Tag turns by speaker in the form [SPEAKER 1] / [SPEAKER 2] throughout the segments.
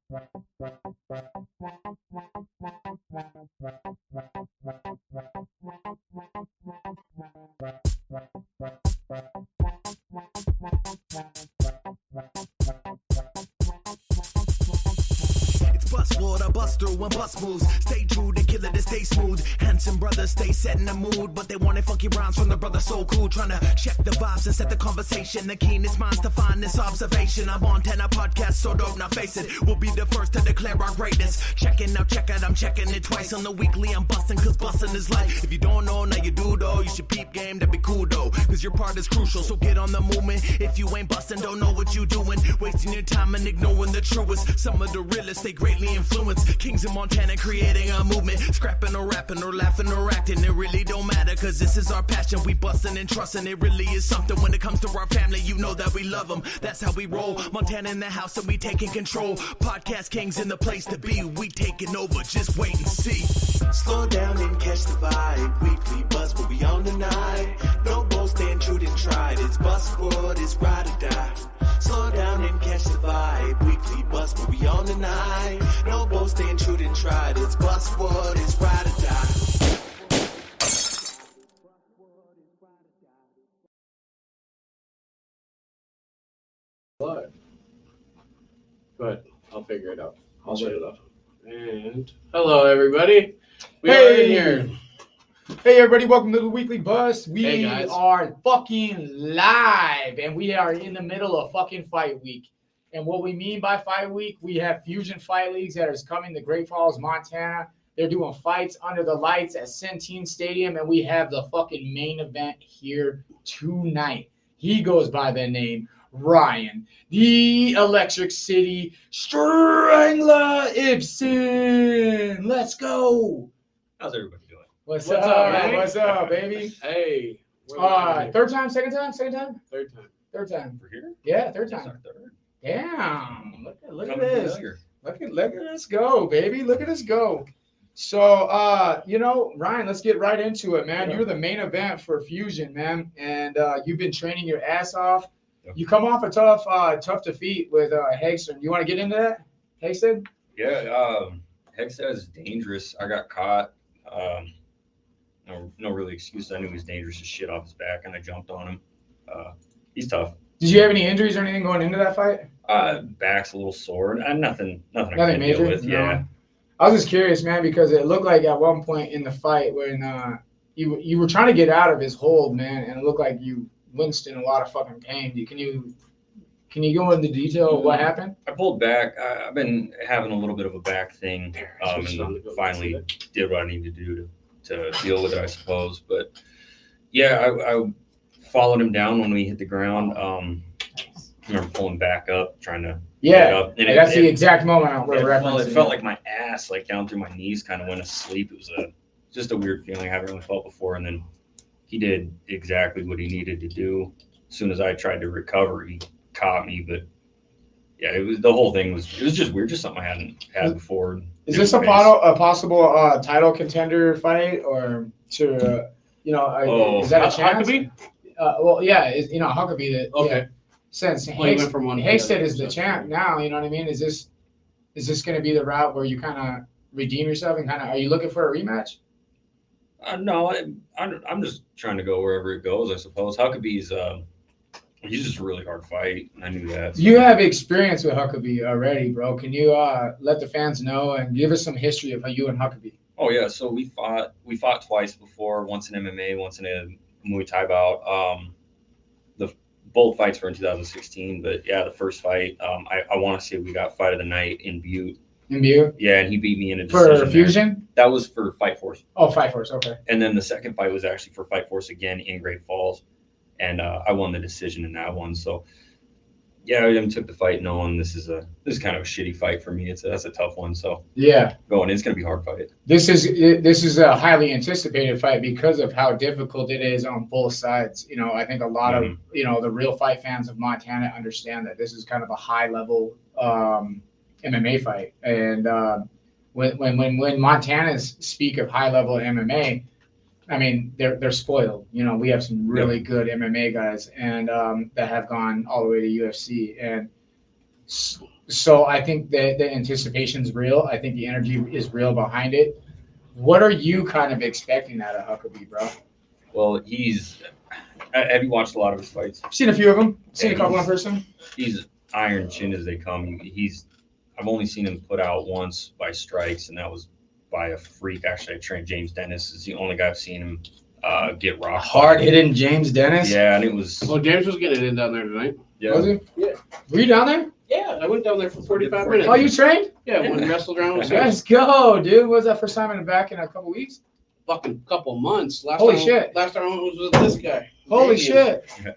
[SPEAKER 1] What I bust through when bust moves. Stay true to kill it and stay smooth. Handsome brothers stay set in the mood, but they wanted funky rhymes from the brother so cool. Trying to check the vibes and set the conversation. The keenest minds to find this observation. I'm on 10 podcast, so dope, now face it. We'll be the first to declare our greatness. Checking out, check out, I'm checking it twice on the weekly. I'm busting, cause busting is life. If you don't know, now you do though. You should peep game, that'd be cool though. Cause your part is crucial, so get on the movement. If you ain't busting, don't know what you doing. Wasting your time and ignoring the truest. Some of the realest, they greatly influence. Kings in Montana creating a movement. Scrapping or rapping or laughing or acting. It really don't matter, cause this is our passion. We busting and trusting. It really is something. When it comes to our family, you know that we love them. That's how we roll. Montana in the house and we taking control. Podcast kings in the place to be. We taking over, just wait and see. Slow down and catch the vibe. Weekly buzz, but we on tonight. No boasting, true and tried. It's Buzzwood, it's ride or die. Slow down and catch the vibe. Weekly buzz, but we on tonight. No boasting, true and tried. It's Buzzwood, it's ride or die.
[SPEAKER 2] What? But I'll figure it out. I'll set it up. And hello, everybody. We are in here.
[SPEAKER 3] Hey everybody, welcome to the Weekly Buzz. We
[SPEAKER 2] Hey, guys.
[SPEAKER 3] are fucking live and we are in the middle of fucking fight week. And what we mean by fight week, we have Fusion Fight Leagues that is coming to Great Falls, Montana. They're doing fights under the lights at Centene Stadium, and we have the fucking main event here tonight. He goes by the name Ryan, the Electric City Strangler Ibsen. Let's go.
[SPEAKER 4] How's everybody doing?
[SPEAKER 3] What's
[SPEAKER 2] What's
[SPEAKER 3] up,
[SPEAKER 2] up, man?
[SPEAKER 3] What's up, baby?
[SPEAKER 2] Hey.
[SPEAKER 3] Third time, second time, second time,
[SPEAKER 2] Third time.
[SPEAKER 3] third time.
[SPEAKER 4] We're here?
[SPEAKER 3] Yeah, third
[SPEAKER 4] That's
[SPEAKER 3] time.
[SPEAKER 4] our third.
[SPEAKER 3] Damn. Look at
[SPEAKER 4] Coming
[SPEAKER 3] this.
[SPEAKER 4] familiar.
[SPEAKER 3] Look at us go, baby. Look at us go. So, Ryan, let's get right into it, man.
[SPEAKER 4] Yeah.
[SPEAKER 3] You're the main event for Fusion, man, and you've been training your ass off.
[SPEAKER 4] Yep.
[SPEAKER 3] You come off a tough defeat with Hagstrom. You want to get into that, Hagstrom?
[SPEAKER 4] Yeah, Hexad is dangerous. I got caught. No really excuse. I knew he was dangerous as shit off his back, and I jumped on him. He's tough.
[SPEAKER 3] Did you have any injuries or anything going into that fight?
[SPEAKER 4] Back's a little sore. Nothing I
[SPEAKER 3] Nothing
[SPEAKER 4] can
[SPEAKER 3] major?
[SPEAKER 4] deal with.
[SPEAKER 3] No.
[SPEAKER 4] Yeah.
[SPEAKER 3] I was just curious, man, because it looked like at one point in the fight when you were trying to get out of his hold, man, and it looked like you winced in a lot of fucking pain. Can you go into detail of what happened?
[SPEAKER 4] I pulled back. I've been having a little bit of a back thing, and finally did what I needed to do to deal with it, I suppose. But yeah, I followed him down when we hit the ground. I remember pulling back up, trying to get up. And
[SPEAKER 3] that's the exact moment we're referencing.
[SPEAKER 4] It felt like my ass, like down through my knees, kind of went asleep. It was just a weird feeling I haven't really felt before. And then he did exactly what he needed to do. As soon as I tried to recover, he caught me. But yeah, the whole thing was just weird, just something I hadn't had before.
[SPEAKER 3] Is this a possible title contender fight, or to is that a chance?
[SPEAKER 2] Huckeby?
[SPEAKER 3] Well, yeah, Huckeby. That
[SPEAKER 2] Okay.
[SPEAKER 3] yeah, since
[SPEAKER 2] Well, you went from one to the
[SPEAKER 3] Hagstead
[SPEAKER 2] other,
[SPEAKER 3] is the
[SPEAKER 2] so-
[SPEAKER 3] champ now, you know what I mean? Is this going to be the route where you kind of redeem yourself and are you looking for a rematch?
[SPEAKER 4] No, I'm just trying to go wherever it goes, I suppose. Huckeby's he's just a really hard fight. I knew that.
[SPEAKER 3] You have experience with Huckeby already, bro. Can you let the fans know and give us some history of how you and Huckeby?
[SPEAKER 4] Oh yeah, so we fought twice before, once in MMA, once in a Muay Thai bout. Both fights were in 2016, but yeah, the first fight, I want to say we got fight of the night in Butte.
[SPEAKER 3] In Butte?
[SPEAKER 4] Yeah, and he beat me in a decision.
[SPEAKER 3] For Fusion?
[SPEAKER 4] That was for Fight Force.
[SPEAKER 3] Oh, Fight Force, okay. And
[SPEAKER 4] then the second fight was actually for Fight Force again in Great Falls, and I won the decision in that one. So yeah, I took the fight knowing this is kind of a shitty fight for me. That's a tough one. So
[SPEAKER 3] yeah,
[SPEAKER 4] it's gonna be a hard fight.
[SPEAKER 3] This is a highly anticipated fight because of how difficult it is on both sides. I think a lot of the real fight fans of Montana understand that this is kind of a high level MMA fight, and when Montanans speak of high level MMA, I mean they're spoiled. We have some really good MMA guys and that have gone all the way to UFC, and So I think that the anticipation is real. I think the energy is real behind it. What are you kind of expecting out of Huckabee, bro?
[SPEAKER 4] Well, have you watched a lot of his fights?
[SPEAKER 3] I've seen a few of them. Seen
[SPEAKER 4] Yeah,
[SPEAKER 3] a couple in person.
[SPEAKER 4] He's iron chin as they come. I've only seen him put out once by strikes, and that was by a freak. Actually, I trained James Dennis. Is the only guy I've seen him get rocked.
[SPEAKER 3] Hard hitting James Dennis.
[SPEAKER 4] Yeah, and it was.
[SPEAKER 2] Well, James was getting it in down there tonight.
[SPEAKER 4] Yeah.
[SPEAKER 3] Was he?
[SPEAKER 2] Yeah.
[SPEAKER 3] Were you down there?
[SPEAKER 2] Yeah, I went down there for 45 minutes.
[SPEAKER 3] Oh, you trained?
[SPEAKER 2] Yeah, when we wrestled around with
[SPEAKER 3] Let's go, dude. What was that first time in the back in a couple weeks?
[SPEAKER 2] fucking couple months.
[SPEAKER 3] Holy shit.
[SPEAKER 2] Last time I went was with this guy.
[SPEAKER 3] Holy
[SPEAKER 2] Damien.
[SPEAKER 3] shit.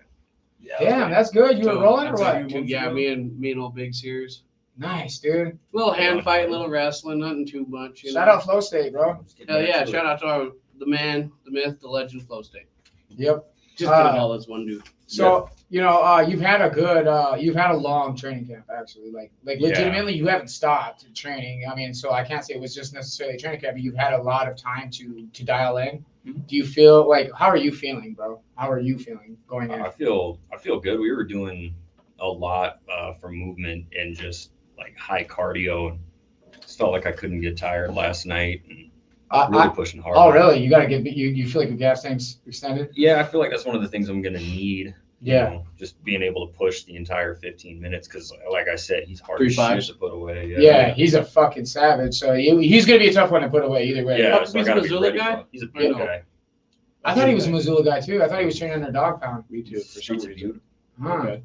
[SPEAKER 2] Yeah,
[SPEAKER 3] Damn, that's good. You were
[SPEAKER 2] So,
[SPEAKER 3] rolling or
[SPEAKER 2] that's
[SPEAKER 3] what?
[SPEAKER 2] like yeah, me and old Big Sears.
[SPEAKER 3] Nice, dude.
[SPEAKER 2] Little hand fight, little wrestling, nothing too much.
[SPEAKER 3] Shout out Flow State, bro.
[SPEAKER 2] Hell yeah, shout out to the man, the myth, the legend, Flow State.
[SPEAKER 3] Yep.
[SPEAKER 2] Just gonna call this one dude.
[SPEAKER 3] So, you've had a long training camp, actually. Like legitimately, you haven't stopped training. I mean, so I can't say it was just necessarily a training camp, but you've had a lot of time to dial in.
[SPEAKER 4] Mhm.
[SPEAKER 3] Do you feel like, how are you feeling, bro? How are you feeling going in?
[SPEAKER 4] I feel good. We were doing a lot for movement and just like high cardio. Just felt like I couldn't get tired last night and really pushing hard.
[SPEAKER 3] Oh, really? You got to get, you feel like your gas tank's extended?
[SPEAKER 4] Yeah, I feel like that's one of the things I'm going to need.
[SPEAKER 3] Yeah.
[SPEAKER 4] Just being able to push the entire 15 minutes because, like I said, he's hard
[SPEAKER 2] 3-5.
[SPEAKER 4] as shit to put away.
[SPEAKER 3] Yeah, he's a fucking savage. So he's going to be a tough one to put away either way.
[SPEAKER 4] Yeah, so I
[SPEAKER 2] He's a
[SPEAKER 4] gotta be
[SPEAKER 2] Missoula
[SPEAKER 4] ready
[SPEAKER 2] guy?
[SPEAKER 4] for him. He's a big
[SPEAKER 2] know.
[SPEAKER 4] guy.
[SPEAKER 3] I thought he was a Missoula guy, too. I thought he was training under Dog Pound.
[SPEAKER 2] Me too, for some
[SPEAKER 4] He's a
[SPEAKER 2] reason.
[SPEAKER 4] dude.
[SPEAKER 3] Huh.
[SPEAKER 2] Okay.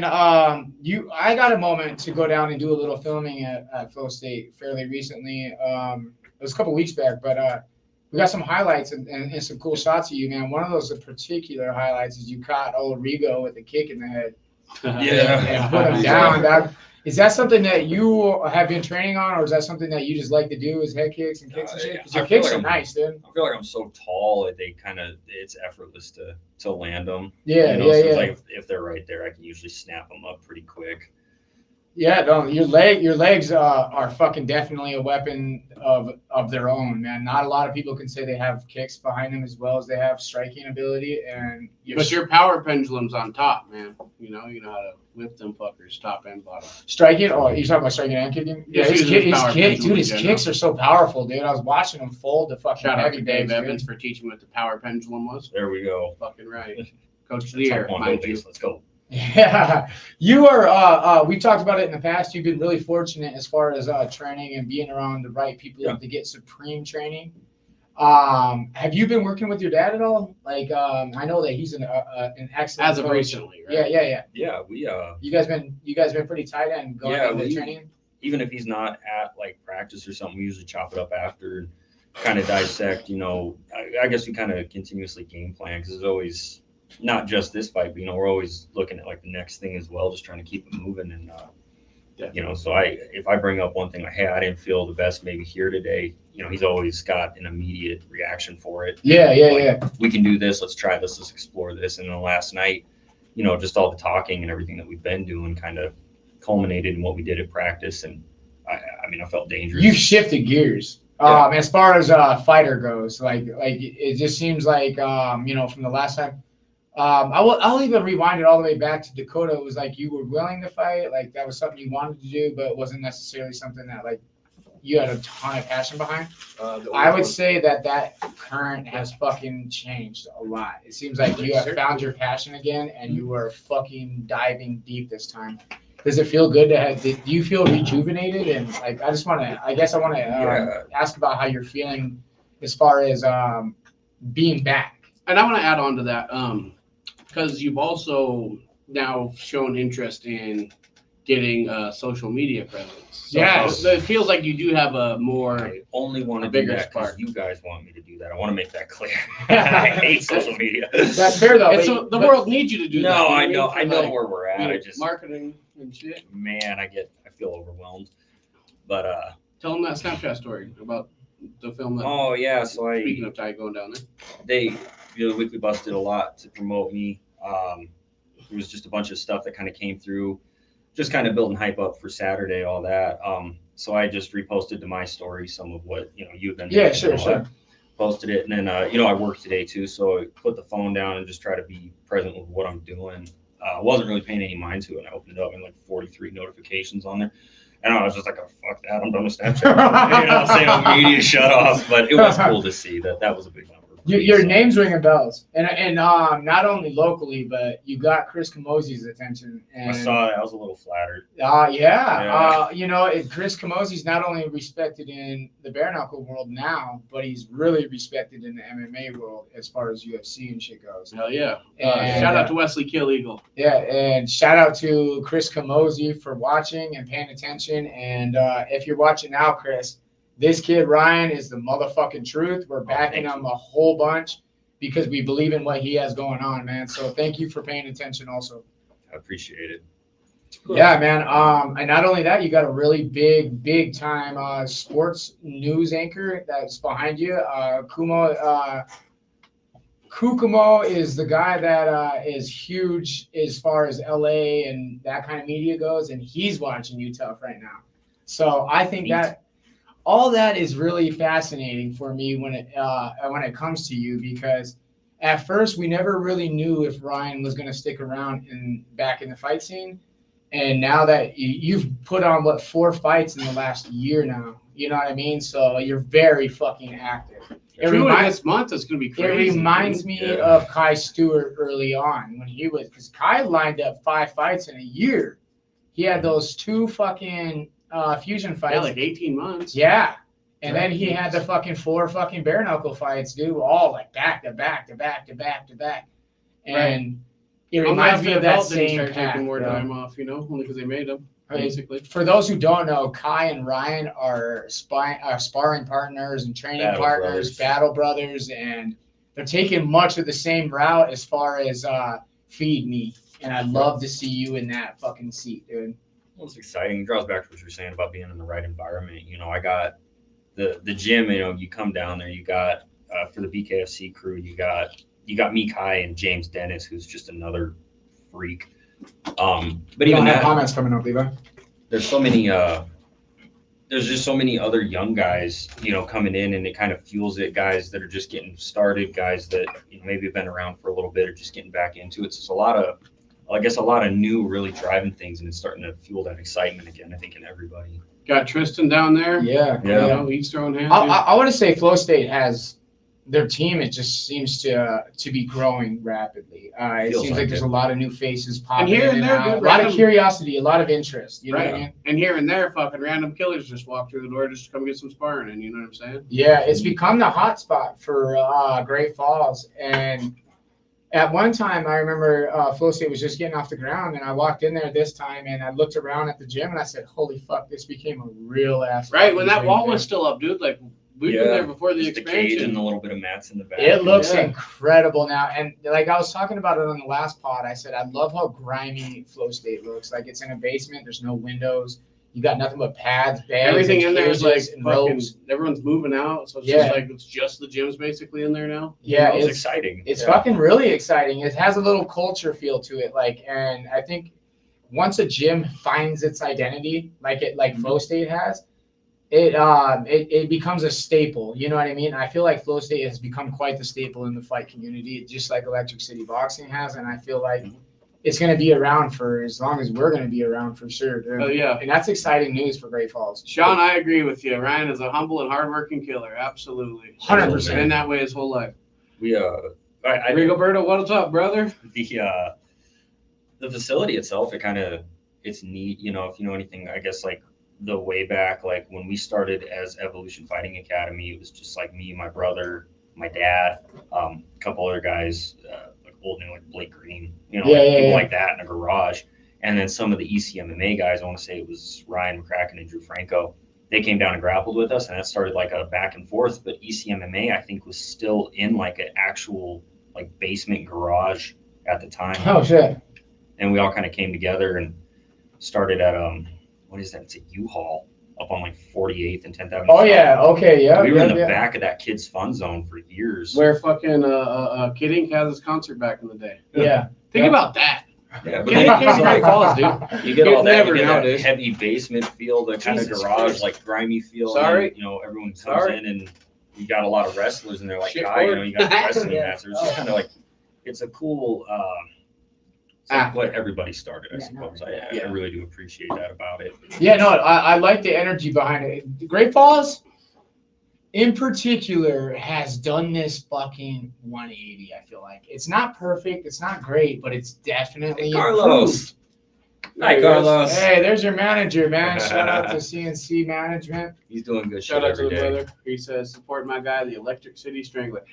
[SPEAKER 3] I got a moment to go down and do a little filming at Flow State fairly recently. It was a couple weeks back, but we got some highlights and some cool shots of you, man. One of those particular highlights is you caught old Rigo with a kick in the head and put him down, dog. Is that something that you have been training on, or is that something that you just like to do, is head kicks and kicks and shit? Because your
[SPEAKER 4] I feel
[SPEAKER 3] kicks
[SPEAKER 4] like
[SPEAKER 3] are
[SPEAKER 4] I'm-
[SPEAKER 3] nice, dude.
[SPEAKER 4] I feel like I'm so tall that it's effortless to land them.
[SPEAKER 3] Yeah,
[SPEAKER 4] So it's
[SPEAKER 3] yeah.
[SPEAKER 4] like if they're right there, I can usually snap them up pretty quick.
[SPEAKER 3] Yeah, no, your legs are fucking definitely a weapon of their own, man. Not a lot of people can say they have kicks behind them as well as they have striking ability, and
[SPEAKER 2] But your power pendulum's on top, man. You know how to whip them fuckers, top and bottom.
[SPEAKER 3] striking. Oh, you're talking about striking and kicking? Yeah,
[SPEAKER 2] Just using his power
[SPEAKER 3] his
[SPEAKER 2] pendulum in
[SPEAKER 3] kicks
[SPEAKER 2] general.
[SPEAKER 3] are so powerful, dude. I was watching him fold the fucking
[SPEAKER 2] Shout out
[SPEAKER 3] heavy
[SPEAKER 2] to Dave
[SPEAKER 3] bags,
[SPEAKER 2] Evans
[SPEAKER 3] dude.
[SPEAKER 2] for teaching me what the power pendulum was.
[SPEAKER 4] There we go.
[SPEAKER 2] Fucking right. Coach of the year,
[SPEAKER 4] Come on,
[SPEAKER 2] mind
[SPEAKER 4] go
[SPEAKER 2] you.
[SPEAKER 4] base. Let's go.
[SPEAKER 3] Yeah, you are. We talked about it in the past. You've been really fortunate as far as training and being around the right people
[SPEAKER 4] Yeah.
[SPEAKER 3] to get supreme training. Have you been working with your dad at all? Like, I know that he's an excellent
[SPEAKER 2] As of
[SPEAKER 3] coach.
[SPEAKER 2] recently, right?
[SPEAKER 3] Yeah.
[SPEAKER 4] Yeah, we
[SPEAKER 3] You guys been pretty tight end going
[SPEAKER 4] Yeah,
[SPEAKER 3] into
[SPEAKER 4] we-
[SPEAKER 3] training.
[SPEAKER 4] even if he's not at like practice or something, we usually chop it up after and kind of dissect. I guess we kind of continuously game plan because there's always not just this fight, but we're always looking at like the next thing as well, just trying to keep it moving. And so if I bring up one thing like, hey, I didn't feel the best maybe here today, he's always got an immediate reaction for it.
[SPEAKER 3] Yeah.
[SPEAKER 4] We can do this. Let's try this. Let's explore this. And then last night, just all the talking and everything that we've been doing kind of culminated in what we did at practice. And I felt dangerous.
[SPEAKER 3] You shifted gears.
[SPEAKER 4] Yeah.
[SPEAKER 3] As far as fighter goes, like it just seems like from the last time. I'll even rewind it all the way back to Dakota. It was like you were willing to fight, like that was something you wanted to do, but it wasn't necessarily something that like you had a ton of passion behind. I would say that current has fucking changed a lot. It seems like you have found your passion again, and you are fucking diving deep this time. Does it feel good to have? Do you feel rejuvenated? And like, I want to ask about how you're feeling as far as being back.
[SPEAKER 2] And I want to add on to that, because you've also now shown interest in getting a social media presence. So
[SPEAKER 3] Yes.
[SPEAKER 2] it feels like you do have a more.
[SPEAKER 4] I only want to
[SPEAKER 2] A
[SPEAKER 4] do
[SPEAKER 2] bigger
[SPEAKER 4] that because
[SPEAKER 2] spark.
[SPEAKER 4] you guys want me to do that. I want to make that clear. I hate social media.
[SPEAKER 3] That's fair though.
[SPEAKER 2] And
[SPEAKER 3] but-
[SPEAKER 2] so the
[SPEAKER 3] but-
[SPEAKER 2] world needs you to do that.
[SPEAKER 4] No,
[SPEAKER 2] You know
[SPEAKER 4] I
[SPEAKER 2] what
[SPEAKER 4] know
[SPEAKER 2] mean?
[SPEAKER 4] where we're at. I just,
[SPEAKER 2] marketing and shit.
[SPEAKER 4] man, I feel overwheled. But
[SPEAKER 2] Tell them that Snapchat story about the film. That,
[SPEAKER 4] oh yeah, so
[SPEAKER 2] speaking of Ty going down there.
[SPEAKER 4] they the Weekly Bus did a lot to promote me. It was just a bunch of stuff that kind of came through, just kind of building hype up for Saturday, all that. So I just reposted to my story some of what you've been.
[SPEAKER 3] Yeah,
[SPEAKER 4] making
[SPEAKER 3] sure,
[SPEAKER 4] and all that. Posted it, and then I work today too, so I put the phone down and just try to be present with what I'm doing. Wasn't really paying any mind to it. And I opened it up and like 43 notifications on there. And I was just like, oh, fuck that. I'm done with Snapchat. Saying media shut off. But it was cool to see that was a big number.
[SPEAKER 3] Your name's ringing bells. And not only locally, but you got Chris Camosi's attention. And,
[SPEAKER 4] I saw that. I was a little flattered.
[SPEAKER 3] Yeah. Chris Camosi's not only respected in the bare knuckle world now, but he's really respected in the MMA world as far as UFC and shit goes.
[SPEAKER 2] Hell yeah.
[SPEAKER 3] And,
[SPEAKER 2] shout out to Wesley Kill Eagle.
[SPEAKER 3] Yeah, and shout out to Chris Camosi for watching and paying attention. And if you're watching now, Chris, this kid Ryan is the motherfucking truth. We're backing him a whole bunch because we believe in what he has going on, man. So thank you for paying attention also.
[SPEAKER 4] I appreciate it.
[SPEAKER 3] Cool. Yeah, man. And not only that, you got a really big time sports news anchor that's behind you. Kukumo is the guy that is huge as far as LA and that kind of media goes, and he's watching you tough right now. So I think that all that is really fascinating for me when it comes to you, because at first we never really knew if Ryan was going to stick around back in the fight scene. And now that you've put on 4 fights in the last year now, you know what I mean? So you're very fucking active.
[SPEAKER 2] This month is going to be crazy.
[SPEAKER 3] It reminds me of Kai Stewart early on when because Kai lined up 5 fights in a year. He had those 2 fucking fusion fights.
[SPEAKER 2] Yeah, like 18 months.
[SPEAKER 3] Yeah. And then he had the fucking 4 fucking bare knuckle fights, dude, all like back to back to back to back to back. And it reminds me of that same path,
[SPEAKER 2] taking more time off, only because they made them. Basically,
[SPEAKER 3] for those who don't know, Kai and Ryan are sparring partners and training battle brothers, and they're taking much of the same route as far as feed me. And I'd love to see you in that fucking seat, dude.
[SPEAKER 4] Well, it's exciting. It draws back to what you're saying about being in the right environment. I got the gym. You come down there. You got for the BKFC crew. You got me, Kai, and James Dennis, who's just another freak. But even that,
[SPEAKER 3] comments coming up, Levi.
[SPEAKER 4] There's so many. There's just so many other young guys, coming in, and it kind of fuels it. Guys that are just getting started, guys that maybe have been around for a little bit or just getting back into it. So it's a lot of new, really driving things, and it's starting to fuel that excitement again. I think in everybody.
[SPEAKER 2] Got Tristan down there.
[SPEAKER 3] Yeah.
[SPEAKER 2] He's throwing hands.
[SPEAKER 3] I want to say Flow State has their team. It just seems to be growing rapidly. It seems like there's a lot of new faces popping in and out. A lot of curiosity, a lot of interest. You know what I mean?
[SPEAKER 2] And here and there, fucking random killers just walk through the door just to come get some sparring in. You know what I'm saying?
[SPEAKER 3] Yeah, it's become the hot spot for Great Falls. And at one time, I remember Flow State was just getting off the ground, and I walked in there this time, and I looked around at the gym, and I said, "Holy fuck, this became a real ass."
[SPEAKER 2] Right when that wall was still up, dude. Like. We've been there before the expansion.
[SPEAKER 4] The cage and a little bit of mats in the back.
[SPEAKER 3] It looks incredible now. And like I was talking about it on the last pod, I said, I love how grimy Flow State looks. Like it's in a basement. There's no windows. You got nothing but pads, bags,
[SPEAKER 2] everything in there is like
[SPEAKER 3] fucking,
[SPEAKER 2] everyone's moving out. So it's just the gyms basically in there now.
[SPEAKER 3] Yeah.
[SPEAKER 4] It's exciting.
[SPEAKER 3] It's fucking really exciting. It has a little culture feel to it. And I think once a gym finds its identity, like Flow State has, it becomes a staple. You know what I mean? I feel like Flow State has become quite the staple in the fight community, just like Electric City Boxing has. And I feel like it's going to be around for as long as we're going to be around for sure. Dude.
[SPEAKER 2] Oh, yeah.
[SPEAKER 3] And that's exciting news for Great Falls.
[SPEAKER 2] Sean, I agree with you. Ryan is a humble and hardworking killer. Absolutely.
[SPEAKER 3] 100%.
[SPEAKER 2] Been that way his whole life.
[SPEAKER 4] Rigoberto,
[SPEAKER 2] what's up, brother?
[SPEAKER 4] The facility itself, it's neat. If you know anything, I guess like the way back, like when we started as Evolution Fighting Academy, it was just like me, my brother, my dad, a couple other guys, like old and like Blake Green, people like that in a garage. And then some of the ECMMA guys, I want to say it was Ryan McCracken and Drew Franco, they came down and grappled with us, and that started like a back and forth. But ECMMA, I think, was still in like an actual like basement garage at the time.
[SPEAKER 3] Oh shit!
[SPEAKER 4] And we all kind of came together and started at what is that? It's a U-Haul up on like 48th and 10th Avenue.
[SPEAKER 3] Oh yeah, okay, yeah.
[SPEAKER 4] We were in the back of that Kids Fun Zone for years.
[SPEAKER 2] Where fucking Kid Ink has his concert back in the day.
[SPEAKER 3] Yeah.
[SPEAKER 2] Think about that.
[SPEAKER 4] Yeah, but then Great Falls, dude. You get all that, you get that heavy basement feel, the kind of garage, like grimy feel.
[SPEAKER 2] Sorry.
[SPEAKER 4] And, everyone comes in and you got a lot of wrestlers in there, like Kai, you got the wrestling mats. It's just kind of like, it's a cool It's like what everybody started, I suppose. I really do appreciate that about it.
[SPEAKER 3] Yeah, no, I like the energy behind it. Great Falls, in particular, has done this fucking 180. I feel like it's not perfect, it's not great, but it's definitely
[SPEAKER 4] Carlos. Hi, Carlos.
[SPEAKER 3] Hey, there's your manager, man. Shout out to CNC Management.
[SPEAKER 4] He's doing good.
[SPEAKER 2] Shout out to the brother. He says, support my guy, the Electric City Strangler.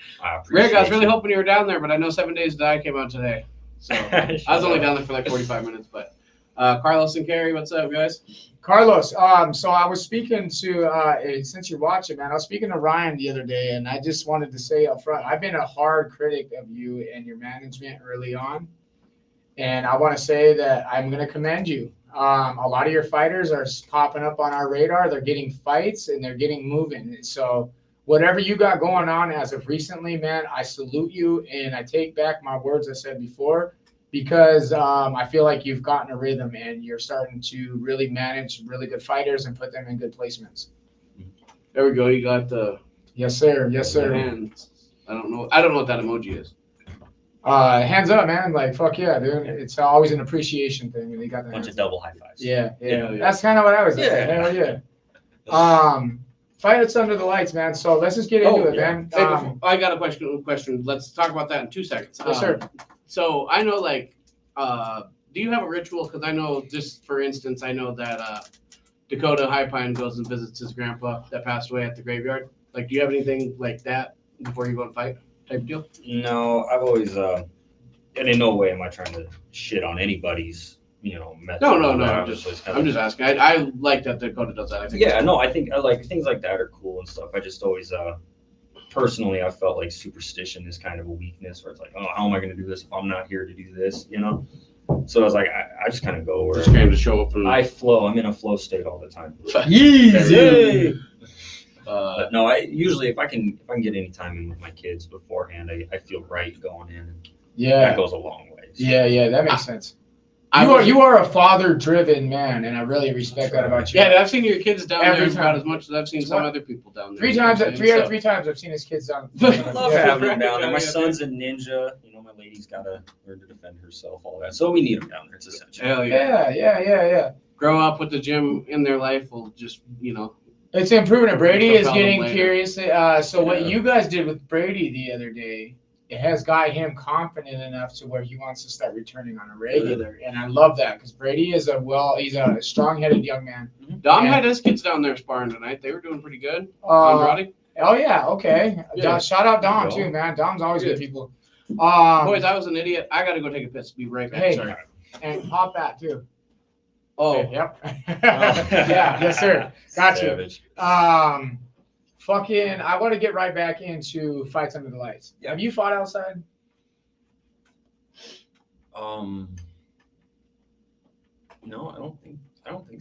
[SPEAKER 2] Rick, I was really hoping you were down there, but I know 7 Days to Die came out today. So I was only down there for like 45 minutes. But Carlos and Carrie, what's up, guys?
[SPEAKER 3] Carlos, so I was speaking to, since you're watching, man, I was speaking to Ryan the other day, and I just wanted to say up front, I've been a hard critic of you and your management early on. And I want to say that I'm going to commend you. A lot of your fighters are popping up on our radar. They're getting fights and they're getting moving. So whatever you got going on as of recently, man, I salute you. And I take back my words I said before, because I feel like you've gotten a rhythm and you're starting to really manage really good fighters and put them in good placements.
[SPEAKER 2] There we go. You got the
[SPEAKER 3] yes, sir. Yes, sir.
[SPEAKER 2] Hands. I don't know what that emoji is.
[SPEAKER 3] Hands up, man! Like fuck yeah, dude! It's always an appreciation thing, and they got
[SPEAKER 4] a bunch of double high fives.
[SPEAKER 3] Yeah. That's kind of what I was saying. Hell yeah. Fight Us Under the Lights, man. So let's just get into it, man.
[SPEAKER 2] Hey, I got a question. Let's talk about that in 2 seconds.
[SPEAKER 3] Yes, sir.
[SPEAKER 2] So I know, like, do you have a ritual? Because I know, just for instance, I know that Dakota High Pine goes and visits his grandpa that passed away at the graveyard. Like, do you have anything like that before you go and fight? Type deal?
[SPEAKER 4] No, I've always, and in no way am I trying to shit on anybody's, method.
[SPEAKER 2] No. I'm just asking. I like that Dakota does that. I think.
[SPEAKER 4] Yeah, no, I think I like things like that are cool and stuff. I just always, personally, I felt like superstition is kind of a weakness where it's like, oh, how am I going to do this if I'm not here to do this? So I was like, I just kind of go where.
[SPEAKER 2] Just kind of show up.
[SPEAKER 4] I flow. I'm in a flow state all the time.
[SPEAKER 3] Easy.
[SPEAKER 4] But no, I usually if I can get any time in with my kids beforehand, I feel right going in.
[SPEAKER 3] Yeah,
[SPEAKER 4] that goes a long way. So.
[SPEAKER 3] Yeah, that makes sense. You are a father-driven man, and I really respect that about you.
[SPEAKER 2] Yeah, I've seen your kids down there about as much as I've seen some other people down there.
[SPEAKER 3] Three times I've seen his kids down there.
[SPEAKER 4] I love having them down there. My son's a ninja. My lady's got to learn to defend herself, all that. So we need them down there. It's essential.
[SPEAKER 2] Hell yeah.
[SPEAKER 3] Yeah.
[SPEAKER 2] Grow up with the gym in their life will just,
[SPEAKER 3] It's improving. Brady is getting curious. So what you guys did with Brady the other day, it has got him confident enough to where he wants to start returning on a regular, and I love that because Brady is he's a strong-headed young man.
[SPEAKER 2] Dom had his kids down there sparring tonight. They were doing pretty good. Andrade?
[SPEAKER 3] Oh yeah, okay. Yeah. Shout out Dom too, man. Dom's always good people.
[SPEAKER 2] Boys, I was an idiot. I gotta go take a piss. Be right back.
[SPEAKER 3] Hey,
[SPEAKER 2] sorry.
[SPEAKER 3] And pop that too.
[SPEAKER 2] Oh,
[SPEAKER 3] okay, yep. Yeah, yes sir. Got
[SPEAKER 4] Savage.
[SPEAKER 3] you. I want to get right back into Fights Under the Lights. Have you fought outside?
[SPEAKER 4] No, I don't think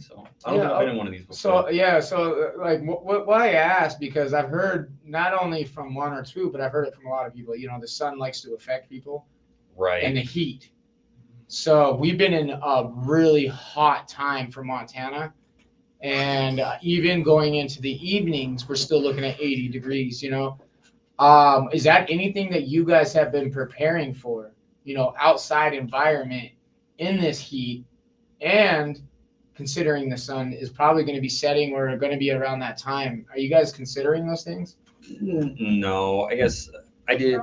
[SPEAKER 4] so. I don't think I've been in one of these before.
[SPEAKER 3] So like what I asked, because I've heard not only from one or two, but I've heard it from a lot of people. The sun likes to affect people,
[SPEAKER 4] right?
[SPEAKER 3] And the heat. So we've been in a really hot time for Montana. And even going into the evenings, we're still looking at 80 degrees, Is that anything that you guys have been preparing for, outside environment in this heat? And considering the sun is probably going to be setting or going to be around that time, are you guys considering those things?
[SPEAKER 4] No, I guess I did.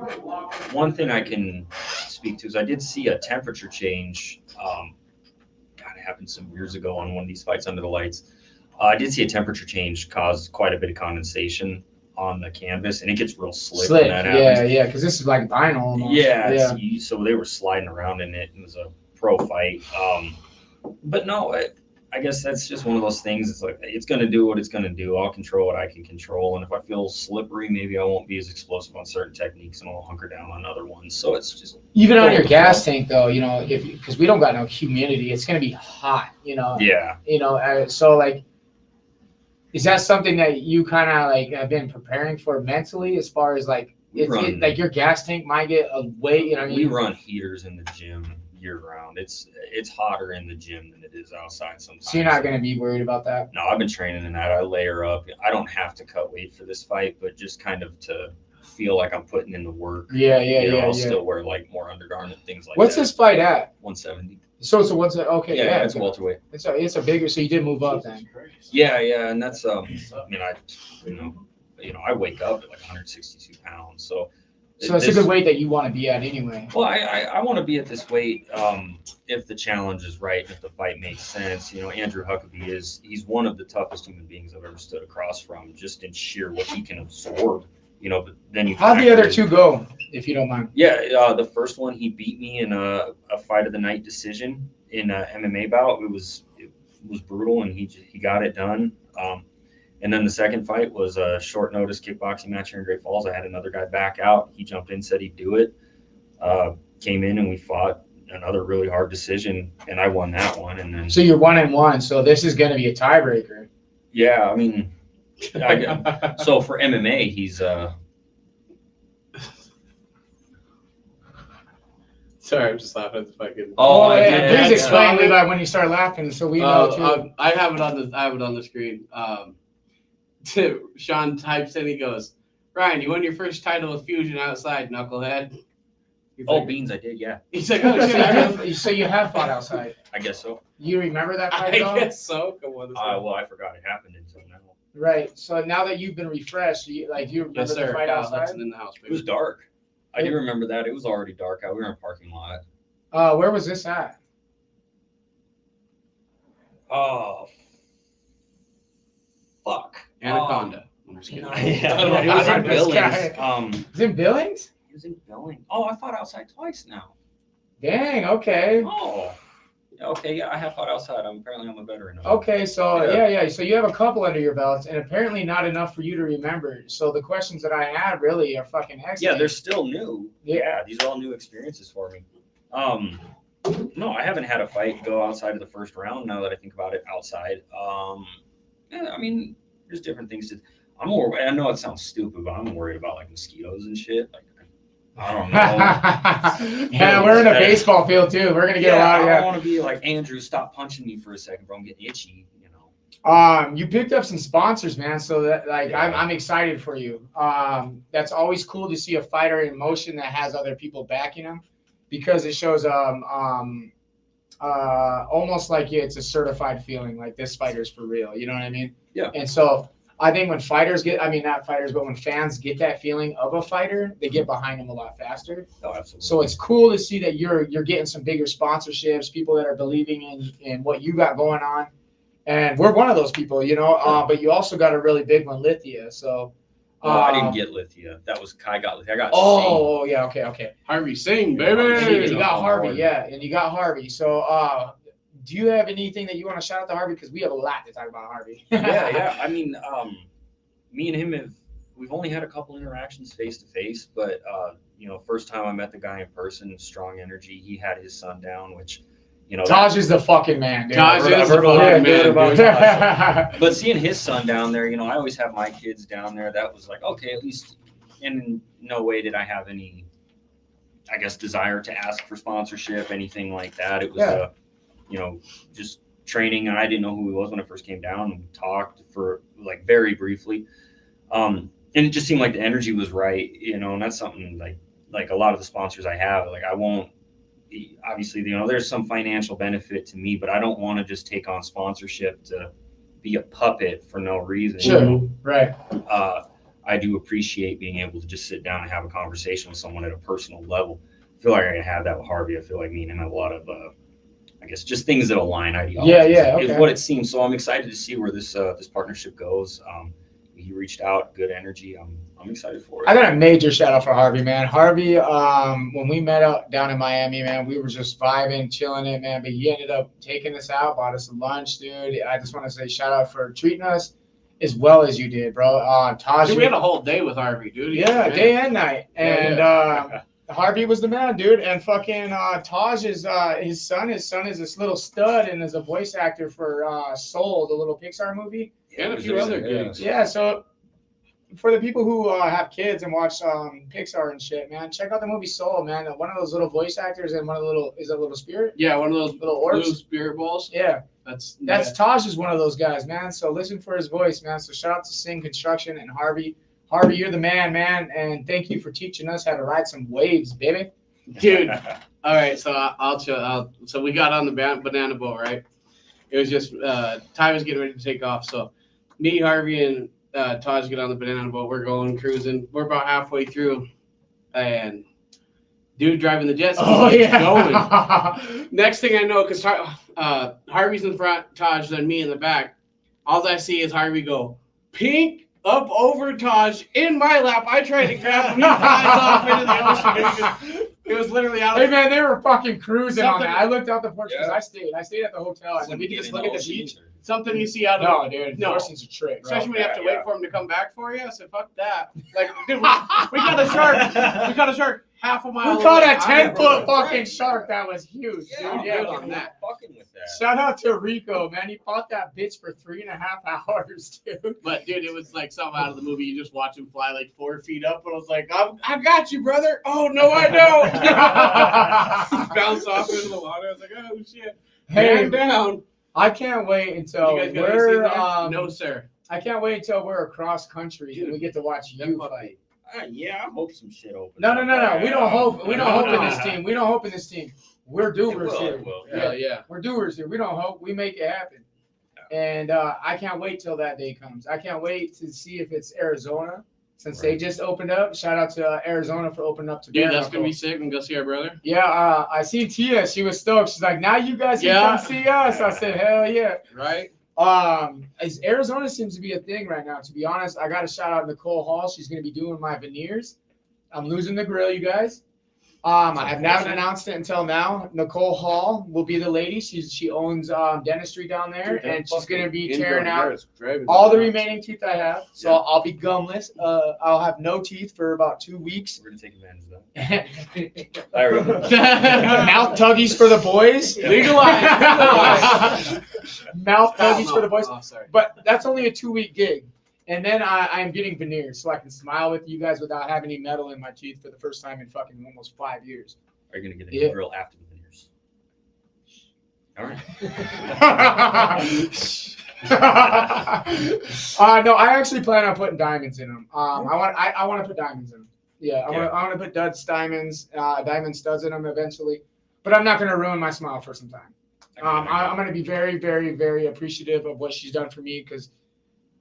[SPEAKER 4] One thing I can speak to is I did see a temperature change. It happened some years ago on one of these Fights Under the Lights. I did see a temperature change cause quite a bit of condensation on the canvas, and it gets real slick when that happens.
[SPEAKER 3] Yeah, because this is like vinyl almost.
[SPEAKER 4] Yeah. So they were sliding around in it. It was a pro fight. But no, I guess that's just one of those things. It's like, it's going to do what it's going to do. I'll control what I can control. And if I feel slippery, maybe I won't be as explosive on certain techniques and I'll hunker down on other ones. So it's just.
[SPEAKER 3] Even on your gas tank, though, because we don't got no humidity, it's going to be hot,
[SPEAKER 4] Yeah.
[SPEAKER 3] So like, is that something that you kind of like have been preparing for mentally as far as like, like your gas tank might get a weight,
[SPEAKER 4] We run heaters in the gym year round. It's hotter in the gym than it is outside sometimes.
[SPEAKER 3] So you're not going to be worried about that?
[SPEAKER 4] No, I've been training in that. I layer up. I don't have to cut weight for this fight, but just kind of to feel like I'm putting in the work.
[SPEAKER 3] Yeah.
[SPEAKER 4] I'll still wear like more undergarment, things like
[SPEAKER 3] What's
[SPEAKER 4] that.
[SPEAKER 3] this fight at?
[SPEAKER 4] 170.
[SPEAKER 3] So it's a what's it? Okay,
[SPEAKER 4] Yeah, it's welterweight.
[SPEAKER 3] It's a bigger. So you did move up then.
[SPEAKER 4] Yeah, and that's I mean, I wake up at like 162 pounds, so.
[SPEAKER 3] So that's a good weight that you want to be at anyway.
[SPEAKER 4] Well, I want to be at this weight if the challenge is right and if the fight makes sense. Andrew Huckeby he's one of the toughest human beings I've ever stood across from, just in sheer what he can absorb. But then
[SPEAKER 3] how'd the other two go, if you don't mind?
[SPEAKER 4] Yeah, the first one he beat me in a fight of the night decision in a MMA bout. It was brutal, and he got it done. And then the second fight was a short notice kickboxing match here in Great Falls. I had another guy back out. He jumped in, said he'd do it. Came in and we fought another really hard decision, and I won that one. And then
[SPEAKER 3] so you're 1-1. So this is going to be a tiebreaker.
[SPEAKER 4] Yeah, I mean, so for MMA, he's
[SPEAKER 2] Sorry, I'm just laughing at the fucking.
[SPEAKER 3] Oh, yeah. Please explain, Levi, when you start laughing, so we know too.
[SPEAKER 2] I have it on the screen. Sean types in, he goes, "Ryan, you won your first title with Fusion outside, knucklehead."
[SPEAKER 4] Beans, I did, yeah.
[SPEAKER 2] He's like, "Oh shit!"
[SPEAKER 3] So you have fought outside.
[SPEAKER 4] I guess so.
[SPEAKER 3] You remember that fight?
[SPEAKER 2] I guess so. Come on.
[SPEAKER 4] Well, I forgot it happened until now.
[SPEAKER 3] Right. So now that you've been refreshed, do you remember the fight outside?
[SPEAKER 2] In the house,
[SPEAKER 4] it was dark. I do remember that. It was already dark out. We were in a parking lot.
[SPEAKER 3] Where was this at?
[SPEAKER 4] Oh, fuck.
[SPEAKER 2] Anaconda. I'm just kidding.
[SPEAKER 4] Yeah, it was in Billings.
[SPEAKER 3] It's in Billings?
[SPEAKER 4] It was in Billings. Oh, I fought outside twice now.
[SPEAKER 3] Dang, okay.
[SPEAKER 4] Oh. Okay, yeah, I have fought outside. I'm a veteran.
[SPEAKER 3] Okay, so yeah. So you have a couple under your belts, and apparently not enough for you to remember. So the questions that I had really are fucking excellent.
[SPEAKER 4] Yeah, they're still new.
[SPEAKER 3] Yeah,
[SPEAKER 4] these are all new experiences for me. No, I haven't had a fight go outside of the first round. Now that I think about it, outside. I mean, there's different things. I know it sounds stupid, but I'm worried about like mosquitoes and shit. Like, I don't know.
[SPEAKER 3] Yeah, we're in a baseball field too. We're gonna get a lot of.
[SPEAKER 4] I don't want to be like, Andrew, stop punching me for a second, bro. I'm getting itchy.
[SPEAKER 3] You picked up some sponsors, man. So that I'm excited for you. That's always cool to see a fighter in motion that has other people backing him, because it shows almost like it's a certified feeling, like this fighter's for real. You know what I mean?
[SPEAKER 4] Yeah.
[SPEAKER 3] And so I think when not fighters, but when fans get that feeling of a fighter, they get behind them a lot faster.
[SPEAKER 4] Oh, absolutely.
[SPEAKER 3] So it's cool to see that you're getting some bigger sponsorships, people that are believing in what you got going on. And we're one of those people, but you also got a really big one, Lithia. So
[SPEAKER 4] I didn't get Lithia. I got Lithia. I got
[SPEAKER 3] Oh, yeah, okay.
[SPEAKER 2] Harvey Singh, baby.
[SPEAKER 3] You got Harvey, and you got Harvey. So do you have anything that you want to shout out to Harvey? Because we have a lot to talk about Harvey.
[SPEAKER 4] Yeah. I mean, me and him we've only had a couple interactions face to face, but first time I met the guy in person, strong energy. He had his son down, which,
[SPEAKER 3] Taj is the fucking man, dude.
[SPEAKER 2] Taj is the fucking man.
[SPEAKER 4] But seeing his son down there, I always have my kids down there. That was like, okay, at least in no way did I have any, I guess, desire to ask for sponsorship, anything like that. It was just training, and I didn't know who he was when I first came down, and we talked for like very briefly. And it just seemed like the energy was right, and that's something like a lot of the sponsors I have, like I won't, obviously, there's some financial benefit to me, but I don't want to just take on sponsorship to be a puppet for no reason.
[SPEAKER 3] Sure, right.
[SPEAKER 4] I do appreciate being able to just sit down and have a conversation with someone at a personal level. I feel like I have that with Harvey. I feel like me and him have a lot of I guess just things that align ideologies. Is what it seems. So I'm excited to see where this partnership goes. He reached out, good energy. I'm excited for it.
[SPEAKER 3] I got a major shout out for Harvey, man. Harvey, when we met up down in Miami, man, we were just vibing, chilling it, man. But he ended up taking us out, bought us some lunch, dude. I just want to say shout out for treating us as well as you did, bro. Taj,
[SPEAKER 2] we had a whole day with Harvey, dude.
[SPEAKER 3] Day and night. And Harvey was the man, dude. And fucking Taj is his son. His son is this little stud and is a voice actor for Soul, the little Pixar movie.
[SPEAKER 2] And a few other gigs.
[SPEAKER 3] Yeah, so for the people who have kids and watch Pixar and shit, man, check out the movie Soul, man. One of those little voice actors and one of the little spirit?
[SPEAKER 2] Yeah, one of those
[SPEAKER 3] little orbs.
[SPEAKER 2] Blue spirit balls.
[SPEAKER 3] Yeah. That's Taj is one of those guys, man. So listen for his voice, man. So shout out to Sing Construction and Harvey. Harvey, you're the man, and thank you for teaching us how to ride some waves, baby.
[SPEAKER 2] Dude. All right, so so we got on the banana boat, right? It was just Ty was getting ready to take off, so me, Harvey, and Taj get on the banana boat. We're going cruising. We're about halfway through, and dude driving the jet ski going. Next thing I know, because Harvey's in front, Taj, then me in the back. All I see is Harvey go pink up over Taj in my lap. I tried to grab him. He flies off into the ocean. It was literally out.
[SPEAKER 3] Hey man, they were fucking cruising on that. I looked out the porch because I stayed at the hotel, and we could just look at the beach.
[SPEAKER 2] Something you see out of
[SPEAKER 3] no, dude. No, ocean's a trick.
[SPEAKER 2] Especially when you have to wait for him to come back for you. I said, fuck that. Like, dude, we got a shark. We caught a shark half a mile.
[SPEAKER 3] We caught a 10-foot fucking shark that was huge, dude.
[SPEAKER 4] Yeah, on that. Fucking with that.
[SPEAKER 3] Shout out to Rico, man. He fought that bitch for 3.5 hours, dude.
[SPEAKER 2] But dude, it was like something out of the movie. You just watch him fly like 4 feet up, and I was like, I got you, brother. Oh no, I don't. Bounce off into the water. I was like, oh shit.
[SPEAKER 3] Hey,
[SPEAKER 2] man down.
[SPEAKER 3] I can't wait until
[SPEAKER 2] you guys
[SPEAKER 3] we're
[SPEAKER 2] no sir.
[SPEAKER 3] I can't wait until we're across country and we get to watch you fight.
[SPEAKER 4] Yeah, I hope some shit opens.
[SPEAKER 3] No. We don't hope. We don't hope in this team. We don't hope in this team. We're doers here.
[SPEAKER 2] Yeah.
[SPEAKER 3] We're doers here. We don't hope. We make it happen. And I can't wait till that day comes. I can't wait to see if it's Arizona. Since they just opened up, shout out to Arizona for opening up to
[SPEAKER 2] dude. That's gonna be sick. And go see our brother.
[SPEAKER 3] Yeah, I see Tia. She was stoked. She's like, now you guys can come see us. I said, hell yeah.
[SPEAKER 2] Right.
[SPEAKER 3] Arizona seems to be a thing right now. To be honest, I got to shout out Nicole Hall. She's gonna be doing my veneers. I'm losing the grill, you guys. I have not announced it until now. Nicole Hall will be the lady. She owns dentistry down there, and she's gonna be tearing out all the remaining teeth I have. So I'll be gumless. I'll have no teeth for about 2 weeks.
[SPEAKER 4] We're gonna take advantage of that.
[SPEAKER 3] Mouth tuggies for the boys.
[SPEAKER 2] Legalize.
[SPEAKER 3] Mouth tuggies for the boys.
[SPEAKER 2] Oh, sorry.
[SPEAKER 3] But that's only a 2-week gig. And then I am getting veneers so I can smile with you guys without having any metal in my teeth for the first time in fucking almost 5 years.
[SPEAKER 4] Are you going to get a new grill after the veneers? All
[SPEAKER 3] right. No, I actually plan on putting diamonds in them. I want to put diamonds in them. Yeah, I want to put diamond studs in them eventually. But I'm not going to ruin my smile for some time. I'm going to be very, very, very appreciative of what she's done for me because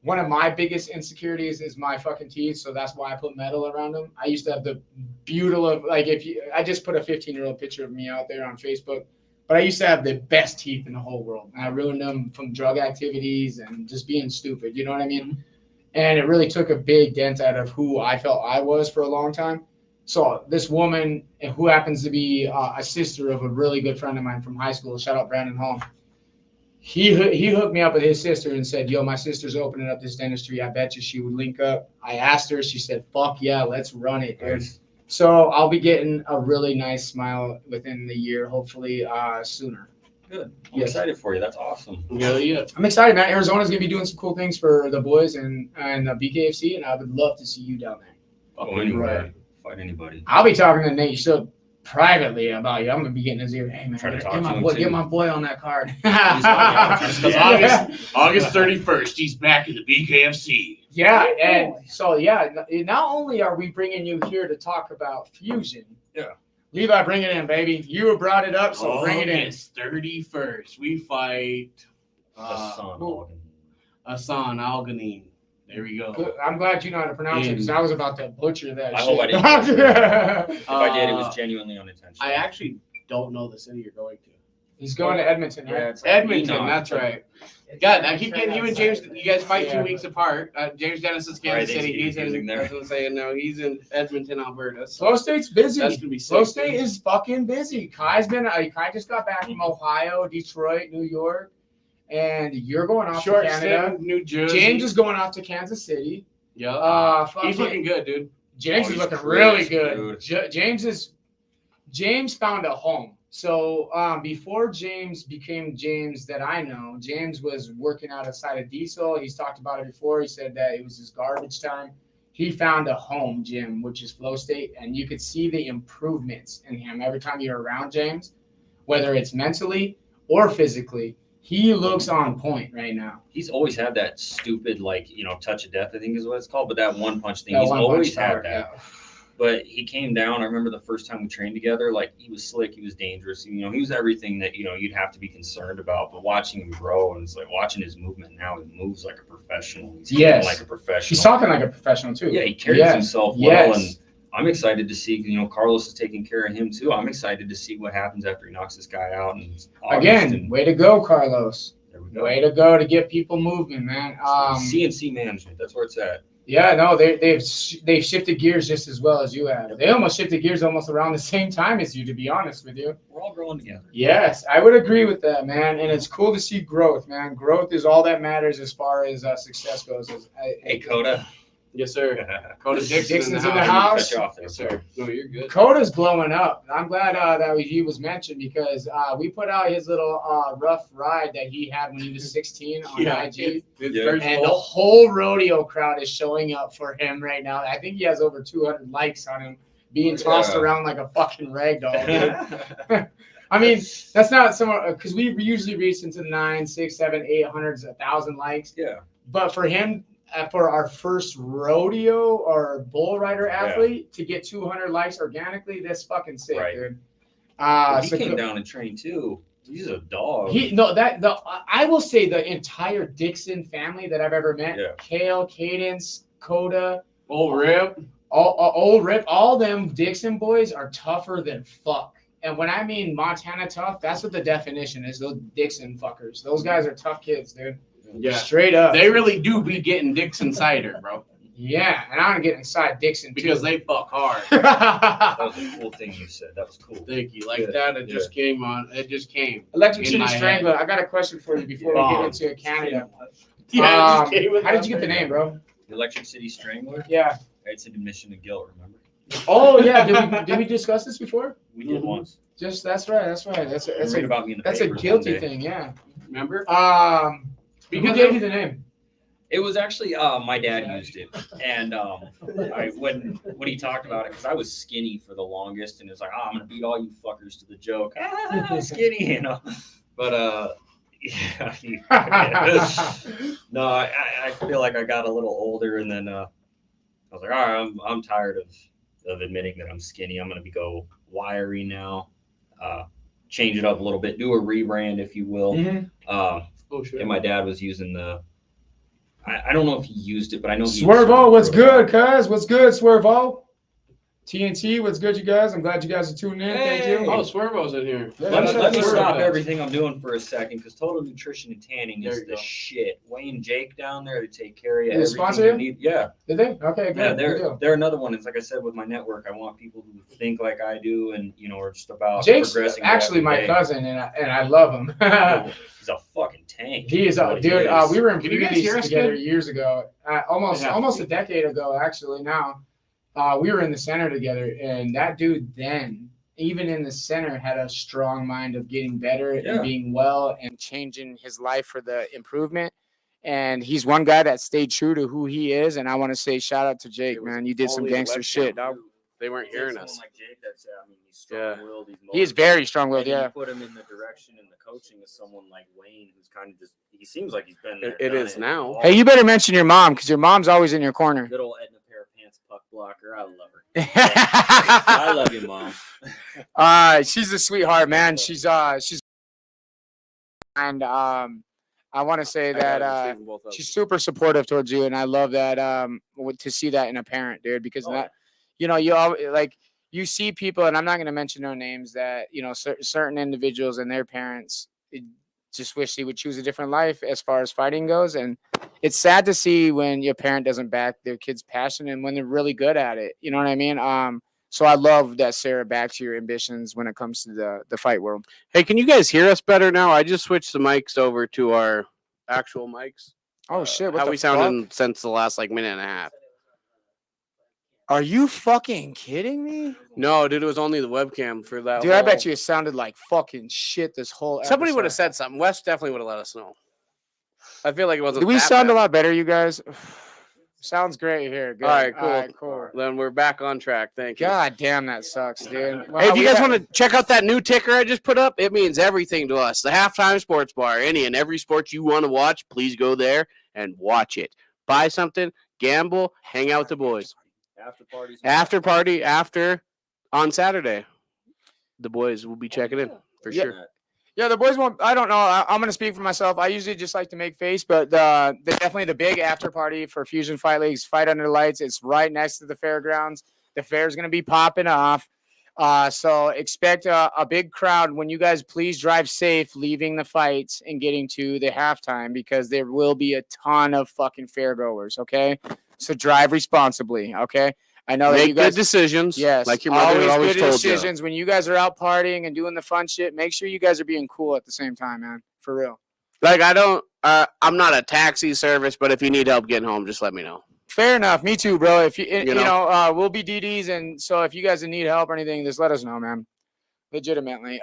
[SPEAKER 3] one of my biggest insecurities is my fucking teeth, so that's why I put metal around them. I used to have the beautiful, I just put a 15-year-old picture of me out there on Facebook, but I used to have the best teeth in the whole world. And I ruined them from drug activities and just being stupid, you know what I mean? And it really took a big dent out of who I felt I was for a long time. So this woman, who happens to be a sister of a really good friend of mine from high school, shout out Brandon Hall, he hooked me up with his sister and said, yo, my sister's opening up this dentistry. I bet you she would link up. I asked her. She said, fuck yeah, let's run it, dude. Nice. So I'll be getting a really nice smile within the year, hopefully sooner.
[SPEAKER 4] Good. I'm excited for you. That's awesome.
[SPEAKER 2] Yeah.
[SPEAKER 3] I'm excited, man. Arizona's going to be doing some cool things for the boys and BKFC, and I would love to see you down there.
[SPEAKER 4] Oh, anywhere. Fight anybody.
[SPEAKER 3] I'll be talking to Nate Shook privately about you. I'm gonna be getting his ear. Hey man, get my boy on that card.
[SPEAKER 2] August 31st, he's back in the BKFC.
[SPEAKER 3] Yeah, and so not only are we bringing you here to talk about Fusion.
[SPEAKER 4] Yeah.
[SPEAKER 3] Levi, bring it in, baby. You brought it up, so bring it in.
[SPEAKER 2] August 31st, we fight Hassan Al-GHANIM. There we go.
[SPEAKER 3] Good. I'm glad you know how to pronounce it because I was about to butcher that
[SPEAKER 4] I
[SPEAKER 3] shit.
[SPEAKER 4] hope I didn't. If I did, it was genuinely unintentional.
[SPEAKER 2] I actually don't know the city you're going to.
[SPEAKER 3] He's going to Edmonton, right?
[SPEAKER 2] Yeah, it's like Edmonton, that's right. God, I keep getting you and James. You guys fight 2 weeks apart. James Dennis is Kansas City. He's in. I was saying no. He's in Edmonton, Alberta.
[SPEAKER 3] Flow State's busy.
[SPEAKER 2] That's gonna be sick.
[SPEAKER 3] Flow State is fucking busy. Kai just got back from Ohio, Detroit, New York. And you're going off to Canada.
[SPEAKER 2] New Jersey.
[SPEAKER 3] James is going off to Kansas City.
[SPEAKER 2] Yeah. He's looking good, dude.
[SPEAKER 3] James is looking really good. James found a home. So before James became James that I know, James was working out outside of Diesel. He's talked about it before. He said that it was his garbage time. He found a home gym, which is Flow State, and you could see the improvements in him every time you're around James, whether it's mentally or physically. He looks on point right now.
[SPEAKER 4] He's always had that stupid, like, touch of death, I think is what it's called. But that one punch thing,
[SPEAKER 3] That
[SPEAKER 4] he's
[SPEAKER 3] one
[SPEAKER 4] always
[SPEAKER 3] punch
[SPEAKER 4] had
[SPEAKER 3] power,
[SPEAKER 4] that. But he came down. I remember the first time we trained together, like, he was slick, he was dangerous. He was everything that, you'd have to be concerned about. But watching him grow, and it's like watching his movement now, he moves like a professional. He's hitting like a professional.
[SPEAKER 3] He's talking like a professional, too.
[SPEAKER 4] Yeah, he carries himself well. And I'm excited to see, Carlos is taking care of him, too. I'm excited to see what happens after he knocks this guy out. And
[SPEAKER 3] again, way to go, Carlos.
[SPEAKER 4] There we go.
[SPEAKER 3] Way to go to get people moving, man.
[SPEAKER 4] CNC management, that's where it's at.
[SPEAKER 3] Yeah, no, they've shifted gears just as well as you have. They almost shifted gears almost around the same time as you, to be honest with you.
[SPEAKER 4] We're all growing together.
[SPEAKER 3] Yes, I would agree with that, man. And it's cool to see growth, man. Growth is all that matters as far as success goes.
[SPEAKER 4] Hey, Coda.
[SPEAKER 2] Yes, sir. Coda
[SPEAKER 3] Dixon's
[SPEAKER 2] in the
[SPEAKER 3] house.
[SPEAKER 4] Cut you off there,
[SPEAKER 2] Yes, sir. No, you're good.
[SPEAKER 3] Coda's blowing up. I'm glad that he was mentioned because we put out his little rough ride that he had when he was 16 on IG. And the whole rodeo crowd is showing up for him right now. I think he has over 200 likes on him, being tossed around like a fucking rag doll. I mean, that's not someone because we usually reach into the 9, 6, 7, 800s, 1,000 likes.
[SPEAKER 4] Yeah.
[SPEAKER 3] But for him, for our first rodeo or bull rider athlete to get 200 likes organically, that's fucking sick, dude.
[SPEAKER 4] He came down and trained too. He's a dog.
[SPEAKER 3] I will say the entire Dixon family that I've ever met, Kale, Cadence, Coda,
[SPEAKER 2] Old Rip,
[SPEAKER 3] Old Rip, all them Dixon boys are tougher than fuck. And when I mean Montana tough, that's what the definition is. Those Dixon fuckers. Those guys are tough kids, dude.
[SPEAKER 2] Yeah,
[SPEAKER 3] straight up.
[SPEAKER 2] They really do be getting Dixon cider, bro.
[SPEAKER 3] Yeah, and I don't get inside Dixon
[SPEAKER 2] because they fuck hard.
[SPEAKER 4] That was a cool thing you said. That was cool.
[SPEAKER 2] Thank you. Like that, it just came on. It just came.
[SPEAKER 3] Electric City Strangler. I got a question for you before we get into Canada.
[SPEAKER 2] Yeah,
[SPEAKER 3] how did you get the name, bro?
[SPEAKER 4] Electric City Strangler.
[SPEAKER 3] Yeah.
[SPEAKER 4] It's an admission to guilt. Remember?
[SPEAKER 3] Oh yeah. Did we discuss this before?
[SPEAKER 4] We did once.
[SPEAKER 3] That's right. That's a guilty thing. Yeah.
[SPEAKER 2] Remember?
[SPEAKER 3] Who gave you the name?
[SPEAKER 4] It was actually my dad used it, and when he talked about it, because I was skinny for the longest, and it's like, I'm gonna beat all you fuckers to the joke, skinny, But no, I feel like I got a little older, and then I was like, all right, I'm tired of admitting that I'm skinny. I'm gonna go wiry now, change it up a little bit, do a rebrand, if you will. And my dad was using I don't know if he used it, but I know
[SPEAKER 3] Swervo, what's good, cuz? What's good, Swervo? TNT, what's good, you guys? I'm glad you guys are tuning in. Thank you.
[SPEAKER 2] Oh, Swervo's in here.
[SPEAKER 3] Yeah,
[SPEAKER 4] let me stop everything I'm doing for a second, because Total Nutrition and Tanning is the shit. Wayne Jake down there, they take care of you.
[SPEAKER 3] Did they sponsor you?
[SPEAKER 4] Need. Yeah.
[SPEAKER 3] Did they? Okay, good.
[SPEAKER 4] Yeah, they're another one. It's like I said with my network, I want people who think like I do, and are just about
[SPEAKER 3] Jake's
[SPEAKER 4] progressing.
[SPEAKER 3] Actually, my cousin, and I love him.
[SPEAKER 4] He's a fucking tank.
[SPEAKER 3] He is a dude. We were in Beauties together years ago, almost a decade ago, actually. Now. We were in the center together, and that dude then, even in the center, had a strong mind of getting better and being well and changing his life for the improvement. And he's one guy that stayed true to who he is. And I want to say shout out to Jake, man. You did some gangster shit, dog.
[SPEAKER 2] They weren't hearing us.
[SPEAKER 4] Like Jake, he's strong-willed.
[SPEAKER 3] He is very strong-willed,
[SPEAKER 4] You put him in the direction and the coaching of someone like Wayne, who's kind of he seems like he's been there.
[SPEAKER 2] It is now.
[SPEAKER 3] Hey, you better mention your mom, because your mom's always in your corner.
[SPEAKER 4] Good old Edna pair of pants puck blocker. I love her. I love you, Mom.
[SPEAKER 3] She's a sweetheart, man. She's and I want to say that she's super supportive towards you, and I love that to see that in a parent, dude, because you see people, and I'm not going to mention no names, that certain individuals and their parents just wish they would choose a different life as far as fighting goes, and it's sad to see when your parent doesn't back their kid's passion and when they're really good at it. You know what I mean? So I love that Sarah backs your ambitions when it comes to the fight world.
[SPEAKER 5] Hey, can you guys hear us better now? I just switched the mics over to our actual mics.
[SPEAKER 3] Oh shit!
[SPEAKER 5] How we sounded since the last minute and a half?
[SPEAKER 3] Are you fucking kidding me?
[SPEAKER 5] No, dude, it was only the webcam for that.
[SPEAKER 3] Dude, I bet you it sounded like fucking shit this whole episode.
[SPEAKER 5] Somebody would have said something. Wes definitely would have let us know. I feel like it wasn't.
[SPEAKER 3] Do we sound bad. A lot better, you guys? Sounds great here. Good.
[SPEAKER 5] All right, cool.
[SPEAKER 3] Cool.
[SPEAKER 5] Then we're back on track. Thank you.
[SPEAKER 3] God damn, that sucks, dude. Well,
[SPEAKER 5] Hey, if you
[SPEAKER 3] we
[SPEAKER 5] guys
[SPEAKER 3] got-
[SPEAKER 5] want to check out that new ticker I just put up, it means everything to us. The Halftime Sports Bar. Any and every sport you want to watch, please go there and watch it. Buy something, gamble, hang out with the boys. After party, on Saturday. The boys will be checking in for
[SPEAKER 3] Yeah.
[SPEAKER 5] sure.
[SPEAKER 3] Yeah, the boys won't. I don't know. I'm gonna speak for myself. I usually just like to make face, but definitely the big after party for Fusion Fight Leagues, Fight Under the Lights. It's right next to the fairgrounds. The fair's gonna be popping off. So expect a big crowd. When you guys please drive safe, leaving the fights and getting to the halftime, because there will be a ton of fucking fairgoers. Okay, so drive responsibly. Okay. I know that
[SPEAKER 5] Make
[SPEAKER 3] you guys
[SPEAKER 5] good decisions.
[SPEAKER 3] Yes,
[SPEAKER 5] like your mother always
[SPEAKER 3] good
[SPEAKER 5] told
[SPEAKER 3] decisions. When you guys are out partying and doing the fun shit, make sure you guys are being cool at the same time, man. For real.
[SPEAKER 5] you. Like I don't. I'm not a taxi service, but if you need help getting home, just let me know.
[SPEAKER 3] Fair enough. Me too, bro. If you
[SPEAKER 5] know?
[SPEAKER 3] know, we'll be DDs, and so if you guys need help or anything, just let us know, man. Legitimately,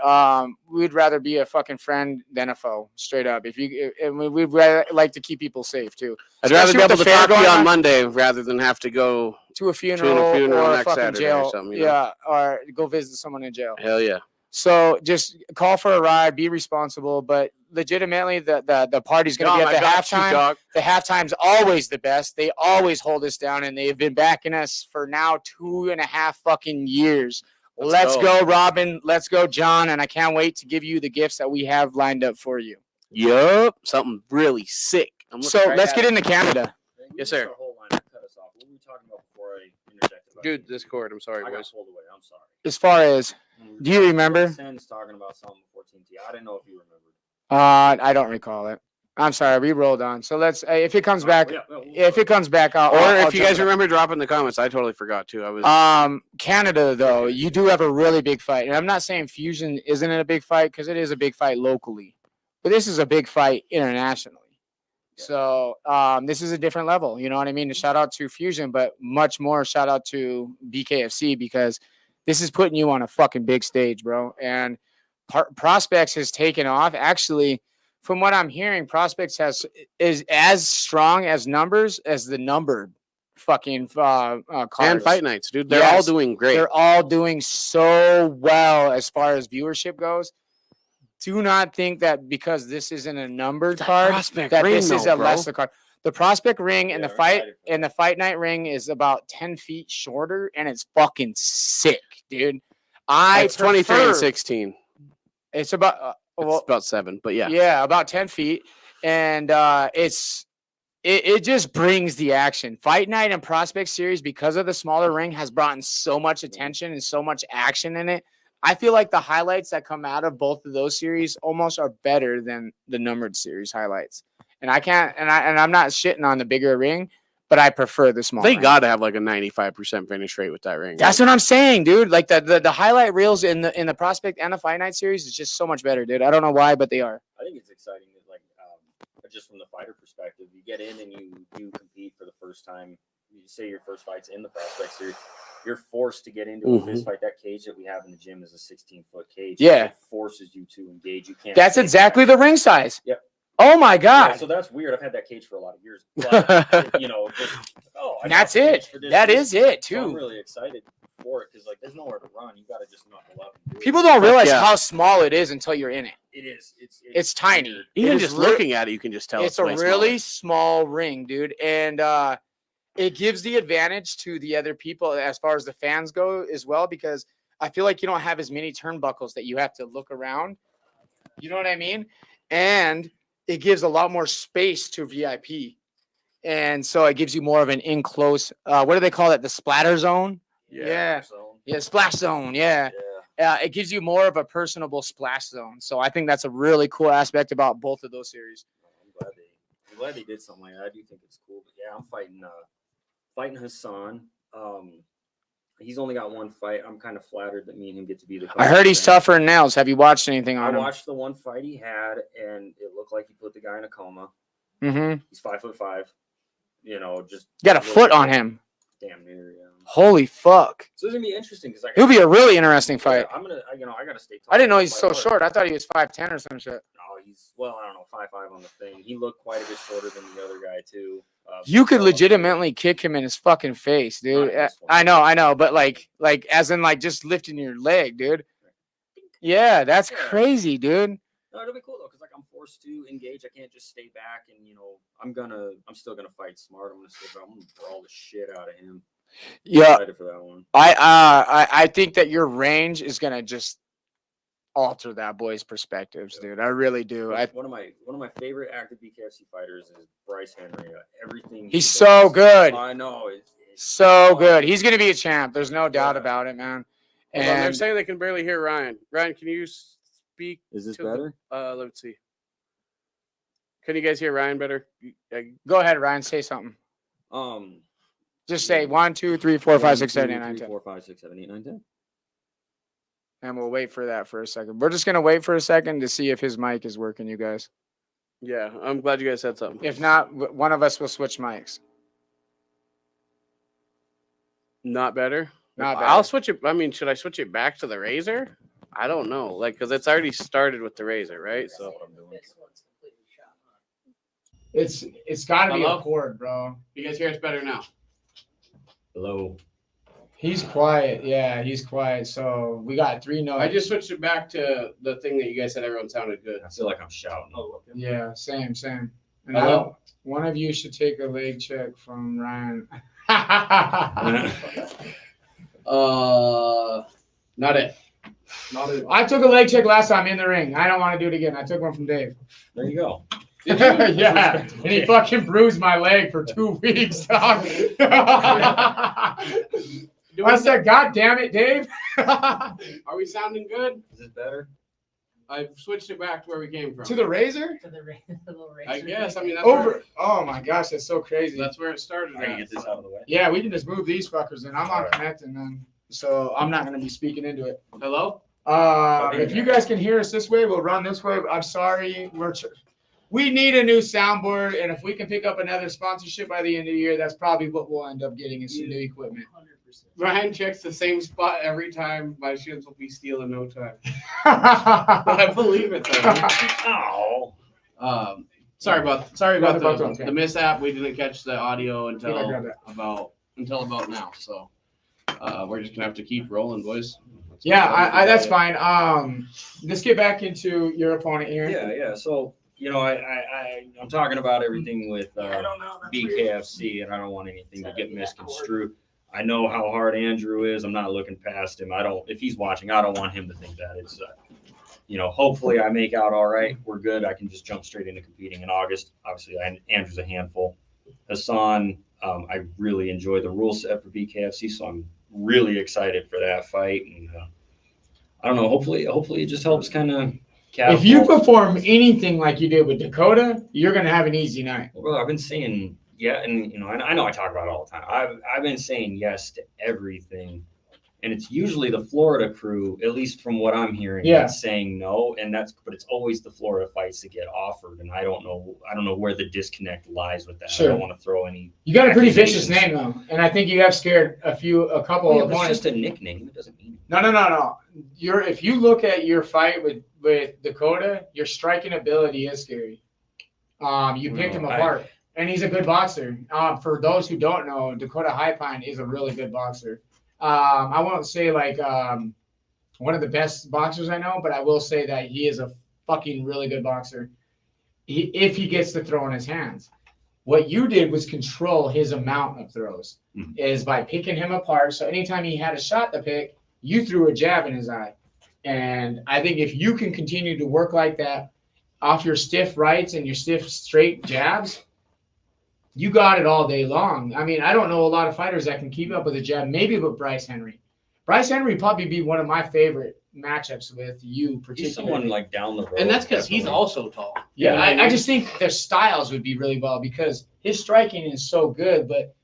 [SPEAKER 3] we'd rather be a fucking friend than a foe. Straight up. We'd rather like to keep people safe too.
[SPEAKER 5] I'd rather be
[SPEAKER 3] Especially with
[SPEAKER 5] able
[SPEAKER 3] the
[SPEAKER 5] to
[SPEAKER 3] fair
[SPEAKER 5] talk to you
[SPEAKER 3] going
[SPEAKER 5] on
[SPEAKER 3] on.
[SPEAKER 5] Monday rather than have to go
[SPEAKER 3] To a funeral or
[SPEAKER 5] next
[SPEAKER 3] fucking
[SPEAKER 5] Saturday
[SPEAKER 3] jail.
[SPEAKER 5] or something. You know?
[SPEAKER 3] Yeah, or go visit someone in jail.
[SPEAKER 5] Hell yeah.
[SPEAKER 3] So just call for a ride, be responsible, but legitimately the party's going to be at the halftime. The halftime's always the best. They always hold us down, and they've been backing us for now 2.5 fucking years. Let's go, Robin. Let's go, John. And I can't wait to give you the gifts that we have lined up for you.
[SPEAKER 5] Yup. Something really sick.
[SPEAKER 3] So let's get into Canada.
[SPEAKER 5] Yes, sir.
[SPEAKER 4] Hold on, cut us off. What were we talking about before I interjected?
[SPEAKER 5] Dude, Discord. I'm sorry,
[SPEAKER 4] I got
[SPEAKER 5] boys.
[SPEAKER 4] pulled away. I'm sorry.
[SPEAKER 3] As far as, do you remember?
[SPEAKER 4] Sen's talking about something before TNT. I didn't know if you remembered.
[SPEAKER 3] I don't recall it. I'm sorry. We rolled on. So let's, if it comes back, if it comes back,
[SPEAKER 5] Or
[SPEAKER 3] I'll
[SPEAKER 5] if you
[SPEAKER 3] jump
[SPEAKER 5] guys
[SPEAKER 3] in.
[SPEAKER 5] remember, drop in the comments. I totally forgot too. I was.
[SPEAKER 3] Canada, though, you do have a really big fight. And I'm not saying Fusion isn't a big fight, because it is a big fight locally. But this is a big fight internationally. So this is a different level. You know what I mean? Shout out to Fusion, but much more shout out to BKFC, because this is putting you on a fucking big stage, bro. And Prospects has taken off. Actually, from what I'm hearing, Prospects is as strong as numbers as the numbered fucking cards.
[SPEAKER 5] And fight nights, dude. They're all doing great.
[SPEAKER 3] They're all doing so well as far as viewership goes. Do not think that because this isn't a numbered card that this is a lesser card. The Prospect ring and the fight night ring is about 10 feet shorter, and it's fucking sick, dude.
[SPEAKER 5] It's 23 and 16.
[SPEAKER 3] It's about
[SPEAKER 5] It's about 7, but yeah.
[SPEAKER 3] Yeah, about 10 feet. And it just brings the action. Fight Night and Prospect Series, because of the smaller ring, has brought in so much attention and so much action in it. I feel like the highlights that come out of both of those series almost are better than the numbered series highlights. And I'm not shitting on the bigger ring, but I prefer the small.
[SPEAKER 5] They got to have like a 95% finish rate with that ring.
[SPEAKER 3] That's what I'm saying, dude. Like the highlight reels in the Prospect and the Fight Night series is just so much better, dude. I don't know why, but they are.
[SPEAKER 4] I think it's exciting that, like, just from the fighter perspective, you get in and you compete for the first time. You say your first fight's in the Prospect series, you're forced to get into a fist fight. That cage that we have in the gym is a 16-foot cage.
[SPEAKER 3] Yeah,
[SPEAKER 4] it forces you to engage. You can't.
[SPEAKER 3] That's exactly the ring size.
[SPEAKER 4] Yep.
[SPEAKER 3] Oh my god.
[SPEAKER 4] Yeah, so that's weird. I've had that cage for a lot of years. But, you know,
[SPEAKER 3] that's it. That is it too.
[SPEAKER 4] So I'm really excited for it because, like, there's nowhere to run. You got to just knuckle up.
[SPEAKER 3] People don't realize how small it is until you're in it.
[SPEAKER 4] It is.
[SPEAKER 3] It's tiny.
[SPEAKER 5] Even just looking at it, you can just tell
[SPEAKER 3] it's a really small ring, dude, and it gives the advantage to the other people as far as the fans go as well, because I feel like you don't have as many turnbuckles that you have to look around. You know what I mean? And it gives a lot more space to VIP. And so it gives you more of an in-close, what do they call it? The splatter zone? Yeah, splash zone. Yeah. It gives you more of a personable splash zone. So I think that's a really cool aspect about both of those series.
[SPEAKER 4] I'm glad they did something like that. I do think it's cool. But yeah, I'm fighting Hassan. He's only got one fight. I'm kind of flattered that me and him get to be the.
[SPEAKER 3] I heard he's tougher than nails. Have you watched anything on him?
[SPEAKER 4] I watched the one fight he had, and it looked like he put the guy in a coma.
[SPEAKER 3] Mm-hmm.
[SPEAKER 4] He's 5'5". You know, just
[SPEAKER 3] got a foot on him.
[SPEAKER 4] Damn near, yeah.
[SPEAKER 3] Holy fuck!
[SPEAKER 4] So it's gonna be interesting because
[SPEAKER 3] it'll be a really interesting fight.
[SPEAKER 4] I'm gonna, I gotta stay.
[SPEAKER 3] I didn't know he's so short. I thought he was 5'10" or some shit.
[SPEAKER 4] No, he's well, I don't know, 5'5" on the thing. He looked quite a bit shorter than the other guy too.
[SPEAKER 3] You could legitimately kick him in his fucking face, dude. I know, but like as in like just lifting your leg, dude. Yeah, that's crazy, dude.
[SPEAKER 4] No, it'll be cool though, because like I'm forced to engage. I can't just stay back and I'm still gonna fight smart. I'm gonna brawl the shit out of him.
[SPEAKER 3] Yeah,
[SPEAKER 4] I'm excited for that one.
[SPEAKER 3] I think that your range is gonna just alter that boy's perspectives, dude. I really do.
[SPEAKER 4] One of my favorite active BKFC fighters is Bryce Henry. Everything
[SPEAKER 3] he's so good.
[SPEAKER 4] I know. It's
[SPEAKER 3] so good. He's gonna be a champ. There's no doubt about it, man.
[SPEAKER 5] And they're saying they can barely hear Ryan. Ryan, can you speak?
[SPEAKER 4] Is this better?
[SPEAKER 5] Let's see. Can you guys hear Ryan better?
[SPEAKER 3] Go ahead, Ryan. Say something. Just say 1, 2, 3, 4, 5, 6, 7, 8, 9, 10.
[SPEAKER 4] 4, 5, 6, 7, 8, 9, 10.
[SPEAKER 3] And we'll wait for that for a second. We're just gonna wait for a second to see if his mic is working, you guys.
[SPEAKER 5] Yeah, I'm glad you guys said something.
[SPEAKER 3] If not, one of us will switch mics.
[SPEAKER 5] Not better?
[SPEAKER 3] Not better.
[SPEAKER 5] I'll switch it. I mean, should I switch it back to the Razor? I don't know. Like, because it's already started with the Razor, right? So
[SPEAKER 3] it's got to be a cord, bro.
[SPEAKER 2] You guys hear us better now?
[SPEAKER 4] Hello.
[SPEAKER 3] He's quiet. Yeah, he's quiet. So we got 3 notes.
[SPEAKER 2] I just switched it back to the thing that you guys said everyone sounded good.
[SPEAKER 4] I feel like I'm shouting.
[SPEAKER 3] Yeah, same. And one of you should take a leg check from Ryan.
[SPEAKER 2] Not it.
[SPEAKER 3] I took a leg check last time in the ring. I don't want to do it again. I took one from Dave.
[SPEAKER 4] There you go.
[SPEAKER 3] Yeah, and he fucking bruised my leg for 2 weeks, dog. I said, God damn it, Dave.
[SPEAKER 2] Are we sounding good?
[SPEAKER 4] Is it better?
[SPEAKER 2] I've switched it back to where we came from.
[SPEAKER 3] To the Razor?
[SPEAKER 6] To the little Razor.
[SPEAKER 2] I guess. I mean, that's
[SPEAKER 3] Over. Oh my gosh, that's so crazy.
[SPEAKER 2] That's where it started.
[SPEAKER 4] I can get this out of the way.
[SPEAKER 3] Yeah, we can just move these fuckers in. I'm not connecting them, so I'm not going to be speaking into it.
[SPEAKER 2] Hello?
[SPEAKER 3] If you guys can hear us this way, we'll run this way. I'm sorry. We need a new soundboard, and if we can pick up another sponsorship by the end of the year, that's probably what we'll end up getting is some new equipment.
[SPEAKER 6] 100%.
[SPEAKER 2] Ryan checks the same spot every time. My shins will be steel in no time. I believe it though.
[SPEAKER 4] Oh.
[SPEAKER 2] Sorry about the mishap. We didn't catch the audio until about now. So we're just gonna have to keep rolling, boys.
[SPEAKER 3] Yeah, that's fine. Let's get back into your opponent here.
[SPEAKER 4] Yeah. So I'm talking about everything with BKFC, and I don't want anything to get misconstrued. I know how hard Andrew is. I'm not looking past him. If he's watching, I don't want him to think that. It's, hopefully I make out all right. We're good. I can just jump straight into competing in August. Obviously, Andrew's a handful. Hassan, I really enjoy the rule set for BKFC, so I'm really excited for that fight. And I don't know. Hopefully it just helps kind of.
[SPEAKER 3] If you perform anything like you did with Dakota, you're gonna have an easy night.
[SPEAKER 4] Well, I've been saying. Yeah, and I know I talk about it all the time. I've been saying yes to everything, and it's usually the Florida crew, at least from what I'm hearing, that's saying no, but it's always the Florida fights that get offered, and I don't know where the disconnect lies with that. Sure. I don't want to throw any. You got
[SPEAKER 3] a pretty vicious name though, and I think you have scared a couple of opponents.
[SPEAKER 4] It's just a nickname. It doesn't mean.
[SPEAKER 3] No. If you look at your fight with Dakota, your striking ability is scary. You picked him apart. And he's a good boxer. For those who don't know, Dakota High-Pine is a really good boxer. I won't say like one of the best boxers I know, but I will say that he is a fucking really good boxer if he gets the throw in his hands. What you did was control his amount of throws is by picking him apart. So anytime he had a shot to pick, you threw a jab in his eye. And I think if you can continue to work like that off your stiff rights and your stiff straight jabs, you got it all day long. I mean, I don't know a lot of fighters that can keep up with a jab, maybe with Bryce Henry. Bryce Henry would probably be one of my favorite matchups with you, particularly.
[SPEAKER 4] He's someone like down the road.
[SPEAKER 2] And that's because he's also tall.
[SPEAKER 3] Yeah, I just think their styles would be really well because his striking is so good, but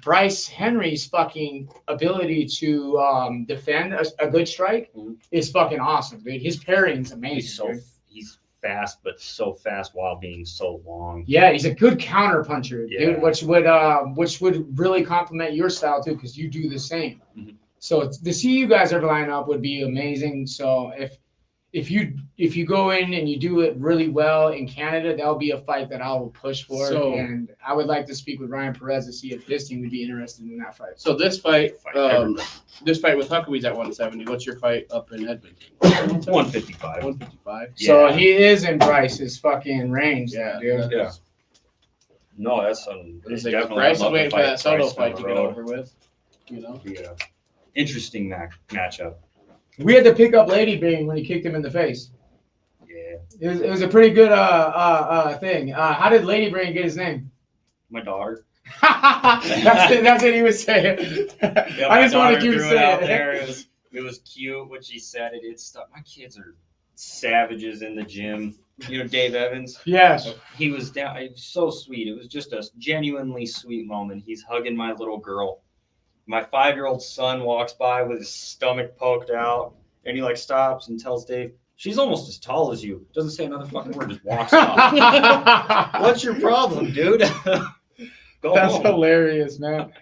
[SPEAKER 3] Bryce Henry's fucking ability to defend a good strike is fucking awesome, dude. His parrying's amazing.
[SPEAKER 4] He's fast, but so fast while being so long.
[SPEAKER 3] Yeah, he's a good counter puncher, dude, which would really complement your style too, because you do the same. So to see you guys ever line up would be amazing. So if you go in and you do it really well in Canada, that'll be a fight that I will push for.
[SPEAKER 2] So-
[SPEAKER 3] and I would like to speak with Ryan Perez to see if his team would be interested in that fight.
[SPEAKER 2] So this fight with Huckeby's at 170. What's your fight up in Edmonton?
[SPEAKER 4] 155.
[SPEAKER 2] 155.
[SPEAKER 3] So
[SPEAKER 4] Yeah.
[SPEAKER 3] he is in Bryce's fucking range.
[SPEAKER 2] Yeah,
[SPEAKER 3] dude.
[SPEAKER 4] Yeah. No, that's
[SPEAKER 2] It's like Bryce is waiting for that Soto fight to get over with. You know.
[SPEAKER 4] Yeah. Interesting matchup.
[SPEAKER 3] We had to pick up Lady Brain when he kicked him in the face.
[SPEAKER 4] Yeah.
[SPEAKER 3] It was a pretty good thing. How did Lady Brain get his name?
[SPEAKER 4] My daughter.
[SPEAKER 3] that's what he was saying.
[SPEAKER 4] Yeah,
[SPEAKER 3] I just wanted
[SPEAKER 4] daughter
[SPEAKER 3] you to
[SPEAKER 4] threw
[SPEAKER 3] say
[SPEAKER 4] out
[SPEAKER 3] it.
[SPEAKER 4] there. It was cute when she said it. It's stuff. My kids are savages in the gym. You know Dave Evans.
[SPEAKER 3] Yes.
[SPEAKER 4] He was down. It was so sweet. It was just a genuinely sweet moment. He's hugging my little girl. My 5-year-old son walks by with his stomach poked out, and he like stops and tells Dave, "She's almost as tall as you." Doesn't say another fucking word. Just walks off. What's your problem, dude? Go
[SPEAKER 3] That's
[SPEAKER 4] home.
[SPEAKER 3] hilarious, man.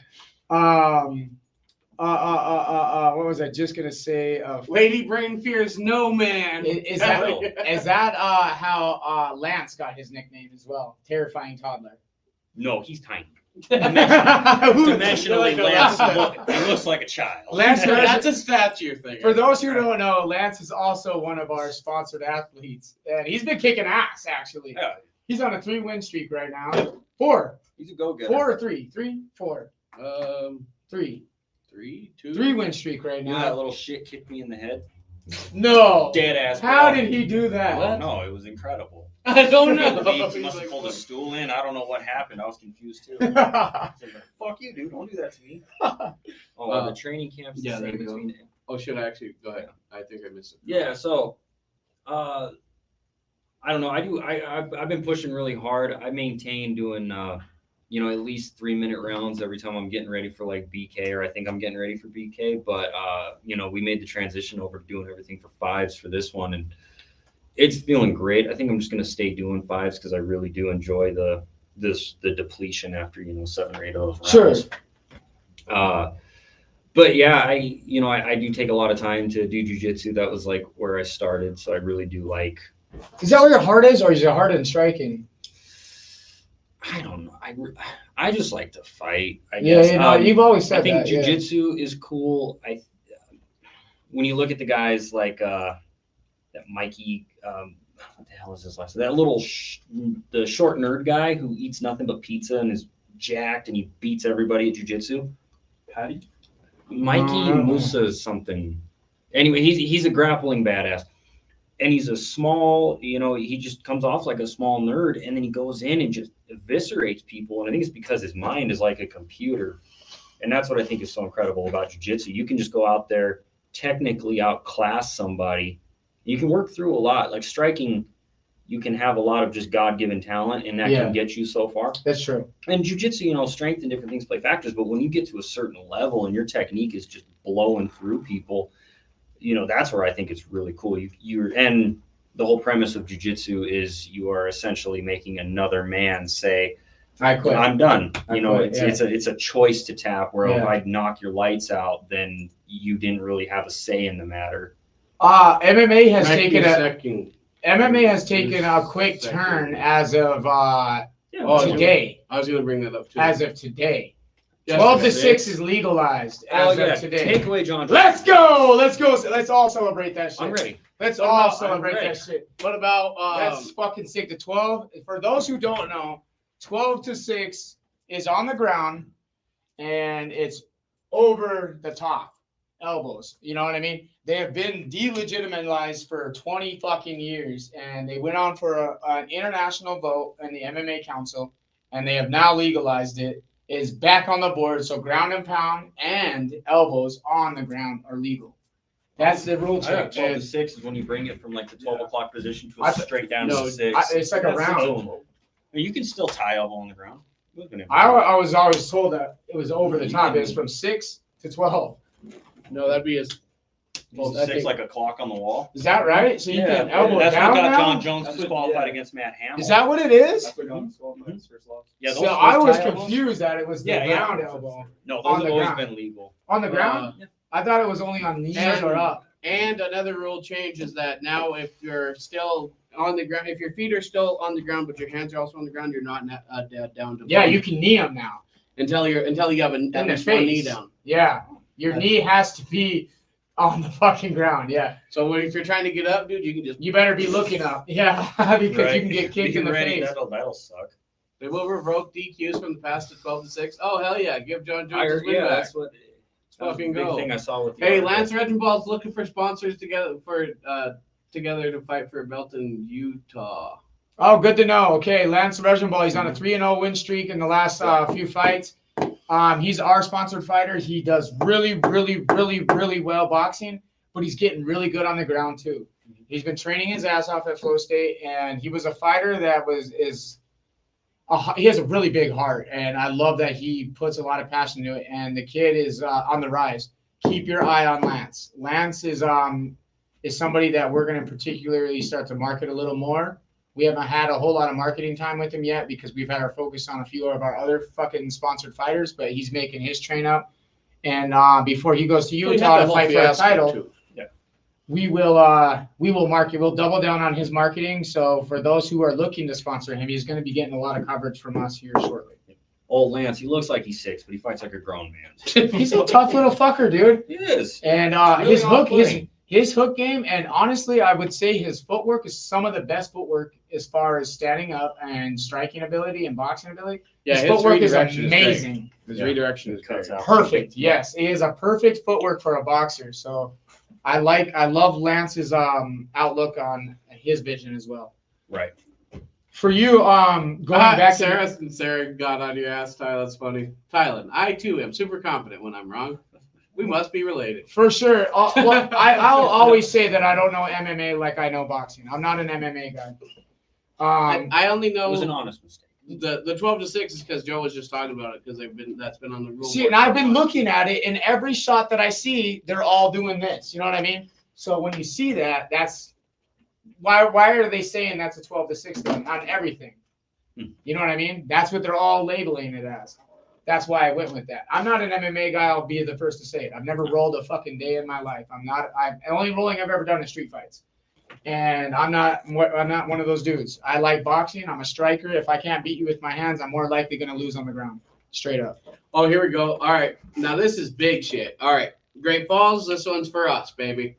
[SPEAKER 3] What was I just gonna say?
[SPEAKER 2] Lady Brain fears no man.
[SPEAKER 3] Is that how Lance got his nickname as well? Terrifying toddler.
[SPEAKER 4] No, he's tiny.
[SPEAKER 3] Who-
[SPEAKER 4] Dimensionally,
[SPEAKER 2] Like a
[SPEAKER 4] Lance
[SPEAKER 2] lot.
[SPEAKER 4] he looks like a child.
[SPEAKER 3] Lance,
[SPEAKER 2] That's a stature thing.
[SPEAKER 3] For those who don't know, Lance is also one of our sponsored athletes, and he's been kicking ass. Actually,
[SPEAKER 4] Yeah,
[SPEAKER 3] he's on a 3-win streak right now. 4,
[SPEAKER 4] he's a go-getter.
[SPEAKER 3] 4 or 3, 3, 4, 3,
[SPEAKER 2] 3, 2.
[SPEAKER 3] 3-win streak right
[SPEAKER 4] You know that
[SPEAKER 3] now.
[SPEAKER 4] little shit kicked me in the head?
[SPEAKER 3] No,
[SPEAKER 4] Dead ass.
[SPEAKER 3] how
[SPEAKER 4] bro.
[SPEAKER 3] did he do that?
[SPEAKER 4] Oh, no, it was incredible.
[SPEAKER 2] I don't know.
[SPEAKER 4] He
[SPEAKER 2] He's
[SPEAKER 4] must
[SPEAKER 2] like,
[SPEAKER 4] have pulled a stool in. I don't know what happened. I was confused too.
[SPEAKER 3] yeah,
[SPEAKER 4] Fuck you, dude. Don't do that to me. Oh, the training camp's the
[SPEAKER 2] yeah, there
[SPEAKER 4] same
[SPEAKER 2] you go.
[SPEAKER 4] between.
[SPEAKER 2] Oh, should I actually go ahead? I think I missed it.
[SPEAKER 4] Yeah, so I don't know. I've been pushing really hard. I maintain doing at least 3-minute rounds every time I'm getting ready for like BK, or I think I'm getting ready for BK. But we made the transition over to doing everything for 5s for this one, and it's feeling great. I think I'm just gonna stay doing 5s because I really do enjoy the depletion after 7 or 8 of those rounds.
[SPEAKER 3] Sure.
[SPEAKER 4] But yeah, I do take a lot of time to do jujitsu. That was like where I started, so I really do like.
[SPEAKER 3] Is that where your heart is, or is your heart in striking?
[SPEAKER 4] I don't know. I just like to fight. I
[SPEAKER 3] Yeah,
[SPEAKER 4] guess.
[SPEAKER 3] you've always said
[SPEAKER 4] I think
[SPEAKER 3] that. Yeah.
[SPEAKER 4] jujitsu is cool. When you look at the guys like that Mikey, what the hell is his last name? That little the short nerd guy who eats nothing but pizza and is jacked and he beats everybody at jujitsu.
[SPEAKER 2] Patty?
[SPEAKER 4] Mikey Musa is something. Anyway, he's a grappling badass. And he's a small, he just comes off like a small nerd, and then he goes in and just eviscerates people. And I think it's because his mind is like a computer. And that's what I think is so incredible about jiu-jitsu. You can just go out there, technically outclass somebody. You can work through a lot. Like striking, you can have a lot of just God-given talent, and that can get you so far.
[SPEAKER 3] That's true.
[SPEAKER 4] And jiu-jitsu, strength and different things play factors. But when you get to a certain level and your technique is just blowing through people, that's where I think it's really cool. And the whole premise of jiu-jitsu is you are essentially making another man say,
[SPEAKER 3] I quit.
[SPEAKER 4] I'm done.
[SPEAKER 3] quit,
[SPEAKER 4] It's a choice to tap, where if
[SPEAKER 3] Yeah.
[SPEAKER 4] I knock your lights out, then you didn't really have a say in the matter.
[SPEAKER 3] MMA has
[SPEAKER 2] Might be
[SPEAKER 3] taken
[SPEAKER 2] a
[SPEAKER 3] a
[SPEAKER 2] second.
[SPEAKER 3] MMA has taken a quick
[SPEAKER 2] Second.
[SPEAKER 3] turn as of
[SPEAKER 2] Oh,
[SPEAKER 3] today.
[SPEAKER 2] I was going to bring that up too.
[SPEAKER 3] As of today,
[SPEAKER 2] Yes,
[SPEAKER 3] 12 to
[SPEAKER 2] yes.
[SPEAKER 3] 6 is legalized as of today.
[SPEAKER 4] Take away John.
[SPEAKER 3] Let's go! Let's all celebrate that shit.
[SPEAKER 4] I'm ready.
[SPEAKER 3] Let's
[SPEAKER 2] What
[SPEAKER 3] all
[SPEAKER 2] about-
[SPEAKER 3] celebrate
[SPEAKER 4] I'm ready.
[SPEAKER 3] that shit.
[SPEAKER 2] What about
[SPEAKER 3] That's fucking sick. The 12, for those who don't know, 12 to 6 is on the ground and it's over the top elbows. You know what I mean? They have been delegitimized for 20 fucking years, and they went on for an international vote in the MMA Council, and they have now legalized it. It is back on the board, so ground and pound and elbows on the ground are legal. That's the rule
[SPEAKER 4] I got
[SPEAKER 3] change.
[SPEAKER 4] 12 to 6 is when you bring it from like the 12 o'clock position to
[SPEAKER 3] I
[SPEAKER 4] a
[SPEAKER 3] th-
[SPEAKER 4] straight down
[SPEAKER 2] no,
[SPEAKER 4] to 6.
[SPEAKER 3] It's like a round.
[SPEAKER 4] Boom. You can still tie elbow on the ground.
[SPEAKER 3] I was always told that it was over the top. It was from 6 to 12.
[SPEAKER 2] no, that'd be as
[SPEAKER 4] Well,
[SPEAKER 2] I
[SPEAKER 4] 6
[SPEAKER 2] think-
[SPEAKER 4] like a clock on the wall.
[SPEAKER 3] Is that right? So you can elbow
[SPEAKER 4] that's
[SPEAKER 3] down
[SPEAKER 4] what got
[SPEAKER 3] now?
[SPEAKER 4] John Jones
[SPEAKER 2] That's
[SPEAKER 4] disqualified
[SPEAKER 2] what- yeah.
[SPEAKER 4] against Matt Hamill.
[SPEAKER 3] Is that what it is?
[SPEAKER 2] That's what John Swalwell his first loss.
[SPEAKER 4] Yeah,
[SPEAKER 3] So I was
[SPEAKER 4] tie elbows?
[SPEAKER 3] confused that it was the
[SPEAKER 4] Yeah, yeah.
[SPEAKER 3] round elbow.
[SPEAKER 4] No,
[SPEAKER 3] on
[SPEAKER 4] those
[SPEAKER 3] the
[SPEAKER 4] have always
[SPEAKER 3] ground.
[SPEAKER 4] been legal.
[SPEAKER 3] On the ground? I thought it was only on knees
[SPEAKER 2] And-
[SPEAKER 3] or up.
[SPEAKER 2] And another rule change is that now if you're still on the ground, if your feet are still on the ground but your hands are also on the ground, you're not down to.
[SPEAKER 3] Yeah, you can knee him now.
[SPEAKER 2] Until you have
[SPEAKER 3] In the
[SPEAKER 2] one
[SPEAKER 3] face.
[SPEAKER 2] knee down.
[SPEAKER 3] Yeah, your knee has to be on the fucking ground. Yeah.
[SPEAKER 2] So if you're trying to get up, dude, you can just.
[SPEAKER 3] You better be looking up. Yeah, because you can get kicked in the face.
[SPEAKER 4] That'll suck.
[SPEAKER 2] They will revoke DQs from the past to 12-6. Oh hell yeah! Give John Jones his win back.
[SPEAKER 4] That's what. That was a
[SPEAKER 2] Fucking
[SPEAKER 4] big
[SPEAKER 2] go.
[SPEAKER 4] thing I saw with.
[SPEAKER 2] Hey, Lance Regenball's looking for sponsors together to fight for a belt in Utah.
[SPEAKER 3] Oh, good to know. Okay, Lance Regenball, he's on a 3-0 win streak in the last few fights. He's our sponsored fighter. He does really, really, really, really well boxing, but he's getting really good on the ground too. He's been training his ass off at Flow State, and he was a fighter that he has a really big heart, and I love that he puts a lot of passion into it. And the kid is on the rise. Keep your eye on Lance. Lance is somebody that we're going to particularly start to market a little more. We haven't had a whole lot of marketing time with him yet because we've had our focus on a few of our other fucking sponsored fighters, but he's making his train up. And before he goes to Utah to fight for a title, we will market. We'll double down on his marketing. So for those who are looking to sponsor him, he's going to be getting a lot of coverage from us here shortly.
[SPEAKER 4] Old Lance, he looks like he's 6, but he fights like a grown man.
[SPEAKER 3] He's a tough little fucker, dude.
[SPEAKER 4] He is.
[SPEAKER 3] And his hook game, and honestly, I would say his footwork is some of the best footwork as far as standing up and striking ability and boxing ability.
[SPEAKER 2] Yeah,
[SPEAKER 3] his footwork is amazing.
[SPEAKER 2] His redirection is great.
[SPEAKER 3] Perfect. Yes, it is a perfect footwork for a boxer. So I love Lance's outlook on his vision as well.
[SPEAKER 4] Right.
[SPEAKER 3] For you, going back
[SPEAKER 2] to Sarah got on your ass, Tyler. That's funny. Tyler, I too am super confident when I'm wrong. We must be related.
[SPEAKER 3] For sure. I'll always say that I don't know MMA like I know boxing. I'm not an MMA guy.
[SPEAKER 2] I only know.
[SPEAKER 4] It was an honest mistake.
[SPEAKER 2] The 12-6 is because Joe was just talking about it because that's been on the rule.
[SPEAKER 3] See, and I've been looking at it, and every shot that I see, they're all doing this. You know what I mean? So when you see that, that's why are they saying that's a 12-6 thing on everything? You know what I mean? That's what they're all labeling it as. That's why I went with that. I'm not an MMA guy. I'll be the first to say it. I've never rolled a fucking day in my life. The only rolling I've ever done is street fights. And I'm not one of those dudes. I like boxing. I'm a striker. If I can't beat you with my hands, I'm more likely going to lose on the ground. Straight up.
[SPEAKER 2] Oh, here we go. All right. Now this is big shit. All right. Great Falls, this one's for us, baby.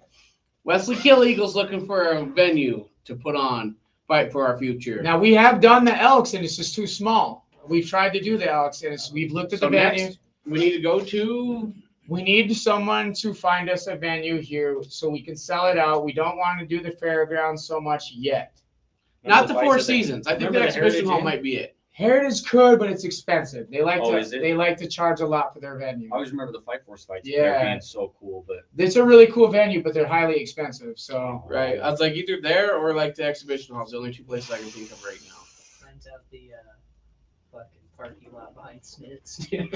[SPEAKER 2] Wesley Kill Eagle's looking for a venue to put on Fight for Our Future.
[SPEAKER 3] Now we have done the Elks, and it's just too small. We've tried to do the Elks, and we've looked at the venue.
[SPEAKER 2] We need to go to.
[SPEAKER 3] We need someone to find us a venue here so we can sell it out. We don't want to do the fairgrounds so much yet.
[SPEAKER 2] Not the Four Seasons. I think the exhibition hall might be it.
[SPEAKER 3] Heritage could, but it's expensive. They like to charge a lot for their venue.
[SPEAKER 4] I always remember the Fight Force fights.
[SPEAKER 3] Yeah,
[SPEAKER 4] they're being so cool, but
[SPEAKER 3] it's a really cool venue, but they're highly expensive. So
[SPEAKER 2] right, I was like either there or like the exhibition hall is the only two places I can think of right now.
[SPEAKER 6] Rent out the fucking parking lot behind Smith's.
[SPEAKER 2] Yeah,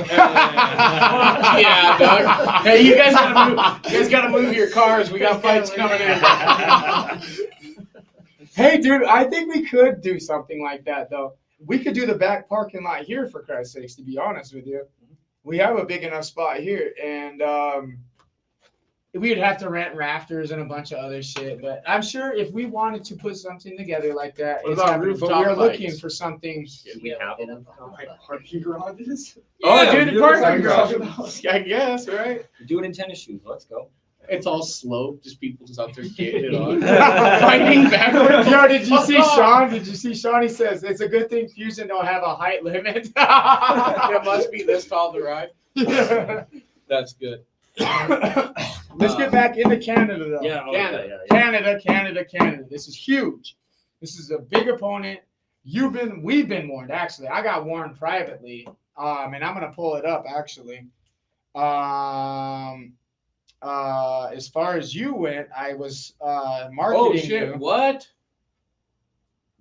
[SPEAKER 2] Doug. Hey, you guys gotta move your cars. We got fights coming in.
[SPEAKER 3] Hey, dude, I think we could do something like that though. We could do the back parking lot here, for Christ's sakes, to be honest with you. We have a big enough spot here, and we would have to rent rafters and a bunch of other shit. But I'm sure if we wanted to put something together like that,
[SPEAKER 2] what about rooftop
[SPEAKER 3] but we're
[SPEAKER 2] lights?
[SPEAKER 3] looking for something.
[SPEAKER 4] we have them.
[SPEAKER 3] Parking garages?
[SPEAKER 2] Oh, dude, the parking
[SPEAKER 3] like
[SPEAKER 2] garage. I guess, right?
[SPEAKER 4] Do it in tennis shoes. Let's go.
[SPEAKER 2] It's all slow, just people just out there getting it on. Fighting backwards.
[SPEAKER 3] Yo, did you see Sean? Did you see Sean? He says it's a good thing Fusion don't have a height limit.
[SPEAKER 2] It must be this tall to ride. That's good.
[SPEAKER 3] Let's get back into Canada, though.
[SPEAKER 4] Yeah,
[SPEAKER 3] Canada. This is huge. This is a big opponent. We've been warned, actually. I got warned privately, and I'm gonna pull it up actually. As far as you went, I was marketing
[SPEAKER 2] Oh shit!
[SPEAKER 3] you.
[SPEAKER 2] What?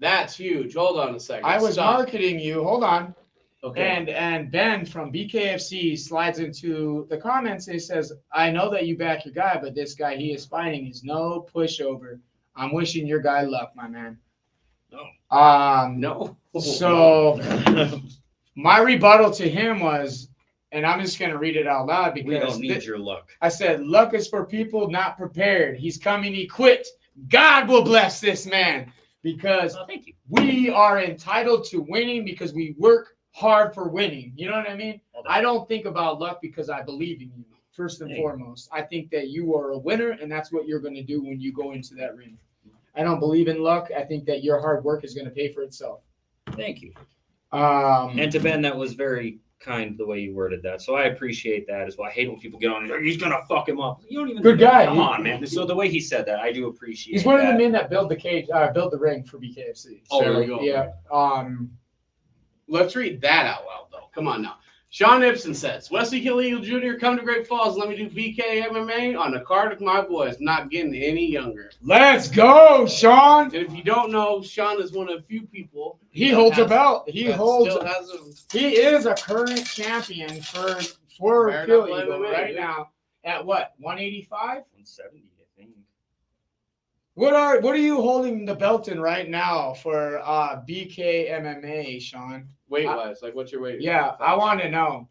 [SPEAKER 2] That's huge. Hold on a second.
[SPEAKER 3] I was
[SPEAKER 2] Stop.
[SPEAKER 3] marketing you. Hold on.
[SPEAKER 2] Okay.
[SPEAKER 3] And Ben from BKFC slides into the comments. He says, "I know that you back your guy, but this guy he is fighting is no pushover. I'm wishing your guy luck, my man."
[SPEAKER 2] No.
[SPEAKER 3] So my rebuttal to him was, and I'm just gonna read it out loud because
[SPEAKER 4] We don't need your luck.
[SPEAKER 3] I said, luck is for people not prepared. He's coming equipped. God will bless this man because
[SPEAKER 4] Thank you.
[SPEAKER 3] we are entitled to winning because we work hard for winning. You know what I mean? I don't think about luck because I believe in you, first and foremost. I think that you are a winner, and that's what you're going to do when you go into that ring. I don't believe in luck. I think that your hard work is going to pay for itself.
[SPEAKER 4] Thank you. And to Ben, that was very kind the way you worded that. So I appreciate that as well. I hate when people get on and like, he's gonna fuck him up. You don't even
[SPEAKER 3] Good guy.
[SPEAKER 4] Come on, man. So the way he said that, I do appreciate.
[SPEAKER 3] He's one of the men that built the cage, built the ring for BKFC.
[SPEAKER 2] Oh, there we go.
[SPEAKER 3] Yeah.
[SPEAKER 2] Let's read that out loud, though. Come on now. Sean Ibsen says, Wesley Hill Eagle Jr., come to Great Falls. Let me do BK MMA on the card with my boys. Not getting any younger.
[SPEAKER 3] Let's go, Sean.
[SPEAKER 2] And if you don't know, Sean is one of the few people.
[SPEAKER 3] He holds a belt. He is a current champion for Hill Eagle right now at what, 185?
[SPEAKER 4] 170, I think.
[SPEAKER 3] What are you holding the belt in right now for BK MMA, Sean?
[SPEAKER 2] Weight wise, like what's your weight?
[SPEAKER 3] Yeah, I want to know.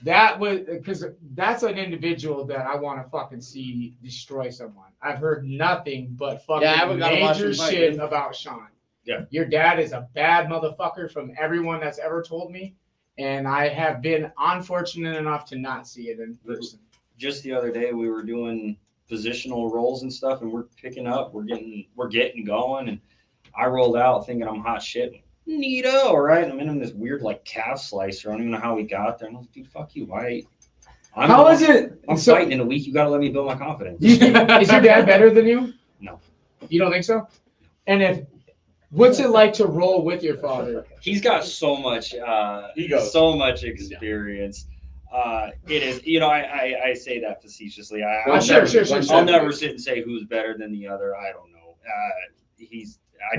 [SPEAKER 3] That was because that's an individual that I want to fucking see destroy someone. I've heard nothing but fucking major shit about Sean.
[SPEAKER 4] Yeah,
[SPEAKER 3] your dad is a bad motherfucker from everyone that's ever told me, and I have been unfortunate enough to not see it in person.
[SPEAKER 4] Just the other day, we were doing positional rolls and stuff, and we're picking up, we're getting going, and I rolled out thinking I'm hot shit. Neato, right? I'm in this weird like calf slicer. I don't even know how we got there. And I was like, dude, fuck you.
[SPEAKER 3] How is it?
[SPEAKER 4] I'm fighting in a week. You got to let me build my confidence.
[SPEAKER 3] Is your dad better than you?
[SPEAKER 4] No.
[SPEAKER 3] You don't think so? And what's it like to roll with your father?
[SPEAKER 4] He's got so much experience. It is, I say that facetiously. I'll never sit and say who's better than the other. I don't know.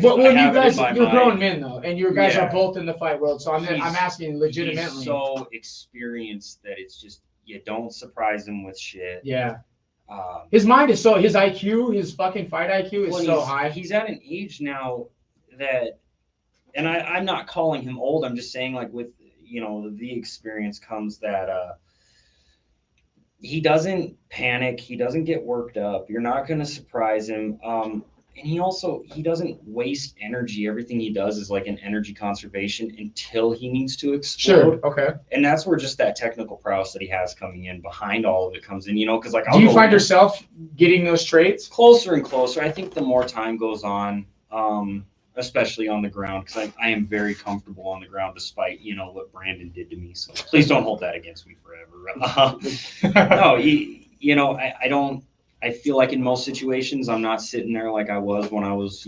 [SPEAKER 3] You're grown men though, and you guys are both in the fight world. So I'm asking legitimately.
[SPEAKER 4] He's so experienced that it's just you don't surprise him with shit.
[SPEAKER 3] Yeah. His mind is his IQ, his fucking fight IQ is so high.
[SPEAKER 4] He's at an age now that, and I'm not calling him old. I'm just saying like with the experience comes that he doesn't panic. He doesn't get worked up. You're not going to surprise him. And he doesn't waste energy. Everything he does is like an energy conservation until he needs to explode.
[SPEAKER 3] Sure. Okay.
[SPEAKER 4] And that's where just that technical prowess that he has coming in behind all of it comes in, because like,
[SPEAKER 3] do you find yourself getting those traits
[SPEAKER 4] closer and closer? I think the more time goes on, especially on the ground, because I am very comfortable on the ground despite, what Brandon did to me. So please don't hold that against me forever. No, I feel like in most situations, I'm not sitting there like I was when I was,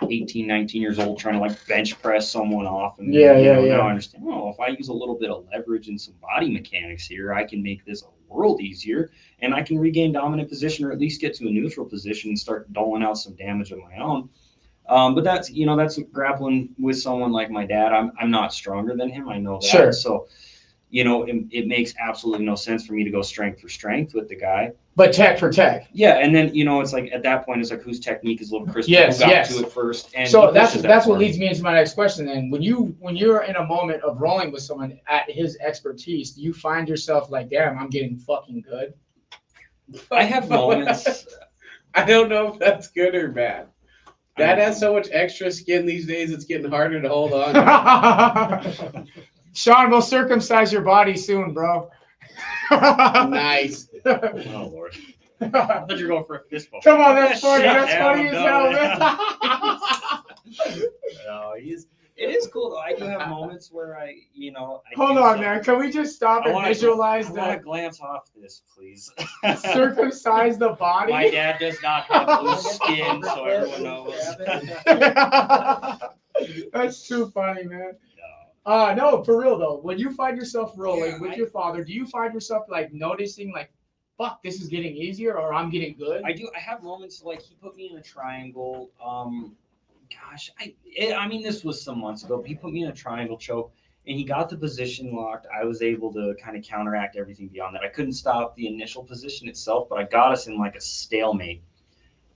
[SPEAKER 4] 18, 19 years old, trying to like bench press someone off. And now I understand, if I use a little bit of leverage and some body mechanics here, I can make this a world easier and I can regain dominant position or at least get to a neutral position and start doling out some damage of my own. But that's grappling with someone like my dad. I'm not stronger than him. I know that.
[SPEAKER 3] Sure.
[SPEAKER 4] So, it makes absolutely no sense for me to go strength for strength with the guy.
[SPEAKER 3] But tech for tech.
[SPEAKER 4] Yeah, and then it's like at that point it's like whose technique is a little crisper,
[SPEAKER 3] who got
[SPEAKER 4] to it first. And
[SPEAKER 3] so that's what leads me into my next question. Then when you're in a moment of rolling with someone at his expertise, do you find yourself like, damn, I'm getting fucking good?
[SPEAKER 4] I have moments.
[SPEAKER 2] I don't know if that's good or bad. Dad has so much extra skin these days; it's getting harder to hold on.
[SPEAKER 3] Sean, we'll circumcise your body soon, bro.
[SPEAKER 2] Nice.
[SPEAKER 4] Oh Lord! I thought you were going for a fist bump.
[SPEAKER 3] Come on, that's funny. That's funny as hell, man.
[SPEAKER 4] No, it is cool though. I do have moments where I
[SPEAKER 3] hold on, man. Can we just stop and visualize that?
[SPEAKER 4] I want to glance off this, please.
[SPEAKER 3] Circumcise the body.
[SPEAKER 4] My dad does not have blue skin, so everyone knows.
[SPEAKER 3] That's too funny, man. No, for real though. When you find yourself rolling with your father, do you find yourself like noticing like, fuck, this is getting easier or I'm getting good?
[SPEAKER 4] I do. I have moments like he put me in a triangle. This was some months ago. He put me in a triangle choke and he got the position locked. I was able to kind of counteract everything beyond that. I couldn't stop the initial position itself, but I got us in like a stalemate.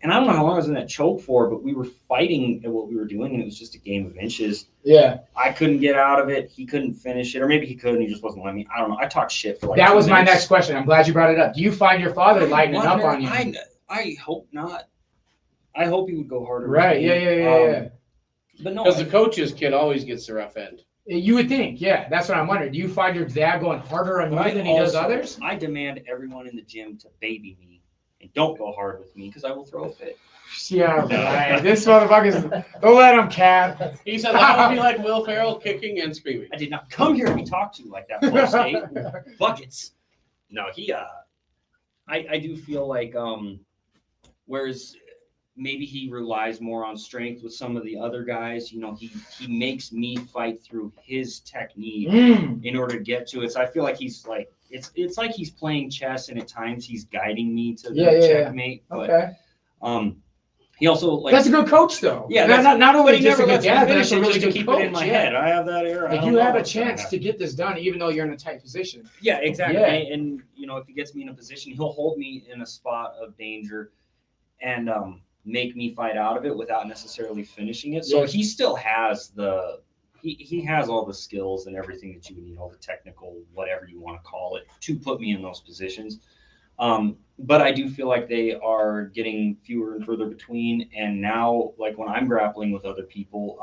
[SPEAKER 4] And I don't know how long I was in that choke for, but we were fighting at what we were doing, and it was just a game of inches.
[SPEAKER 3] Yeah.
[SPEAKER 4] I couldn't get out of it. He couldn't finish it, or maybe he could, and he just wasn't letting me. I don't know. I talked shit for like.
[SPEAKER 3] That
[SPEAKER 4] 2
[SPEAKER 3] was my
[SPEAKER 4] minutes.
[SPEAKER 3] next question. I'm glad you brought it up. Do you find your father lightening up on you?
[SPEAKER 4] I hope not. I hope he would go harder.
[SPEAKER 3] Right. Yeah.
[SPEAKER 4] But no,
[SPEAKER 2] Because the coach's kid always gets the rough end.
[SPEAKER 3] You would think, yeah. That's what I'm wondering. Do you find your dad going harder on you than he does others?
[SPEAKER 4] I demand everyone in the gym to baby me and don't go hard with me because I will throw a fit.
[SPEAKER 3] Yeah, right. This motherfucker's. Don't let him cap.
[SPEAKER 2] He said that would be like Will Ferrell kicking and screaming.
[SPEAKER 4] I did not come here to be talked to like that. Flow State buckets. No, I do feel like whereas maybe he relies more on strength with some of the other guys. You know, he makes me fight through his technique in order to get to it. So I feel like he's like it's like he's playing chess, and at times he's guiding me to the checkmate. But,
[SPEAKER 3] okay.
[SPEAKER 4] He also like
[SPEAKER 3] that's a good coach though.
[SPEAKER 4] Yeah,
[SPEAKER 3] not only
[SPEAKER 4] just
[SPEAKER 3] never
[SPEAKER 4] a good dad, but
[SPEAKER 3] that's a really
[SPEAKER 4] just
[SPEAKER 3] good
[SPEAKER 4] to keep
[SPEAKER 3] coach.
[SPEAKER 4] it in my head. I have that error.
[SPEAKER 3] Like you have a chance to get this done, even though you're in a tight position.
[SPEAKER 4] Yeah, exactly.
[SPEAKER 3] Yeah.
[SPEAKER 4] And you know, if he gets me in a position, he'll hold me in a spot of danger, and make me fight out of it without necessarily finishing it. So he still has he has all the skills and everything that you would need, all the technical, whatever you want to call it, to put me in those positions. But I do feel like they are getting fewer and further between. And now, like when I'm grappling with other people,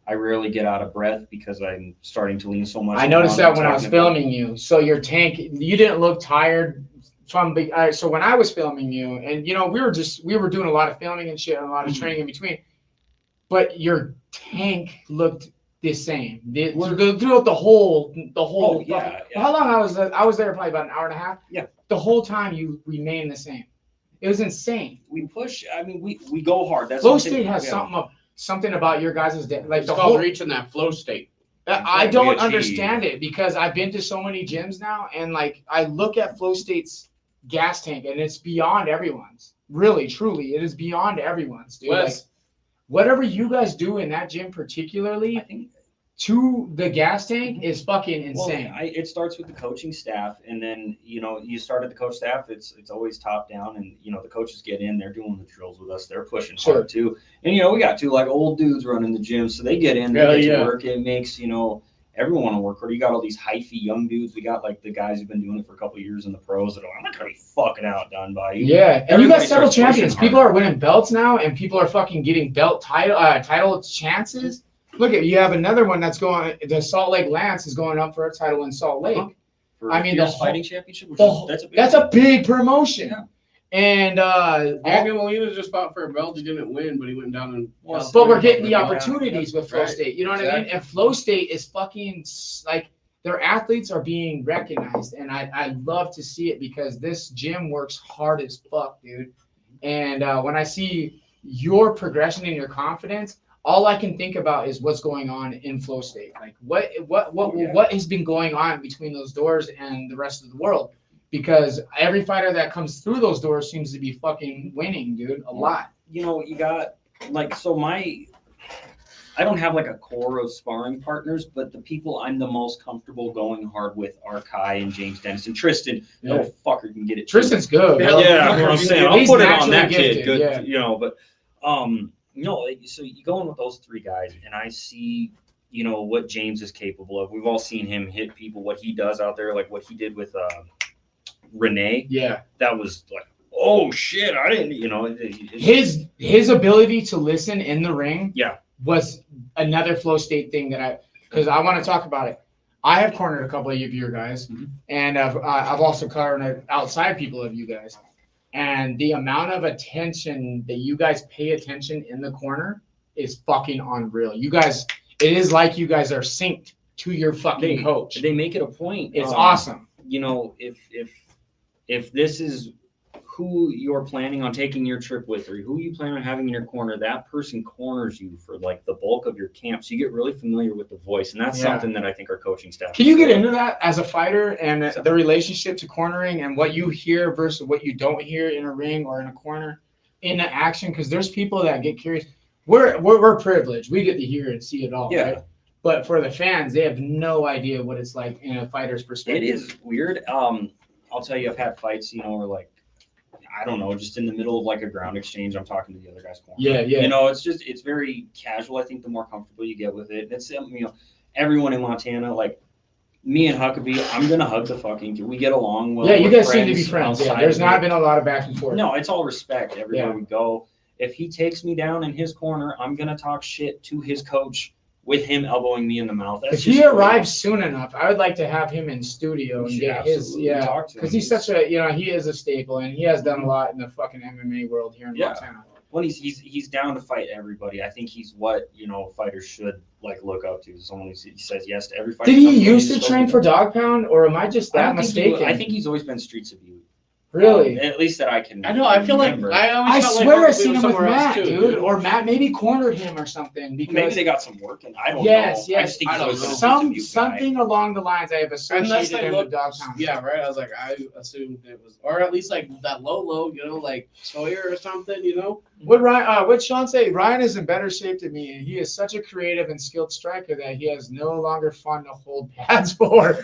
[SPEAKER 4] I rarely get out of breath because I'm starting to lean so much.
[SPEAKER 3] I noticed that when I was filming you. So your tank, you didn't look tired from so when I was filming you, and you know, we were doing a lot of filming and shit and a lot of training in between, but your tank looked the same throughout the whole.
[SPEAKER 4] Oh, yeah.
[SPEAKER 3] How long I was there? Probably about an hour and a half.
[SPEAKER 4] Yeah.
[SPEAKER 3] The whole time you remained the same. It was insane.
[SPEAKER 4] We push. I mean, we go hard. That's
[SPEAKER 3] Flow State has something about your guys' like
[SPEAKER 2] It's
[SPEAKER 3] the
[SPEAKER 2] called
[SPEAKER 3] whole
[SPEAKER 2] reaching that flow state.
[SPEAKER 3] I don't understand it because I've been to so many gyms now, and like I look at Flow State's gas tank, and it's beyond everyone's. Really, truly, it is beyond everyone's, dude. Like, whatever you guys do in that gym, particularly,
[SPEAKER 4] I think
[SPEAKER 3] to the gas tank is fucking insane.
[SPEAKER 4] Well, it starts with the coaching staff, and then you know you start at the coach staff. It's always top down, and you know the coaches get in. They're doing the drills with us. They're pushing hard too. And you know we got two like old dudes running the gym, so they get in. They get to work. It makes everyone want to work hard. You got all these hyphy young dudes. We got like the guys who've been doing it for a couple of years in the pros that are, I'm not gonna be fucking outdone by you.
[SPEAKER 3] Yeah, and you got several champions. People are winning belts now, and people are fucking getting belt title chances. Look at you have another one that's going. The Salt Lake Lance is going up for a title in Salt Lake. I mean, the
[SPEAKER 4] fighting championship.
[SPEAKER 3] That's a big promotion. Yeah. And
[SPEAKER 2] Daniel Molina just fought for a belt. He didn't win, but he went down and.
[SPEAKER 3] But we're getting the opportunities with Flow State. You know what I mean? And Flow State is fucking like their athletes are being recognized, and I love to see it because this gym works hard as fuck, dude. And when I see your progression and your confidence, all I can think about is what's going on in Flow State. Like what has been going on between those doors and the rest of the world? Because every fighter that comes through those doors seems to be fucking winning, dude, a lot.
[SPEAKER 4] You know, you got like I don't have like a core of sparring partners, but the people I'm the most comfortable going hard with are Kai and James Dennis and Tristan. No fucker can get it.
[SPEAKER 3] Tristan's good.
[SPEAKER 4] Yeah, that's what I'm saying. I'll put it on that
[SPEAKER 3] gifted,
[SPEAKER 4] kid. Good, you know, but so you go in with those three guys, and I see, you know, what James is capable of. We've all seen him hit people, what he does out there, like what he did with Renee.
[SPEAKER 3] Yeah. That
[SPEAKER 4] was like, oh shit, I didn't, you know.
[SPEAKER 3] His ability to listen in the ring was another Flow State thing because I want to talk about it. I have cornered a couple of your guys, and I've also cornered outside people of you guys. And the amount of attention that you guys pay attention in the corner is fucking unreal. You guys, it is like you guys are synced to your fucking coach.
[SPEAKER 4] They make it a point.
[SPEAKER 3] It's awesome.
[SPEAKER 4] You know, if this is who you're planning on taking your trip with, or who you plan on having in your corner, that person corners you for like the bulk of your camp. So you get really familiar with the voice. And that's something that I think our coaching staff.
[SPEAKER 3] Can you get into that as a fighter and the relationship to cornering and what you hear versus what you don't hear in a ring or in a corner in the action? Because there's people that get curious. We're privileged. We get to hear and see it all. Yeah. Right? But for the fans, they have no idea what it's like in a fighter's perspective.
[SPEAKER 4] It is weird. I'll tell you, I've had fights, you know, where like, I don't know, just in the middle of like a ground exchange, I'm talking to the other guy's corner.
[SPEAKER 3] Yeah.
[SPEAKER 4] You know, it's very casual. I think the more comfortable you get with it, it's, everyone in Montana, like me and Huckabee, I'm going to hug the fucking kid. We get along well.
[SPEAKER 3] Yeah, you
[SPEAKER 4] We're
[SPEAKER 3] guys seem to be friends. Yeah, there's not been a lot of back and forth.
[SPEAKER 4] No, it's all respect everywhere
[SPEAKER 3] Yeah.
[SPEAKER 4] we go. If he takes me down in his corner, I'm going to talk shit to his coach with him elbowing me in the mouth. That's
[SPEAKER 3] If he arrives soon enough, I would like to have him in studio and get his, because he's such a, he is a staple, and he has done a lot in the fucking MMA world here in Montana.
[SPEAKER 4] Well, he's down to fight everybody. I think he's what fighters should like look up to. Someone who says yes to every fight.
[SPEAKER 3] Did he used to train for Dog Pound, or am I just that mistaken?
[SPEAKER 4] I think he's always been Streets of Beauty.
[SPEAKER 3] Really?
[SPEAKER 4] At least that I can.
[SPEAKER 2] I know. I feel
[SPEAKER 4] remember.
[SPEAKER 2] like
[SPEAKER 3] I
[SPEAKER 2] felt
[SPEAKER 3] swear
[SPEAKER 2] like
[SPEAKER 3] I seen him with Matt,
[SPEAKER 2] too,
[SPEAKER 3] dude. Or Matt maybe cornered him or something. Because
[SPEAKER 4] Maybe they got some work, and I don't know.
[SPEAKER 3] Yes.
[SPEAKER 4] I just think
[SPEAKER 2] I
[SPEAKER 4] he's
[SPEAKER 2] don't
[SPEAKER 4] always
[SPEAKER 2] know.
[SPEAKER 4] been a Streets of Beauty guy.
[SPEAKER 3] Something along the lines I have associated him with Dog Pound.
[SPEAKER 2] Yeah, right. I was like, I assumed it was, or at least like that low, like Sawyer or something,
[SPEAKER 3] What Sean say? Ryan is in better shape than me, and he is such a creative and skilled striker that he has no longer fun to hold pads for.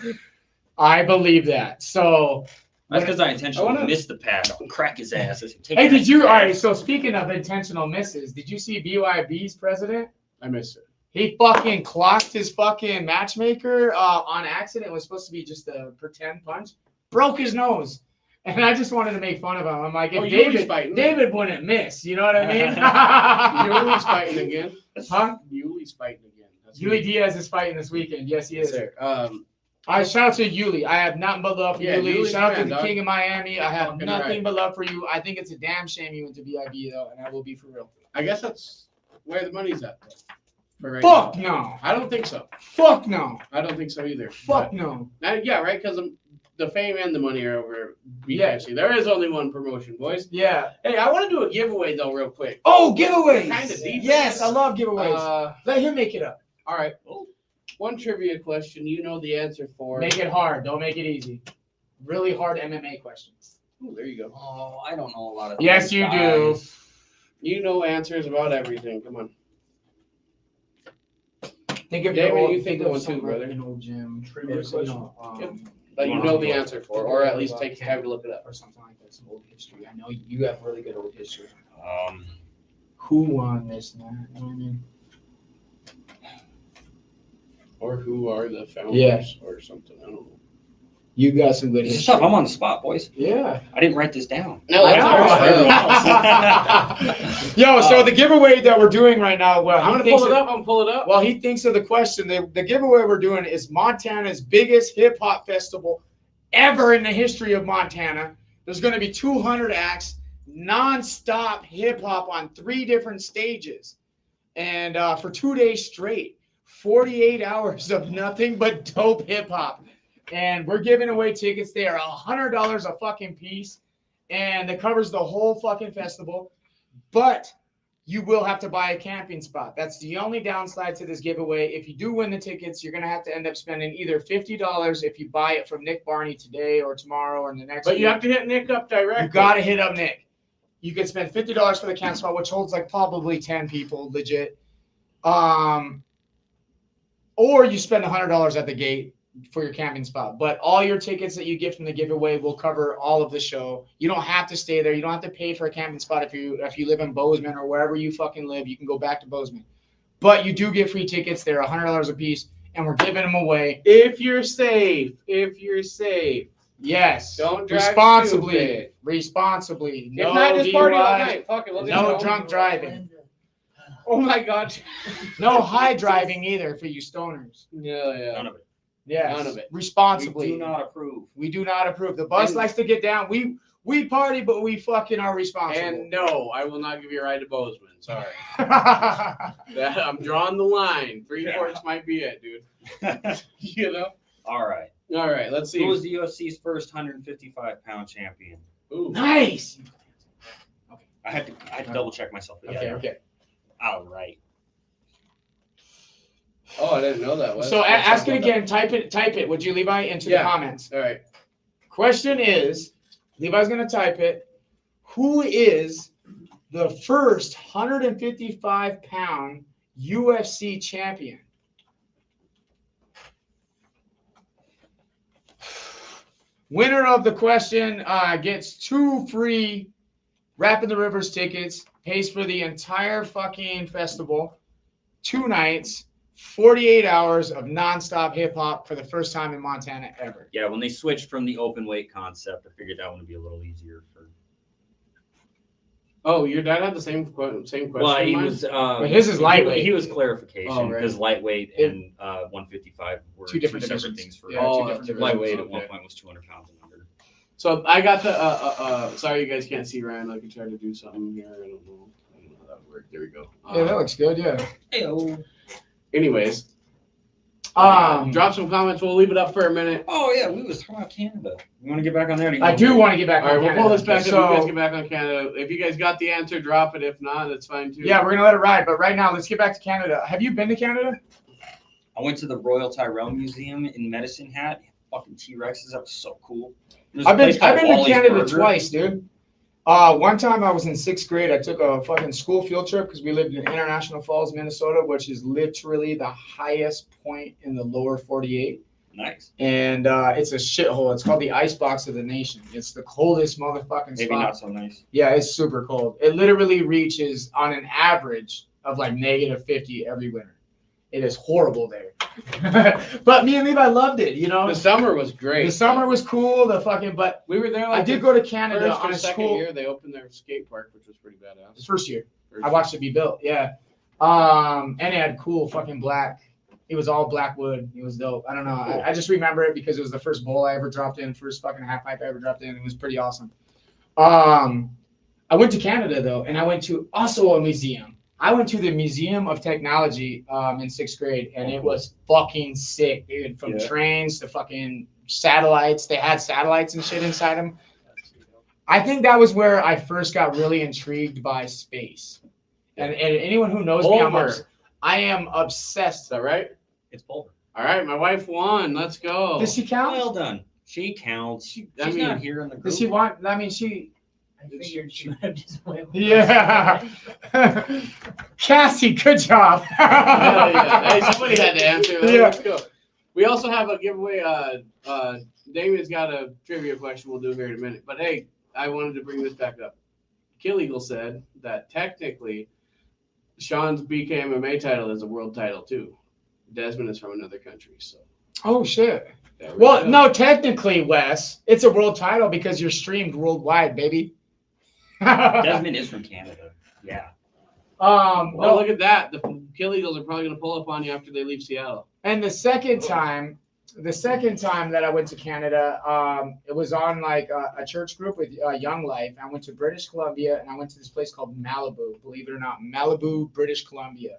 [SPEAKER 3] I believe that. So
[SPEAKER 4] That's because I intentionally missed the pad. I'll crack his ass.
[SPEAKER 3] Hey, did you? All right. So speaking of intentional misses, did you see BYB's president?
[SPEAKER 2] I missed it.
[SPEAKER 3] He fucking clocked his fucking matchmaker on accident. It was supposed to be just a pretend punch. Broke his nose. And I just wanted to make fun of him. I'm like, if David wouldn't miss. You know what I mean?
[SPEAKER 2] Yuli's fighting again.
[SPEAKER 3] Huh?
[SPEAKER 2] Yuli's fighting again.
[SPEAKER 3] Yuli Diaz is fighting this weekend. Yes, he is.
[SPEAKER 2] Yes,
[SPEAKER 3] Shout out to Yuli. I have nothing but love for Yuli.
[SPEAKER 2] Yuli's
[SPEAKER 3] Shout out to
[SPEAKER 2] fan,
[SPEAKER 3] the
[SPEAKER 2] dog.
[SPEAKER 3] King of Miami. I have
[SPEAKER 2] Fucking
[SPEAKER 3] nothing
[SPEAKER 2] right.
[SPEAKER 3] but love for you. I think it's a damn shame you went to BIB, though, and I will be for real.
[SPEAKER 2] I guess that's where the money's at. For right
[SPEAKER 3] Fuck
[SPEAKER 2] now.
[SPEAKER 3] no.
[SPEAKER 2] I don't think so.
[SPEAKER 3] Fuck no.
[SPEAKER 2] I don't think so either.
[SPEAKER 3] Fuck no.
[SPEAKER 2] Yeah, right. Because the fame and the money are over BKFC. There is only one promotion, boys.
[SPEAKER 3] Yeah.
[SPEAKER 2] Hey, I want to do a giveaway though, real quick.
[SPEAKER 3] Oh, giveaways.
[SPEAKER 2] Kinda deep.
[SPEAKER 3] Yes, I love giveaways. Let him make it up.
[SPEAKER 2] All right. One trivia question you know the answer for.
[SPEAKER 3] Make it hard. Don't make it easy. Really hard MMA questions.
[SPEAKER 2] Ooh, there you go.
[SPEAKER 4] Oh, I don't know a lot of.
[SPEAKER 3] Yes, you do.
[SPEAKER 2] You know answers about everything. Come on.
[SPEAKER 3] Think of
[SPEAKER 2] David,
[SPEAKER 3] your
[SPEAKER 2] you think of one
[SPEAKER 3] something
[SPEAKER 2] too, brother.
[SPEAKER 3] Like an old gym.
[SPEAKER 6] Trivia
[SPEAKER 3] Or,
[SPEAKER 6] question.
[SPEAKER 2] That you know the answer for, or at least take time to look it up.
[SPEAKER 3] Or something like that. Some old history. I know you have really good old history.
[SPEAKER 4] Um,
[SPEAKER 3] Who won this and that? You know what I mean?
[SPEAKER 2] Or who are the founders
[SPEAKER 3] Yeah.
[SPEAKER 2] or something. I don't know.
[SPEAKER 3] You got some good
[SPEAKER 4] this is
[SPEAKER 3] history.
[SPEAKER 4] tough. I'm on the spot, boys.
[SPEAKER 3] Yeah.
[SPEAKER 4] I didn't write this down.
[SPEAKER 2] No,
[SPEAKER 3] I
[SPEAKER 2] that's
[SPEAKER 3] know.
[SPEAKER 2] all right.
[SPEAKER 3] Yo, so the giveaway that we're doing right now, well,
[SPEAKER 2] I'm gonna pull it up. I'm gonna pull it up.
[SPEAKER 3] While he thinks of the question, the giveaway we're doing is Montana's biggest hip hop festival ever in the history of Montana. There's going to be 200 acts, non-stop hip hop on 3 different stages, and for 2 days straight, 48 hours of nothing but dope hip hop. And we're giving away tickets. They are $100 a fucking piece, and it covers the whole fucking festival. But you will have to buy a camping spot. That's the only downside to this giveaway. If you do win the tickets, you're going to have to end up spending either $50 if you buy it from Nick Barney today or tomorrow or the next
[SPEAKER 2] But
[SPEAKER 3] week.
[SPEAKER 2] you have to hit Nick up directly.
[SPEAKER 3] You got to hit up Nick. You could spend $50 for the camp spot, which holds like probably 10 people, legit. Or you spend $100 at the gate for your camping spot. But all your tickets that you get from the giveaway will cover all of the show. You don't have to stay there. You don't have to pay for a camping spot if you live in Bozeman or wherever you fucking live. You can go back to Bozeman. But you do get free tickets. They're $100 a piece, and we're giving them away.
[SPEAKER 2] If you're safe. If you're safe.
[SPEAKER 3] Yes.
[SPEAKER 2] Don't drive
[SPEAKER 3] responsibly.
[SPEAKER 2] stupid.
[SPEAKER 3] Responsibly. No
[SPEAKER 2] If not, just party all
[SPEAKER 3] DUIs.
[SPEAKER 2] night. Fuck it. Let's
[SPEAKER 3] No
[SPEAKER 2] just go.
[SPEAKER 3] drunk driving.
[SPEAKER 2] Oh my god.
[SPEAKER 3] No high driving either for you stoners.
[SPEAKER 2] Yeah.
[SPEAKER 4] None of it.
[SPEAKER 3] Yes.
[SPEAKER 2] None of it.
[SPEAKER 3] Responsibly.
[SPEAKER 4] We do not approve.
[SPEAKER 3] We do not approve. The bus
[SPEAKER 2] And-
[SPEAKER 3] likes to get down. We party, but we fucking are responsible.
[SPEAKER 2] And no, I will not give you a ride to Bozeman. Sorry. I'm drawing the line. Freeport's might be it, dude. You know?
[SPEAKER 4] All right.
[SPEAKER 2] All right, let's see.
[SPEAKER 4] Who was the UFC's first 155-pound champion?
[SPEAKER 2] Ooh.
[SPEAKER 3] Nice.
[SPEAKER 4] I had to double check myself. But yeah.
[SPEAKER 3] Okay.
[SPEAKER 4] All right.
[SPEAKER 2] Oh, I didn't know that. Let's
[SPEAKER 3] Ask
[SPEAKER 2] talk
[SPEAKER 3] it
[SPEAKER 2] about
[SPEAKER 3] again. Type it, would you, Levi, into
[SPEAKER 2] Yeah.
[SPEAKER 3] the comments?
[SPEAKER 2] that. All right.
[SPEAKER 3] Question is, Levi's going to type it. Who is the first 155-pound UFC champion? Winner of the question gets 2 free Rappin' the Rivers tickets, pays for the entire fucking festival, 2 nights, 48 hours of nonstop hip hop for the first time in Montana ever.
[SPEAKER 4] Yeah, when they switched from the open weight concept, I figured that one would be a little easier for.
[SPEAKER 2] Oh, your dad had the same question.
[SPEAKER 4] Well, he
[SPEAKER 2] Mine?
[SPEAKER 4] was.
[SPEAKER 3] But his is lightweight.
[SPEAKER 4] He was clarification
[SPEAKER 2] Oh, right.
[SPEAKER 4] because lightweight and 155 were
[SPEAKER 3] Two different
[SPEAKER 4] separate
[SPEAKER 3] divisions.
[SPEAKER 4] things for.
[SPEAKER 3] Yeah,
[SPEAKER 2] Oh,
[SPEAKER 3] two different divisions.
[SPEAKER 4] Lightweight at
[SPEAKER 2] Okay.
[SPEAKER 4] one point was 200 pounds and under.
[SPEAKER 2] So I got the sorry you guys can't see Ryan. I could try to do something here. I don't know how that would work. There we go.
[SPEAKER 3] Yeah, that looks good. Yeah.
[SPEAKER 2] Anyways, drop some comments. We'll leave it up for a minute.
[SPEAKER 4] Oh yeah, we was talking about Canada. You want to get back on there?
[SPEAKER 3] I do want to get back
[SPEAKER 2] All right,
[SPEAKER 3] on
[SPEAKER 2] we'll
[SPEAKER 3] Canada.
[SPEAKER 2] pull this back up.
[SPEAKER 3] So,
[SPEAKER 2] You guys get back on Canada. If you guys got the answer, drop it. If not, that's fine too.
[SPEAKER 3] yeah, we're gonna let it ride. But right now, let's get back to Canada. Have you been to Canada?
[SPEAKER 4] I went to the Royal Tyrrell Museum in Medicine Hat. Fucking T-Rexes. That was so cool.
[SPEAKER 3] I've been to Canada twice, dude. One time I was in 6th grade. I took a fucking school field trip because we lived in International Falls, Minnesota, which is literally the highest point in the lower 48.
[SPEAKER 4] Nice.
[SPEAKER 3] And it's a shithole. It's called the icebox of the nation. It's the coldest motherfucking
[SPEAKER 4] Maybe
[SPEAKER 3] spot.
[SPEAKER 4] not so nice.
[SPEAKER 3] Yeah, it's super cold. It literally reaches on an average of like -50 every winter. It is horrible there. But me and Levi loved it, you know.
[SPEAKER 2] The summer was great.
[SPEAKER 3] The summer was cool. But
[SPEAKER 2] We were there.
[SPEAKER 3] I did go to Canada
[SPEAKER 2] first
[SPEAKER 3] on
[SPEAKER 2] or
[SPEAKER 3] a
[SPEAKER 2] second
[SPEAKER 3] school.
[SPEAKER 2] year. They opened their skate park, which was pretty badass.
[SPEAKER 3] The first year.
[SPEAKER 2] First
[SPEAKER 3] I watched it be built. Yeah. And it had cool fucking black. It was all black wood. It was dope. I don't know.
[SPEAKER 2] Cool.
[SPEAKER 3] I just remember it because it was the first bowl I ever dropped in, first fucking half pipe I ever dropped in. It was pretty awesome. I went to Canada though, and I went to also a museum. I went to the Museum of Technology in 6th grade, and it was fucking sick, dude. From trains to fucking satellites. They had satellites and shit inside them. I think that was where I first got really intrigued by space. And anyone who knows me, I am obsessed.
[SPEAKER 2] Is that right?
[SPEAKER 4] It's Boulder.
[SPEAKER 2] All right, my wife won. Let's go.
[SPEAKER 3] Does she count?
[SPEAKER 4] Well done. She counts. She's not here in the group.
[SPEAKER 3] Does she want? I mean, she.
[SPEAKER 6] I figured she would have just went.
[SPEAKER 3] Yeah. Cassie, good job.
[SPEAKER 2] Yeah. Hey, somebody had to answer.
[SPEAKER 3] Yeah.
[SPEAKER 2] Let's go. We also have a giveaway. Damien's got a trivia question we'll do here in a minute. But hey, I wanted to bring this back up. Kill Eagle said that technically Sean's BKMMA title is a world title too. Desmond is from another country, so.
[SPEAKER 3] Oh shit.
[SPEAKER 2] There we
[SPEAKER 3] Well,
[SPEAKER 2] go.
[SPEAKER 3] no, technically, Wes, it's a world title because you're streamed worldwide, baby.
[SPEAKER 4] Desmond is from Canada. Yeah.
[SPEAKER 2] Well,
[SPEAKER 3] no,
[SPEAKER 2] look at that. The Kill Eagles are probably going to pull up on you after they leave Seattle.
[SPEAKER 3] and the second time that I went to Canada, it was on like a church group with Young Life. I went to British Columbia, and I went to this place called Malibu. Believe it or not, Malibu, British Columbia.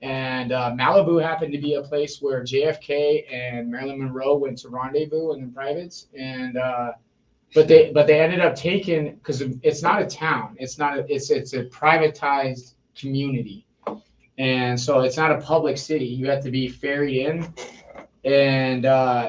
[SPEAKER 3] And Malibu happened to be a place where JFK and Marilyn Monroe went to rendezvous in the privates. And but they ended up taking, because it's not a town, it's a privatized community, and so it's not a public city. You have to be ferried in, and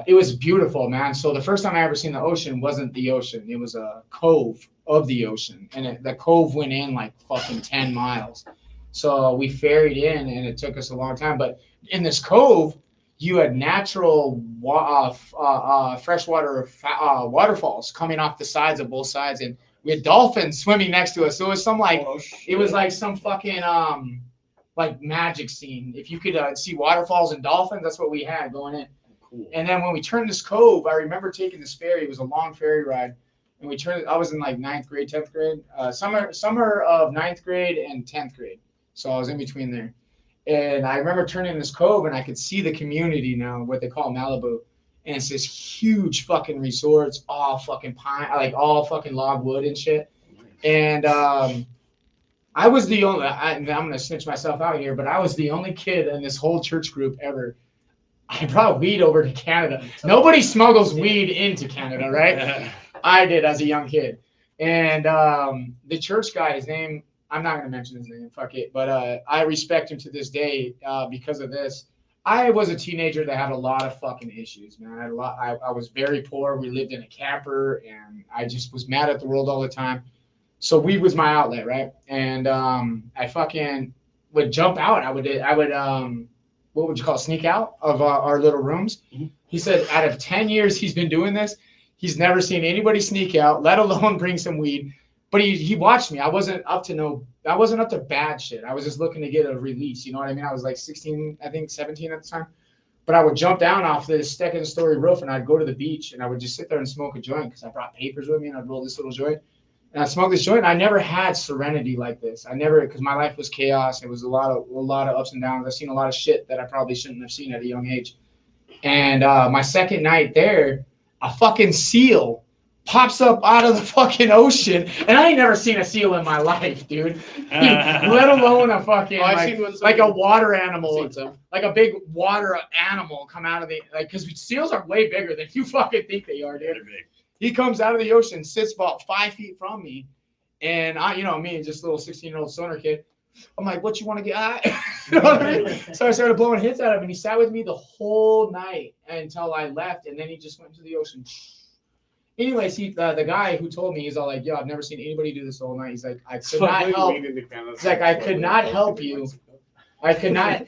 [SPEAKER 3] it was beautiful, man. So the first time I ever seen the ocean wasn't the ocean; it was a cove of the ocean, and the cove went in like fucking 10 miles. So we ferried in, and it took us a long time. But in this cove, you had natural freshwater waterfalls coming off the sides of both sides, and we had dolphins swimming next to us. So it was some it was like some fucking like magic scene. If you could see waterfalls and dolphins, that's what we had going in.
[SPEAKER 4] Cool.
[SPEAKER 3] And then when we turned this cove, I remember taking this ferry. It was a long ferry ride. And we turned. I was in like 9th grade, 10th grade, summer of 9th grade and 10th grade. So I was in between there. And I remember turning this cove, and I could see the community now, what they call Malibu. And it's this huge fucking resorts, all fucking pine, like all fucking log wood and shit. And I was the only, I'm going to snitch myself out here, but I was the only kid in this whole church group ever. I brought weed over to Canada. Nobody smuggles weed into Canada, right? I did as a young kid. And the church guy, his name, I'm not going to mention his name, fuck it. But I respect him to this day because of this. I was a teenager that had a lot of fucking issues, man. I was very poor. We lived in a camper, and I just was mad at the world all the time. So weed was my outlet, right? And I fucking would jump out. I would what would you call it, sneak out of our little rooms. Mm-hmm. He said out of 10 years he's been doing this, he's never seen anybody sneak out, let alone bring some weed. But he watched me. I wasn't up to bad shit. I was just looking to get a release. You know what I mean? I was like 16, I think 17 at the time. But I would jump down off this second-story roof, and I'd go to the beach, and I would just sit there and smoke a joint because I brought papers with me, and I'd roll this little joint. And I smoked this joint. And I never had serenity like this. I never, because my life was chaos. It was a lot of ups and downs. I've seen a lot of shit that I probably shouldn't have seen at a young age. And my second night there, a fucking seal pops up out of the fucking ocean, and I ain't never seen a seal in my life, dude. Let alone a fucking like a water animal, like a big water animal come out of the because seals are way bigger than you fucking think they are, dude. He comes out of the ocean, sits about 5 feet from me, and I, you know me, just a little 16-year-old stoner kid. I'm like, what you want to get at? You know what I mean? So I started blowing hits at him, and he sat with me the whole night until I left, and then he just went into the ocean. Anyways, the guy who told me, he's all like, yo, I've never seen anybody do this all night. He's like, I could not help. He's like, I could not help you. I could not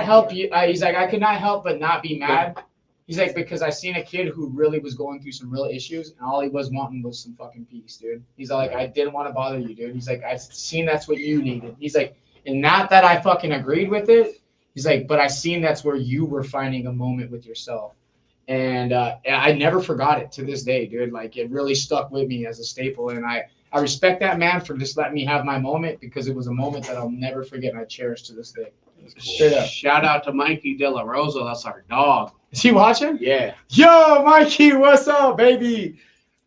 [SPEAKER 3] help you. He's like, I could not help but not be mad. He's like, because I seen a kid who really was going through some real issues, and all he was wanting was some fucking peace, dude. He's like, I didn't want to bother you, dude. He's like, I seen that's what you needed. He's like, and not that I fucking agreed with it. He's like, but I seen that's where you were finding a moment with yourself. And I never forgot it to this day, dude. Like, it really stuck with me as a staple. And I respect that man for just letting me have my moment, because it was a moment that I'll never forget and I cherish to this day.
[SPEAKER 2] Cool. Shout out to Mikey De La Rosa. That's our dog.
[SPEAKER 3] Is he watching?
[SPEAKER 2] Yeah.
[SPEAKER 3] Yo, Mikey, what's up, baby?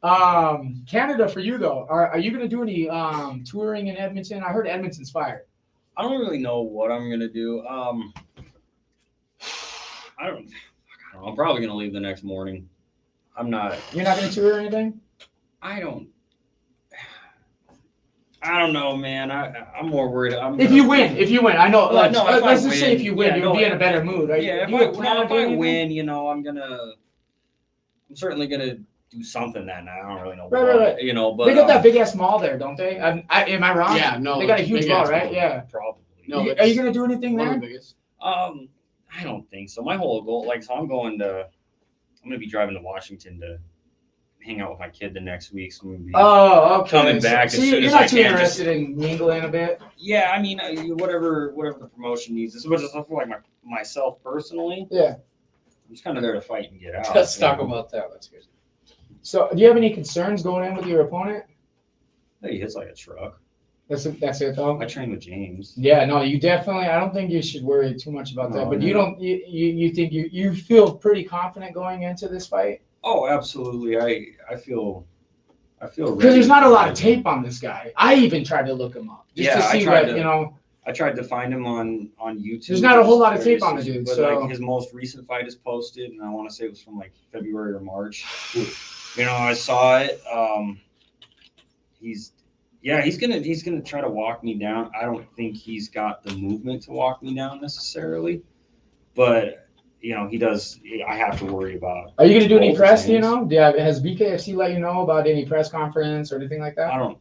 [SPEAKER 3] Canada for you, though. Are you going to do any touring in Edmonton? I heard Edmonton's fired.
[SPEAKER 4] I don't really know what I'm going to do. I don't know. I'm probably going to leave the next morning. I'm not.
[SPEAKER 3] You're not going to tour or anything?
[SPEAKER 4] I don't know, man. I'm more worried.
[SPEAKER 3] If you win, I know. Like,
[SPEAKER 4] no,
[SPEAKER 3] let's just say if you win, you'll be in a better mood. Right?
[SPEAKER 4] Yeah, if I win, you know, I'm certainly gonna do something that night. I don't really know.
[SPEAKER 3] Right.
[SPEAKER 4] You know, but
[SPEAKER 3] they got that big ass mall there, don't they? Am I wrong?
[SPEAKER 2] Yeah, no.
[SPEAKER 3] They got a huge mall, right?
[SPEAKER 4] Mall,
[SPEAKER 3] yeah,
[SPEAKER 4] probably.
[SPEAKER 3] No, are you gonna do anything there?
[SPEAKER 4] I don't think so. My whole goal, so I'm gonna be driving to Washington to hang out with my kid the next week. So I'm gonna be
[SPEAKER 3] okay.
[SPEAKER 4] coming back.
[SPEAKER 3] So you're not too interested in mingling a bit?
[SPEAKER 4] Yeah, I mean, whatever the promotion needs. This is I feel like myself personally.
[SPEAKER 3] Yeah.
[SPEAKER 4] I'm just kind of there to fight and get out.
[SPEAKER 2] Let's talk about that. That's good.
[SPEAKER 3] So, do you have any concerns going in with your opponent?
[SPEAKER 4] He hits like a truck.
[SPEAKER 3] That's it, though.
[SPEAKER 4] I train with James.
[SPEAKER 3] Yeah, no, you definitely. I don't think you should worry too much about that. But you don't. You think you feel pretty confident going into this fight?
[SPEAKER 4] Oh, absolutely. I feel
[SPEAKER 3] because there's not a lot of tape on this guy. I even tried to look him up just to see what you know.
[SPEAKER 4] I tried to find him on YouTube.
[SPEAKER 3] There's not a whole lot of tape on the dude.
[SPEAKER 4] But
[SPEAKER 3] so
[SPEAKER 4] his most recent fight is posted, and I want to say it was from like February or March. You know, I saw it. He's gonna try to walk me down. I don't think he's got the movement to walk me down necessarily, but you know, he does. I have to worry about.
[SPEAKER 3] Are you going to do any press? Do you know? Has BKFC let you know about any press conference or anything like that?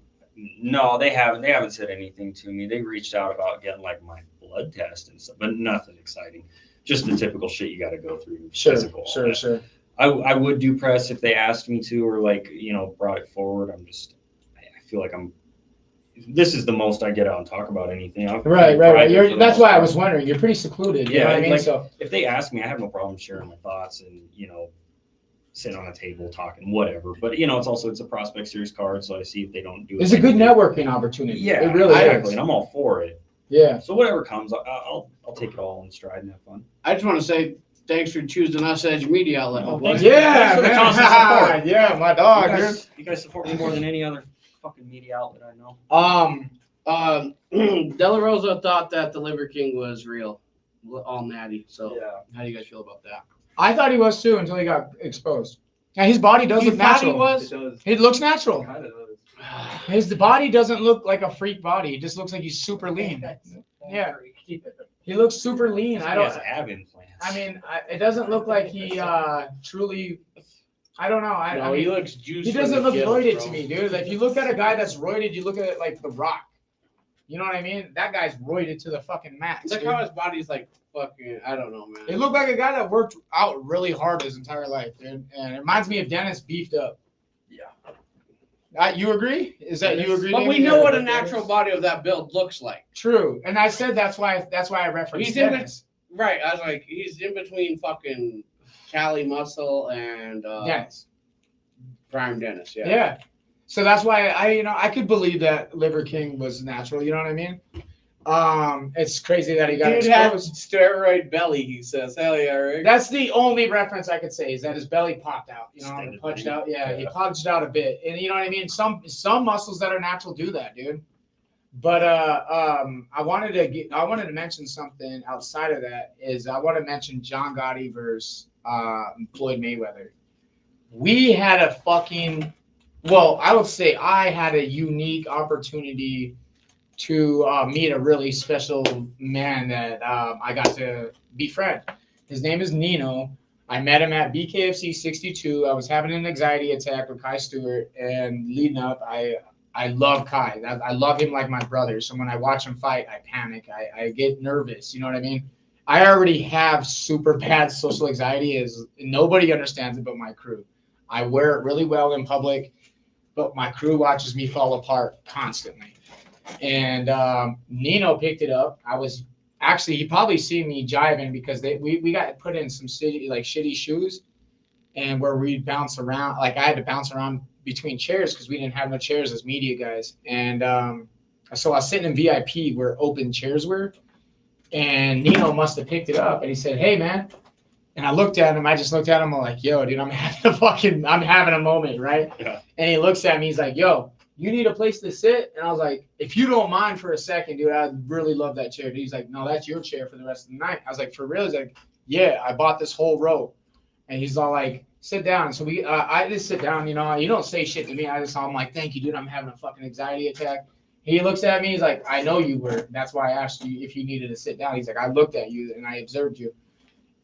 [SPEAKER 4] No, they haven't. They haven't said anything to me. They reached out about getting like my blood test and stuff, but nothing exciting. Just the typical shit you got to go through.
[SPEAKER 3] Sure.
[SPEAKER 4] I would do press if they asked me to, or like, you know, brought it forward. I feel like this is the most I get out and talk about anything.
[SPEAKER 3] Right. That's why I was wondering. You're pretty secluded. You know what I mean?
[SPEAKER 4] Like,
[SPEAKER 3] so
[SPEAKER 4] if they ask me, I have no problem sharing my thoughts and, you know, sitting on a table talking, whatever. But, you know, it's a prospect series card, so I see if they don't do it.
[SPEAKER 3] It's a good networking opportunity.
[SPEAKER 4] Yeah,
[SPEAKER 3] it really
[SPEAKER 4] exactly.
[SPEAKER 3] is.
[SPEAKER 4] And I'm all for it.
[SPEAKER 3] Yeah.
[SPEAKER 4] So whatever comes, I'll take it all in stride and have fun.
[SPEAKER 2] I just want to say thanks for choosing us as your media outlet.
[SPEAKER 4] Thanks
[SPEAKER 3] for
[SPEAKER 4] the constant support.
[SPEAKER 3] Yeah, my dog.
[SPEAKER 4] You guys support me more than any other fucking media outlet I know.
[SPEAKER 2] De La Rosa thought that the Liver King was real, all natty. So how do you guys feel about that?
[SPEAKER 3] I thought he was too until he got exposed. And his body does look natural. It looks natural.
[SPEAKER 6] Kind of does.
[SPEAKER 3] His body doesn't look like a freak body. It just looks like he's super lean. Yeah. He looks super lean. I don't.
[SPEAKER 4] He has ab implants.
[SPEAKER 3] I mean, it doesn't look like he truly. I don't know. I mean,
[SPEAKER 2] he looks juicy.
[SPEAKER 3] He doesn't look roided to me, dude. Like, if you look at a guy that's roided, you look at it like The Rock. You know what I mean? That guy's roided to the fucking max.
[SPEAKER 2] Look how his body's like fucking. I don't know, man.
[SPEAKER 3] It looked like a guy that worked out really hard his entire life, dude. And it reminds me of Dennis beefed up.
[SPEAKER 6] Yeah.
[SPEAKER 3] You agree? Is that you agree?
[SPEAKER 2] But we
[SPEAKER 3] Damien?
[SPEAKER 2] know what a
[SPEAKER 3] Yeah,
[SPEAKER 2] natural body of that build looks like.
[SPEAKER 3] True, and I said that's why I referenced
[SPEAKER 2] He's in
[SPEAKER 3] Dennis.
[SPEAKER 2] Right. I was like, he's in between fucking Cali Muscle and
[SPEAKER 3] Dennis.
[SPEAKER 2] Prime Dennis. Yeah.
[SPEAKER 3] Yeah. So that's why I could believe that Liver King was natural. You know what I mean? It's crazy that he got
[SPEAKER 2] Dude had
[SPEAKER 3] exposed.
[SPEAKER 2] steroid belly. He says, "Hell yeah, Rick."
[SPEAKER 3] That's the only reference I could say is that his belly popped out. You know,
[SPEAKER 4] Extended
[SPEAKER 3] punched
[SPEAKER 4] belly.
[SPEAKER 3] out. Yeah, he punched out a bit, and you know what I mean. Some muscles that are natural do that, dude. But I wanted to mention something outside of that. Is I want to mention John Gotti versus Floyd Mayweather. We had a fucking, well, I would say I had a unique opportunity to meet a really special man that I got to befriend. His name is Nino. I met him at BKFC 62. I was having an anxiety attack with Kai Stewart, and leading up, I love Kai. I love him like my brother. So when I watch him fight, I panic. I get nervous. You know what I mean? I already have super bad social anxiety. As nobody understands it but my crew. I wear it really well in public, but my crew watches me fall apart constantly. And Nino picked it up. I was actually, he probably seen me jiving because we got put in some shitty shoes, and where we bounce around, like I had to bounce around between chairs because we didn't have no chairs as media guys. And so I was sitting in VIP where open chairs were, and Nino must have picked it up, and he said, "Hey, man." And I looked at him. I just looked at him. I'm like, "Yo, dude, I'm having a moment, right?"
[SPEAKER 4] Yeah.
[SPEAKER 3] And he looks at me. He's like, "Yo, you need a place to sit?" And I was like, "If you don't mind for a second, dude, I'd really love that chair." Dude, he's like, "No, that's your chair for the rest of the night." I was like, "For real?" He's like, "Yeah, I bought this whole row." And he's all like, "Sit down." So I just sit down. You know, you don't say shit to me. I'm like, "Thank you, dude. I'm having a fucking anxiety attack." He looks at me. He's like, "I know you were. That's why I asked you if you needed to sit down." He's like, "I looked at you and I observed you."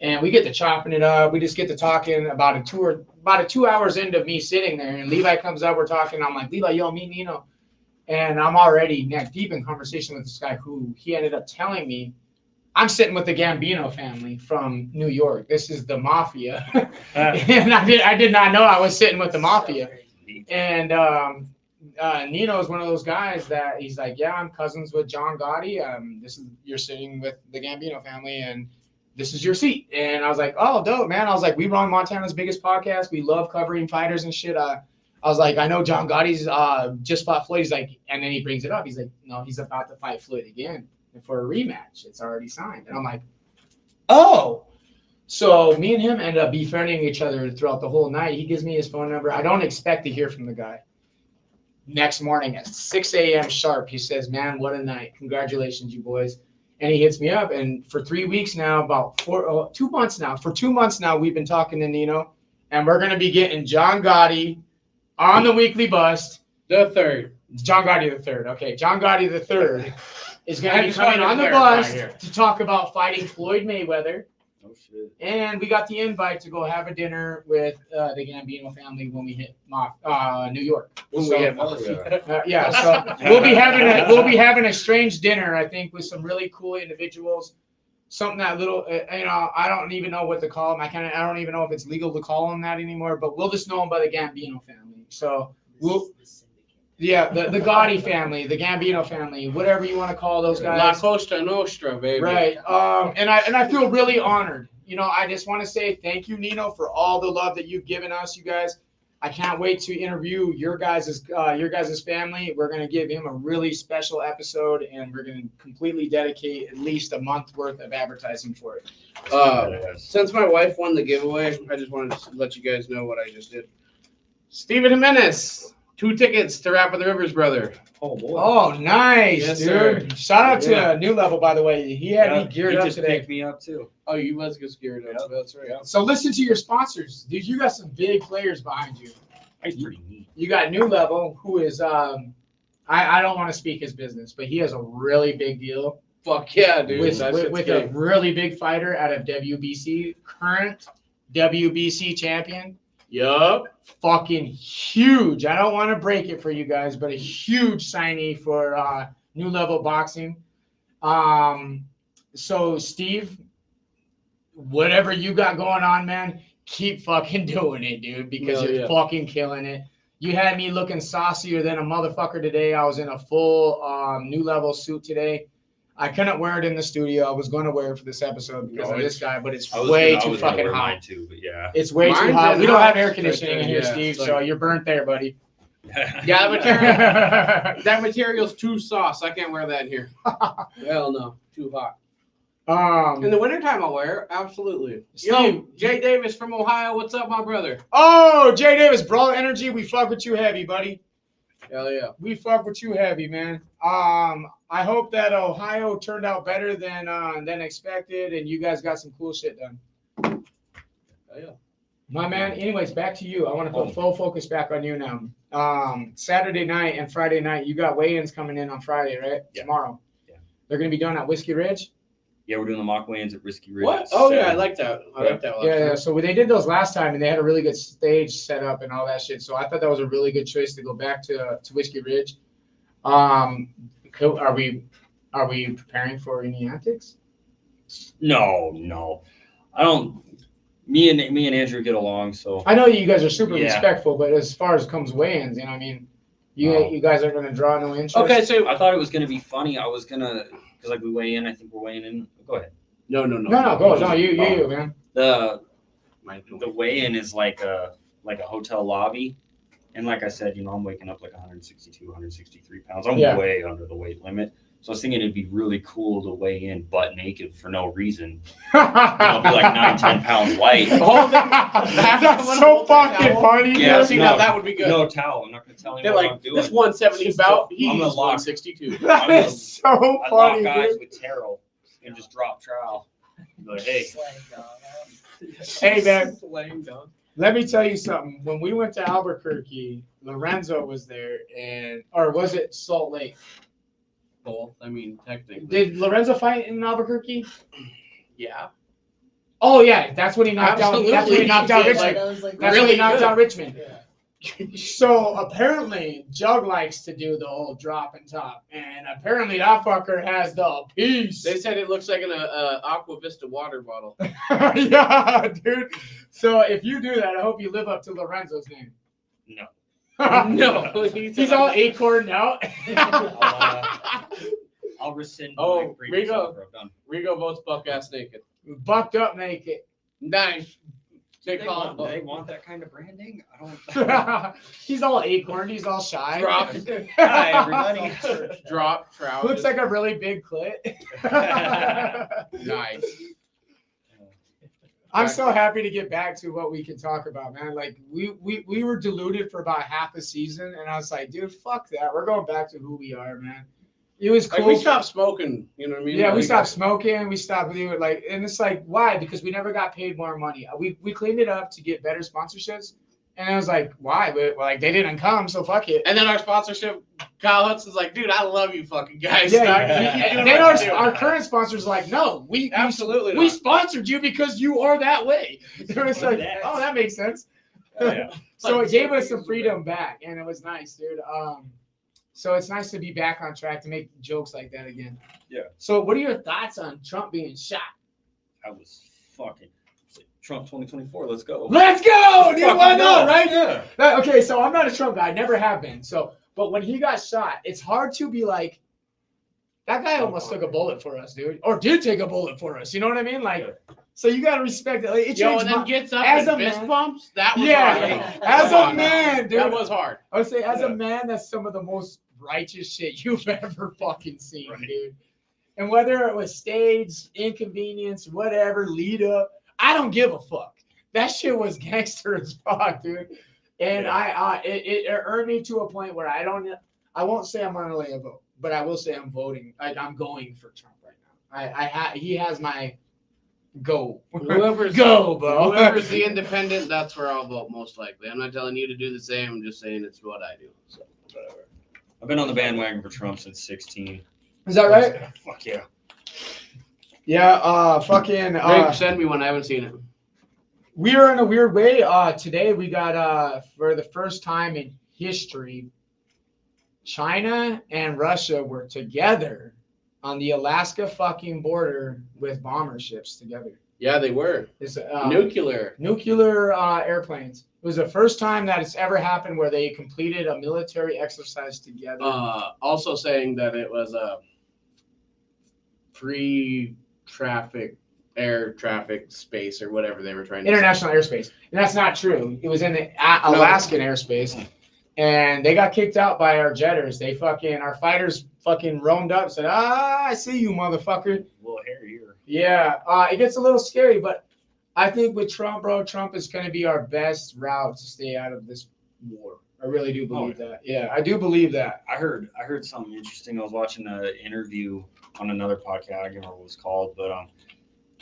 [SPEAKER 3] And we get to chopping it up. We just get to talking about 2 hours into me sitting there. And Levi comes up. We're talking. I'm like, "Levi, yo, meet Nino." And I'm already neck deep in conversation with this guy who he ended up telling me, I'm sitting with the Gambino family from New York. This is the mafia. And I did not know I was sitting with the mafia. And Nino is one of those guys that he's like, "Yeah, I'm cousins with John Gotti. You're sitting with the Gambino family, and this is your seat." And I was like, "Oh, dope, man." I was like, "We run Montana's biggest podcast. We love covering fighters and shit." I was like, "I know John Gotti's just fought Floyd." He's like, and then he brings it up. He's like, "No, he's about to fight Floyd again for a rematch. It's already signed." And I'm like, "Oh." So me and him end up befriending each other throughout the whole night. He gives me his phone number. I don't expect to hear from the guy. Next morning at 6 a.m. sharp, he says, "Man, what a night. Congratulations, you boys." And he hits me up. And for 3 weeks now, for 2 months now, we've been talking to Nino. And we're going to be getting John Gotti on the weekly bust.
[SPEAKER 2] The third.
[SPEAKER 3] John Gotti the third. Okay, John Gotti the third is going to be
[SPEAKER 2] just
[SPEAKER 3] coming
[SPEAKER 2] wanted
[SPEAKER 3] on
[SPEAKER 2] to
[SPEAKER 3] the
[SPEAKER 2] clarify
[SPEAKER 3] bus
[SPEAKER 2] here.
[SPEAKER 3] to talk about fighting Floyd Mayweather.
[SPEAKER 4] Oh shit.
[SPEAKER 3] And we got the invite to go have a dinner with the Gambino family when we hit New York.
[SPEAKER 2] When
[SPEAKER 3] So,
[SPEAKER 2] we get
[SPEAKER 3] so we'll be having a strange dinner, I think, with some really cool individuals. Something that little, I don't even know what to call them. I don't even know if it's legal to call them that anymore. But we'll just know them by the Gambino family. So the Gotti family, the Gambino family, whatever you want to call those guys.
[SPEAKER 2] La Costa Nostra, baby.
[SPEAKER 3] Right. And I feel really honored. I just want to say thank you, Nino, for all the love that you've given us, you guys. I can't wait to interview your guys' family. We're going to give him a really special episode, and we're going to completely dedicate at least a month worth of advertising for it.
[SPEAKER 2] Since my wife won the giveaway, I just wanted to let you guys know what I just did. Steven Jimenez, 2 tickets to Rappin' the Rivers, brother.
[SPEAKER 4] Oh boy.
[SPEAKER 3] Oh, nice,
[SPEAKER 2] Yes,
[SPEAKER 3] dude.
[SPEAKER 2] sir.
[SPEAKER 3] Shout out to New Level, by the way. He had me geared
[SPEAKER 4] he
[SPEAKER 3] up
[SPEAKER 4] just
[SPEAKER 3] today.
[SPEAKER 4] picked me up too.
[SPEAKER 2] Oh, you was get scared of it. That's right.
[SPEAKER 3] So listen to your sponsors. Dude, you got some big players behind you.
[SPEAKER 4] He's pretty neat.
[SPEAKER 3] You got New Level, who is I don't want to speak his business, but he has a really big deal
[SPEAKER 2] Fuck yeah, dude.
[SPEAKER 3] with
[SPEAKER 2] That shit's
[SPEAKER 3] a
[SPEAKER 2] big.
[SPEAKER 3] really big fighter out of WBC, current WBC champion.
[SPEAKER 2] Yup.
[SPEAKER 3] Fucking huge. I don't want to break it for you guys, but a huge signee for New Level Boxing. So Steve, whatever you got going on, man, keep fucking doing it, dude, because
[SPEAKER 2] Hell
[SPEAKER 3] you're
[SPEAKER 2] yeah.
[SPEAKER 3] fucking killing it. You had me looking saucier than a motherfucker today. I was in a full new level suit today. I couldn't wear it in the studio. I was going to wear it for this episode because of this guy, but it's way too fucking hot.
[SPEAKER 4] Mine too, but yeah.
[SPEAKER 3] It's way too hot. We don't have air conditioning in here, Steve, so you're burnt there, buddy.
[SPEAKER 2] Yeah, that material's too sauce. I can't wear that in here. Hell no, too hot. In the wintertime, I'll wear it. Absolutely.
[SPEAKER 3] Steve,
[SPEAKER 2] Yo, Jay Davis from Ohio. What's up, my brother?
[SPEAKER 3] Oh, Jay Davis, Brawl Energy. We fuck with you heavy, buddy.
[SPEAKER 2] Hell yeah.
[SPEAKER 3] We fuck with you heavy, man. I hope that Ohio turned out better than expected, and you guys got some cool shit done.
[SPEAKER 2] Hell yeah.
[SPEAKER 3] My man. Anyways, back to you. I want to put full focus back on you now. Saturday night and Friday night, you got weigh-ins coming in on Friday, right?
[SPEAKER 4] Yeah.
[SPEAKER 3] Tomorrow.
[SPEAKER 4] Yeah.
[SPEAKER 3] They're gonna be done at Whiskey Ridge.
[SPEAKER 4] Yeah, we're doing the mock weigh-ins at Risky Ridge.
[SPEAKER 2] What? Oh yeah, I like that. I like that.
[SPEAKER 3] Yeah. So they did those last time, and they had a really good stage set up and all that shit. So I thought that was a really good choice to go back to Whiskey Ridge. Are we preparing for any antics?
[SPEAKER 4] No. I don't. Me and Andrew get along, so
[SPEAKER 3] I know you guys are super respectful, but as far as comes weigh-ins, you know what I mean? You guys aren't going to draw no interest?
[SPEAKER 2] Okay, so
[SPEAKER 4] I thought it was going to be funny. I was going to, because like we weigh in, I think we're weighing in. Go ahead.
[SPEAKER 2] No,
[SPEAKER 3] go. No, you, man.
[SPEAKER 4] The weigh-in is like a hotel lobby. And like I said, I'm waking up like 162, 163 pounds. I'm way under the weight limit. So I was thinking it'd be really cool to weigh in butt naked for no reason. I'll be like 9, 10 pounds light.
[SPEAKER 3] That's so fucking funny.
[SPEAKER 4] Yeah,
[SPEAKER 2] now that would be good.
[SPEAKER 4] No towel. I'm not going to tell anyone what I'm doing.
[SPEAKER 2] This 170 bout, he's
[SPEAKER 4] I'm gonna lock.
[SPEAKER 2] 162.
[SPEAKER 3] That's so
[SPEAKER 4] I
[SPEAKER 3] funny,
[SPEAKER 4] lock guys
[SPEAKER 3] dude.
[SPEAKER 4] with Terrell and just drop trowel. Like, hey.
[SPEAKER 3] Hey, man.
[SPEAKER 6] Slaying dog.
[SPEAKER 3] Let me tell you something. When we went to Albuquerque, Lorenzo was there, or was it Salt Lake?
[SPEAKER 2] Both. I mean, technically.
[SPEAKER 3] Did Lorenzo fight in Albuquerque?
[SPEAKER 2] Yeah.
[SPEAKER 3] Oh yeah, that's when he knocked out.
[SPEAKER 2] Absolutely.
[SPEAKER 3] That's when he knocked out
[SPEAKER 2] He did,
[SPEAKER 3] Richmond. That's
[SPEAKER 2] really
[SPEAKER 3] when he knocked
[SPEAKER 2] good.
[SPEAKER 3] out Richmond.
[SPEAKER 6] Yeah.
[SPEAKER 3] So apparently, Jug likes to do the whole drop and top, and apparently that fucker has the piece.
[SPEAKER 2] They said it looks like an Aqua Vista water bottle.
[SPEAKER 3] Yeah, dude. So if you do that, I hope you live up to Lorenzo's name.
[SPEAKER 4] No.
[SPEAKER 2] No.
[SPEAKER 3] He's all acorn out.
[SPEAKER 4] I'll rescind
[SPEAKER 2] Oh,
[SPEAKER 4] my previous
[SPEAKER 2] Rigo.
[SPEAKER 4] offer. I'm done.
[SPEAKER 2] Rigo votes buck ass naked.
[SPEAKER 3] Bucked up naked.
[SPEAKER 2] Nice.
[SPEAKER 4] They
[SPEAKER 2] They call it.
[SPEAKER 4] want that kind of branding? I don't.
[SPEAKER 3] He's all acorn. He's all shy.
[SPEAKER 2] Drop.
[SPEAKER 4] Hi, everybody.
[SPEAKER 2] Drop trout.
[SPEAKER 3] Looks like a really big clit.
[SPEAKER 2] Nice.
[SPEAKER 3] I'm so happy to get back to what we can talk about, man. Like we were deluded for about half a season, and I was like, dude, fuck that. We're going back to who we are, man. It was cool.
[SPEAKER 2] Like we stopped smoking. You know what I mean?
[SPEAKER 3] Yeah, we
[SPEAKER 2] Like,
[SPEAKER 3] stopped smoking. We stopped doing it, like, and it's like, why? Because we never got paid more money. We cleaned it up to get better sponsorships, and I was like, why? But like they didn't come, so fuck it.
[SPEAKER 2] And then our sponsorship, Kyle Hudson's like, dude, I love you fucking guys.
[SPEAKER 3] And then our current sponsors are like, no, we
[SPEAKER 2] Absolutely
[SPEAKER 3] we
[SPEAKER 2] not.
[SPEAKER 3] sponsored you because you are that way. It was like, oh, that makes sense.
[SPEAKER 4] Yeah.
[SPEAKER 3] So it gave us some freedom back, and it was nice, dude. So it's nice to be back on track to make jokes like that again.
[SPEAKER 4] Yeah.
[SPEAKER 3] So what are your thoughts on Trump being shot?
[SPEAKER 4] I was fucking Trump 2024. Let's go.
[SPEAKER 3] Let's go, dude.
[SPEAKER 4] Fucking
[SPEAKER 3] Why not,
[SPEAKER 4] go.
[SPEAKER 3] right?
[SPEAKER 4] Yeah.
[SPEAKER 3] Okay, so I'm not a Trump guy. I never have been. So, but when he got shot, it's hard to be like, that guy almost took a bullet for us, dude, or did take a bullet for us. You know what I mean? Like, so you gotta respect it. Like, it
[SPEAKER 2] Yo,
[SPEAKER 3] changed
[SPEAKER 2] and then
[SPEAKER 3] my-
[SPEAKER 2] gets up
[SPEAKER 3] as
[SPEAKER 2] and
[SPEAKER 3] a
[SPEAKER 2] fist
[SPEAKER 3] man-
[SPEAKER 2] pumps. That was
[SPEAKER 3] Yeah,
[SPEAKER 2] hard.
[SPEAKER 3] as
[SPEAKER 2] Come
[SPEAKER 3] a
[SPEAKER 2] on,
[SPEAKER 3] man, dude.
[SPEAKER 2] That was hard.
[SPEAKER 3] I would say, as
[SPEAKER 4] Yeah.
[SPEAKER 3] a man, that's some of the most righteous shit you've ever fucking seen,
[SPEAKER 4] Right.
[SPEAKER 3] dude. And whether it was stage, inconvenience, whatever, lead up, I don't give a fuck. That shit was gangster as fuck, dude. And it earned me to a point where I won't say I'm gonna lay a vote, but I will say I'm voting. I'm going for Trump right now. He has my go.
[SPEAKER 2] Whoever's
[SPEAKER 3] Go, bro.
[SPEAKER 2] Whoever's the independent, that's where I'll vote most likely. I'm not telling you to do the same. I'm just saying it's what I do. So whatever.
[SPEAKER 4] I've been on the bandwagon for Trump since 16.
[SPEAKER 3] Is that right?
[SPEAKER 4] Fuck yeah.
[SPEAKER 3] Yeah, fucking.
[SPEAKER 2] Greg, send me one. I haven't seen it.
[SPEAKER 3] We are in a weird way. Today we got for the first time in history, China and Russia were together on the Alaska fucking border with bomber ships together.
[SPEAKER 2] Yeah, they were.
[SPEAKER 3] It's
[SPEAKER 2] Nuclear
[SPEAKER 3] airplanes. It was the first time that it's ever happened where they completed a military exercise together.
[SPEAKER 2] Also saying that it was a free air traffic space or whatever they were trying to
[SPEAKER 3] International airspace. And that's not true. It was in the Alaskan airspace. And they got kicked out by our jetters. Our fighters fucking roamed up and said, I see you, motherfucker.
[SPEAKER 4] A little hair here.
[SPEAKER 3] Yeah, it gets a little scary, but I think with Trump, bro, Trump is going to be our best route to stay out of this war. I really do believe that. Yeah, I do believe that.
[SPEAKER 4] I heard something interesting. I was watching an interview on another podcast. I don't remember what it was called, but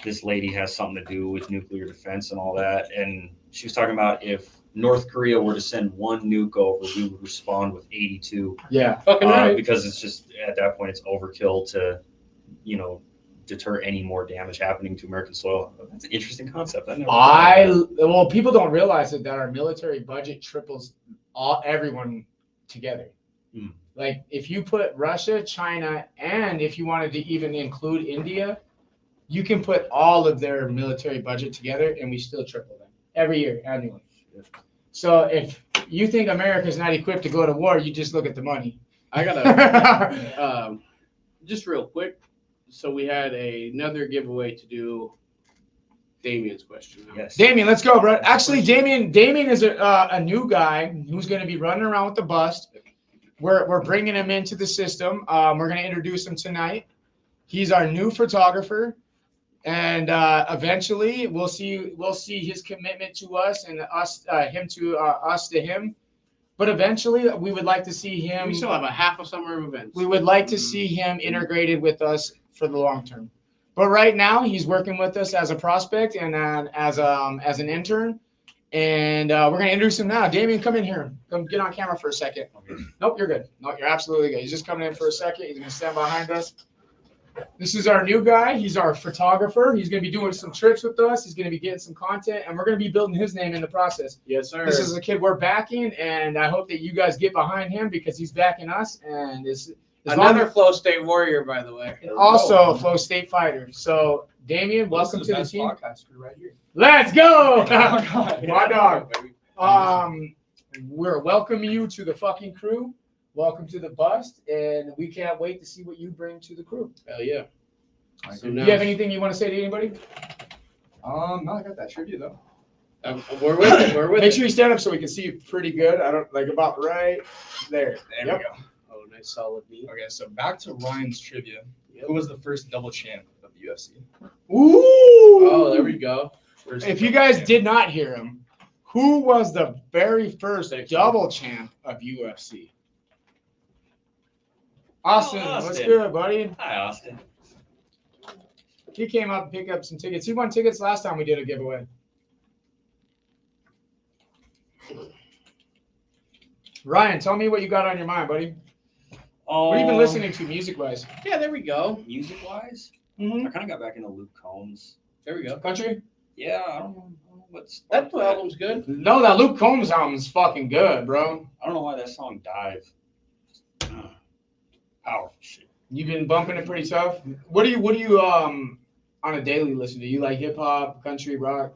[SPEAKER 4] this lady has something to do with nuclear defense and all that. And she was talking about if North Korea were to send one nuke over, we would respond with 82.
[SPEAKER 3] Yeah,
[SPEAKER 2] fucking right.
[SPEAKER 4] Because it's just at that point it's overkill to, deter any more damage happening to American soil. That's an interesting concept.
[SPEAKER 3] Well, people don't realize that our military budget triples everyone together. Like if you put Russia, China, and if you wanted to even include India, you can put all of their military budget together and we still triple them every year annually. So if you think America's not equipped to go to war, you just look at the money.
[SPEAKER 2] I gotta just real quick. So we had another giveaway to do. Damien's question.
[SPEAKER 4] Yes.
[SPEAKER 3] Damien, let's go, bro. Actually, Damien is a new guy who's going to be running around with the bust. We're bringing him into the system. We're going to introduce him tonight. He's our new photographer, and eventually we'll see his commitment to us and him to us to him. But eventually, we would like to see him.
[SPEAKER 2] We still have a half a summer of events.
[SPEAKER 3] We would like to see him integrated with us for the long term. But right now, he's working with us as a prospect and as an intern. And we're going to introduce him now. Damien, come in here. Come get on camera for a second. Nope, you're good. No, you're absolutely good. He's just coming in for a second. He's going to stand behind us. This is our new guy. He's our photographer. He's going to be doing some trips with us. He's going to be getting some content, and we're going to be building his name in the process.
[SPEAKER 2] Yes, sir.
[SPEAKER 3] This is a kid we're backing, and I hope that you guys get behind him because he's backing us. And
[SPEAKER 2] another Flow State Warrior, by the way.
[SPEAKER 3] Also a Flow State fighter. So, Damien, welcome to the team.
[SPEAKER 7] Podcast crew right here.
[SPEAKER 3] Let's go! My dog. We're welcoming you to the fucking crew. Welcome to the bust, and we can't wait to see what you bring to the crew.
[SPEAKER 2] Hell yeah.
[SPEAKER 3] So do you have anything you want to say to anybody?
[SPEAKER 7] No, I got that trivia though.
[SPEAKER 2] We're with it. We're with
[SPEAKER 3] Make
[SPEAKER 2] it.
[SPEAKER 3] sure you stand up so we can see you pretty good. I don't like about right there.
[SPEAKER 7] There we go.
[SPEAKER 2] Oh, nice solid beat.
[SPEAKER 7] Okay, so back to Ryan's trivia. Who was the first double champ of the UFC?
[SPEAKER 3] Ooh!
[SPEAKER 2] Oh, there we go.
[SPEAKER 3] If you guys did not hear him, who was the very first double champ of UFC? Austin, what's good, buddy?
[SPEAKER 4] Hi, Austin.
[SPEAKER 3] He came up and picked up some tickets. He won tickets last time we did a giveaway. Ryan, tell me what you got on your mind, buddy. What have you been listening to music-wise?
[SPEAKER 2] Yeah, there we go.
[SPEAKER 4] Music-wise?
[SPEAKER 3] Mm-hmm.
[SPEAKER 4] I kind of got back into Luke Combs.
[SPEAKER 2] There we go.
[SPEAKER 3] Country?
[SPEAKER 4] Yeah, I don't know what's
[SPEAKER 2] That album's good.
[SPEAKER 3] No, that Luke Combs album's fucking good, bro.
[SPEAKER 4] I don't know why that song died. Powerful shit.
[SPEAKER 3] You've been bumping it pretty tough. What do you on a daily listen to? You like hip hop, country, rock?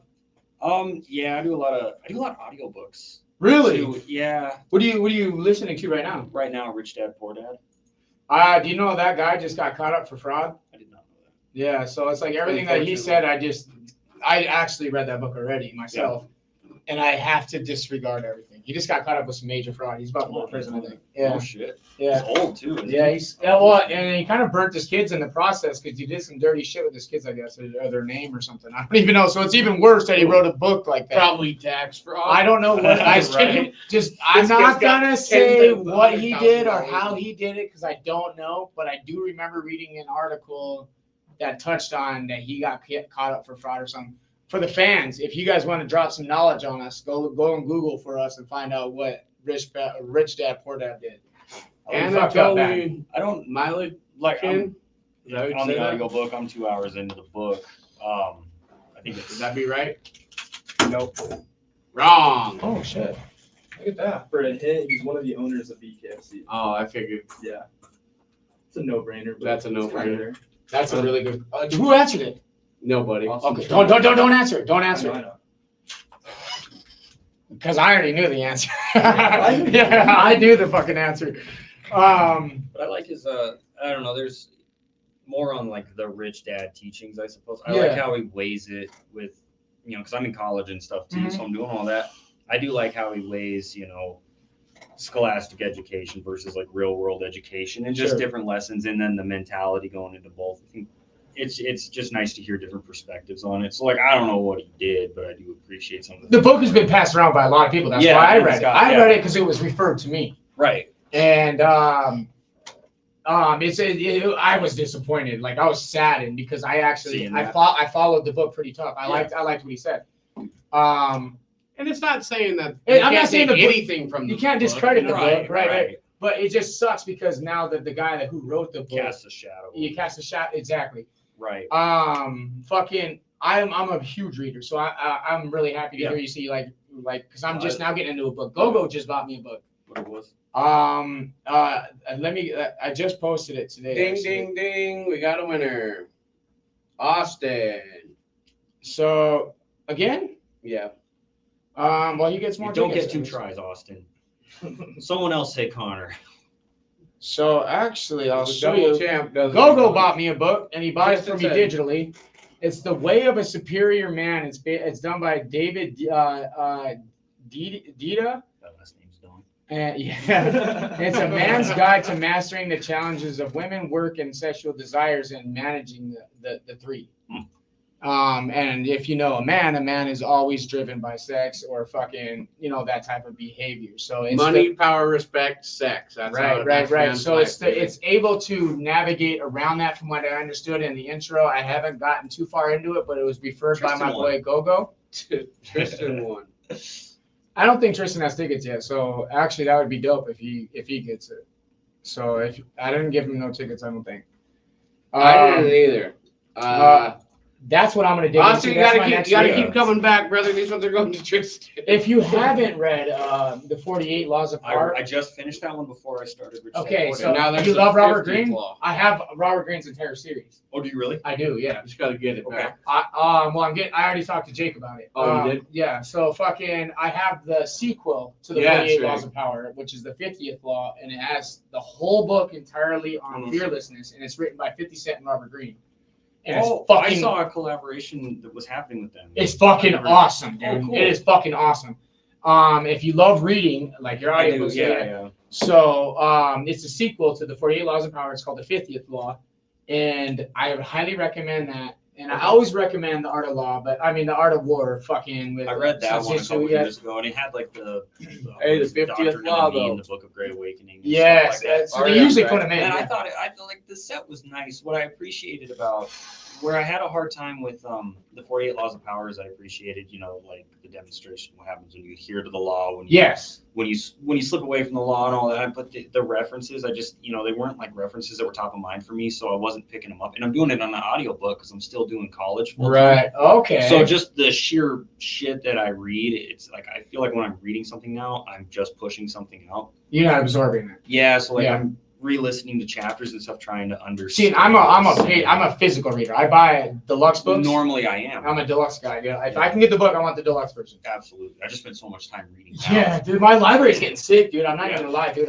[SPEAKER 4] Yeah, I do a lot of audiobooks.
[SPEAKER 3] Really?
[SPEAKER 4] So, yeah.
[SPEAKER 3] What are you listening to right now?
[SPEAKER 4] Right now, Rich Dad Poor Dad.
[SPEAKER 3] Do you know that guy just got caught up for fraud?
[SPEAKER 4] I did not know that.
[SPEAKER 3] Yeah, so it's like everything that he said, I actually read that book already myself, and I have to disregard everything. He just got caught up with some major fraud. He's about to go to prison, I think. Yeah.
[SPEAKER 4] Oh shit.
[SPEAKER 3] Yeah.
[SPEAKER 4] He's old too.
[SPEAKER 3] And he kind of burnt his kids in the process because he did some dirty shit with his kids, I guess, or their name or something. I don't even know. So it's even worse that he wrote a book like that.
[SPEAKER 2] Probably tax fraud.
[SPEAKER 3] I don't know what
[SPEAKER 4] Right.
[SPEAKER 3] I'm not gonna say what he did or how he did it because I don't know, but I do remember reading an article that touched on that he got caught up for fraud or something. For the fans, if you guys want to drop some knowledge on us, go on Google for us and find out what Rich Dad Poor Dad did.
[SPEAKER 2] And
[SPEAKER 3] fucked up bad.
[SPEAKER 4] I don't
[SPEAKER 2] Miley
[SPEAKER 4] like
[SPEAKER 2] Kin?
[SPEAKER 4] on the audiobook. I'm 2 hours into the book. I think
[SPEAKER 2] Would
[SPEAKER 4] it's
[SPEAKER 2] that be right?
[SPEAKER 7] Nope.
[SPEAKER 2] Wrong.
[SPEAKER 3] Oh shit! Look at that.
[SPEAKER 7] For a hit, he's one of the owners of BKFC.
[SPEAKER 2] Oh, I figured.
[SPEAKER 7] Yeah. It's a no-brainer. but
[SPEAKER 2] That's a
[SPEAKER 7] it's kinda
[SPEAKER 2] no-brainer.
[SPEAKER 7] there.
[SPEAKER 3] That's a really good. Who answered it?
[SPEAKER 2] Nobody.
[SPEAKER 3] Okay, don't answer it. Don't answer
[SPEAKER 7] I
[SPEAKER 3] it.
[SPEAKER 7] know.
[SPEAKER 3] Because I already knew the answer. Yeah, I knew the fucking answer.
[SPEAKER 4] But I like his I don't know, there's more on like the rich dad teachings, I suppose. I like
[SPEAKER 3] Yeah.
[SPEAKER 4] how he weighs it with, you know, because I'm in college and stuff too,
[SPEAKER 3] Mhm.
[SPEAKER 4] so I'm doing all that. I do like how he weighs, you know, scholastic education versus like real world education and just
[SPEAKER 3] Sure.
[SPEAKER 4] different lessons, and then the mentality going into both. I think it's just nice to hear different perspectives on it. So like I don't know what he did, but I do appreciate some of
[SPEAKER 3] The book has been passed around by a lot of people. That's
[SPEAKER 4] Yeah,
[SPEAKER 3] why I
[SPEAKER 4] and
[SPEAKER 3] read
[SPEAKER 4] it's
[SPEAKER 3] it.
[SPEAKER 4] got-
[SPEAKER 3] I
[SPEAKER 4] yeah.
[SPEAKER 3] read it because it was referred to me.
[SPEAKER 4] Right.
[SPEAKER 3] And I was disappointed. Like I was saddened because I actually
[SPEAKER 4] Seeing
[SPEAKER 3] I
[SPEAKER 4] that.
[SPEAKER 3] followed the book pretty tough. I liked what he said.
[SPEAKER 2] And it's not saying that
[SPEAKER 3] And
[SPEAKER 2] you
[SPEAKER 3] I'm
[SPEAKER 2] can't
[SPEAKER 3] not saying
[SPEAKER 2] take
[SPEAKER 3] the book-
[SPEAKER 2] anything from the
[SPEAKER 3] you can't
[SPEAKER 2] book,
[SPEAKER 3] discredit
[SPEAKER 2] you
[SPEAKER 3] the
[SPEAKER 2] know?
[SPEAKER 3] book, right. But it just sucks because now that the guy who wrote the book,
[SPEAKER 4] Cast a shadow.
[SPEAKER 3] you cast a shot exactly.
[SPEAKER 4] Right.
[SPEAKER 3] Fucking, I'm a huge reader, so I'm really happy to
[SPEAKER 4] Yeah.
[SPEAKER 3] hear you see like because I'm just now getting into a book. Gogo just bought me a book.
[SPEAKER 4] What it was.
[SPEAKER 3] Let me. I just posted it today.
[SPEAKER 2] Ding,
[SPEAKER 3] actually.
[SPEAKER 2] ding, ding. We got a winner. Austin.
[SPEAKER 3] So again,
[SPEAKER 2] Yeah.
[SPEAKER 3] well, he gets more.
[SPEAKER 4] You don't
[SPEAKER 3] tickets.
[SPEAKER 4] get 2 tries, Austin. Someone else say Connor.
[SPEAKER 3] So actually, I'll
[SPEAKER 2] The
[SPEAKER 3] show
[SPEAKER 2] double
[SPEAKER 3] you.
[SPEAKER 2] champ doesn't.
[SPEAKER 3] Gogo bought me a book, and he bought it
[SPEAKER 2] Just
[SPEAKER 3] for me
[SPEAKER 2] said.
[SPEAKER 3] digitally. It's The Way of a Superior Man. It's done by David Dita.
[SPEAKER 4] That last name's Don.
[SPEAKER 3] Yeah, it's a man's guide to mastering the challenges of women, work, and sexual desires, and managing the three. And if you know a man is always driven by sex or fucking, that type of behavior. So it's
[SPEAKER 2] Money, power, respect, sex. That's how
[SPEAKER 3] right.
[SPEAKER 2] man's
[SPEAKER 3] So
[SPEAKER 2] life, baby.
[SPEAKER 3] it's able to navigate around that from what I understood in the intro. I haven't gotten too far into it, but it was referred by my
[SPEAKER 4] Tristan
[SPEAKER 3] boy Gogo.
[SPEAKER 2] Tristan won.
[SPEAKER 3] I don't think Tristan has tickets yet, so actually that would be dope if he gets it. So if I didn't give him no tickets, I don't think.
[SPEAKER 2] I didn't either.
[SPEAKER 3] That's what I'm gonna dig
[SPEAKER 2] Austin,
[SPEAKER 3] into.
[SPEAKER 2] you
[SPEAKER 3] That's
[SPEAKER 2] gotta
[SPEAKER 3] my next
[SPEAKER 2] keep
[SPEAKER 3] read.
[SPEAKER 2] coming back, brother. These ones are going to Tristan.
[SPEAKER 3] If you haven't read the 48 Laws of Power,
[SPEAKER 4] I just finished that one before I started. Rich Dad
[SPEAKER 3] okay,
[SPEAKER 4] Poor
[SPEAKER 3] so
[SPEAKER 4] Dad.
[SPEAKER 2] now that's
[SPEAKER 3] you
[SPEAKER 2] the
[SPEAKER 3] love Robert
[SPEAKER 2] 50th
[SPEAKER 3] Greene?
[SPEAKER 2] law.
[SPEAKER 3] I have Robert Greene's entire series.
[SPEAKER 4] Oh, do you really?
[SPEAKER 3] I do, yeah.
[SPEAKER 2] You just gotta get it
[SPEAKER 4] Okay.
[SPEAKER 2] back.
[SPEAKER 3] I already talked to Jake about it.
[SPEAKER 2] Oh, you did?
[SPEAKER 3] Yeah. So fucking, I have the sequel to the
[SPEAKER 2] Yeah,
[SPEAKER 3] 48
[SPEAKER 2] sure.
[SPEAKER 3] Laws of Power, which is the 50th law, and it has the whole book entirely on
[SPEAKER 4] Mhm.
[SPEAKER 3] fearlessness, and it's written by 50 Cent and Robert Greene. And
[SPEAKER 4] Oh,
[SPEAKER 3] it's fucking,
[SPEAKER 4] I saw a collaboration that was happening with them.
[SPEAKER 3] it's fucking awesome, dude.
[SPEAKER 4] Oh, cool.
[SPEAKER 3] It is fucking awesome. If you love reading, like your
[SPEAKER 4] I do,
[SPEAKER 3] audiobooks,
[SPEAKER 4] yeah.
[SPEAKER 3] So it's a sequel to the 48 Laws of Power. It's called the 50th Law. And I would highly recommend that. And I always recommend the Art of Law, but I mean the Art of War fucking with
[SPEAKER 4] I read that one a
[SPEAKER 3] Sun
[SPEAKER 4] couple
[SPEAKER 3] Tzu, yeah.
[SPEAKER 4] years ago, and it had like the
[SPEAKER 2] Hey, the 50th
[SPEAKER 4] Doctrine
[SPEAKER 2] law,
[SPEAKER 4] of the Mean,
[SPEAKER 2] though.
[SPEAKER 4] the Book of Great Awakening. And
[SPEAKER 3] Yes,
[SPEAKER 4] stuff like that.
[SPEAKER 3] so they usually put them in.
[SPEAKER 4] And I
[SPEAKER 3] yeah.
[SPEAKER 4] thought I felt like the set was nice. What I appreciated about where I had a hard time with the 48 Laws of Power is I appreciated, like the demonstration, what happens when you adhere to the law, when you,
[SPEAKER 3] Yes.
[SPEAKER 4] when you slip away from the law and all that. But the references, I just, they weren't like references that were top of mind for me, so I wasn't picking them up. And I'm doing it on the audiobook because I'm still doing college full-time.
[SPEAKER 3] Right. Okay.
[SPEAKER 4] So just the sheer shit that I read, it's like I feel like when I'm reading something now, I'm just pushing something out.
[SPEAKER 3] You're not absorbing it.
[SPEAKER 4] Yeah, so like
[SPEAKER 3] Yeah.
[SPEAKER 4] I'm re-listening to chapters and stuff, trying to understand.
[SPEAKER 3] See, I'm a physical reader. I buy deluxe books.
[SPEAKER 4] Normally, I am.
[SPEAKER 3] I'm a deluxe guy. Yeah. If I can get the book, I want the deluxe version.
[SPEAKER 4] Absolutely. I just spent so much time reading.
[SPEAKER 3] Yeah, dude, my library's getting sick, dude. I'm not
[SPEAKER 4] Yeah.
[SPEAKER 3] gonna lie, dude.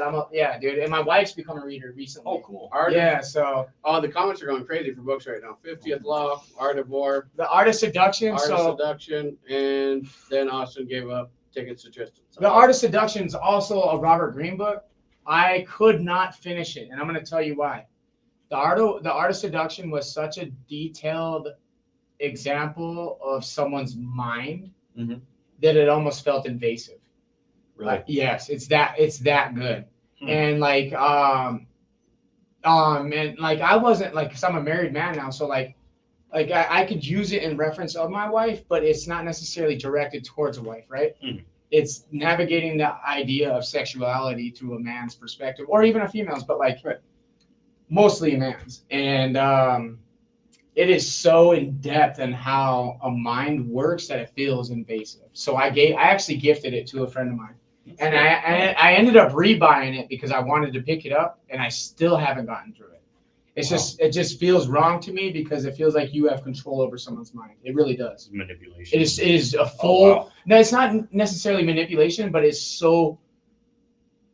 [SPEAKER 3] Dude. And my wife's become a reader recently.
[SPEAKER 4] Oh, cool.
[SPEAKER 2] Art
[SPEAKER 3] Yeah, so
[SPEAKER 2] Oh, the comments are going crazy for books right now. 50th Law, Art of War,
[SPEAKER 3] the Art of Seduction.
[SPEAKER 2] Art
[SPEAKER 3] So
[SPEAKER 2] of Seduction, and then Austin gave up tickets to Tristan. So-
[SPEAKER 3] the Art of Seduction is also a Robert Greene book. I could not finish it, and I'm going to tell you why. The Art of Seduction was such a detailed example of someone's mind
[SPEAKER 4] Mhm.
[SPEAKER 3] that it almost felt invasive.
[SPEAKER 4] Really?
[SPEAKER 3] Yes, it's that good.
[SPEAKER 4] Hmm.
[SPEAKER 3] And and I wasn't like, cause I'm a married man now, so I could use it in reference of my wife, but it's not necessarily directed towards a wife, right?
[SPEAKER 4] Mhm.
[SPEAKER 3] It's navigating the idea of sexuality through a man's perspective, or even a female's, but mostly a man's. And it is so in depth in how a mind works that it feels invasive. So I actually gifted it to a friend of mine, and I ended up rebuying it because I wanted to pick it up, and I still haven't gotten through it. It's just it just feels wrong to me because it feels like you have control over someone's mind. It really does.
[SPEAKER 4] Manipulation.
[SPEAKER 3] It is a full. No, it's not necessarily manipulation, but it's so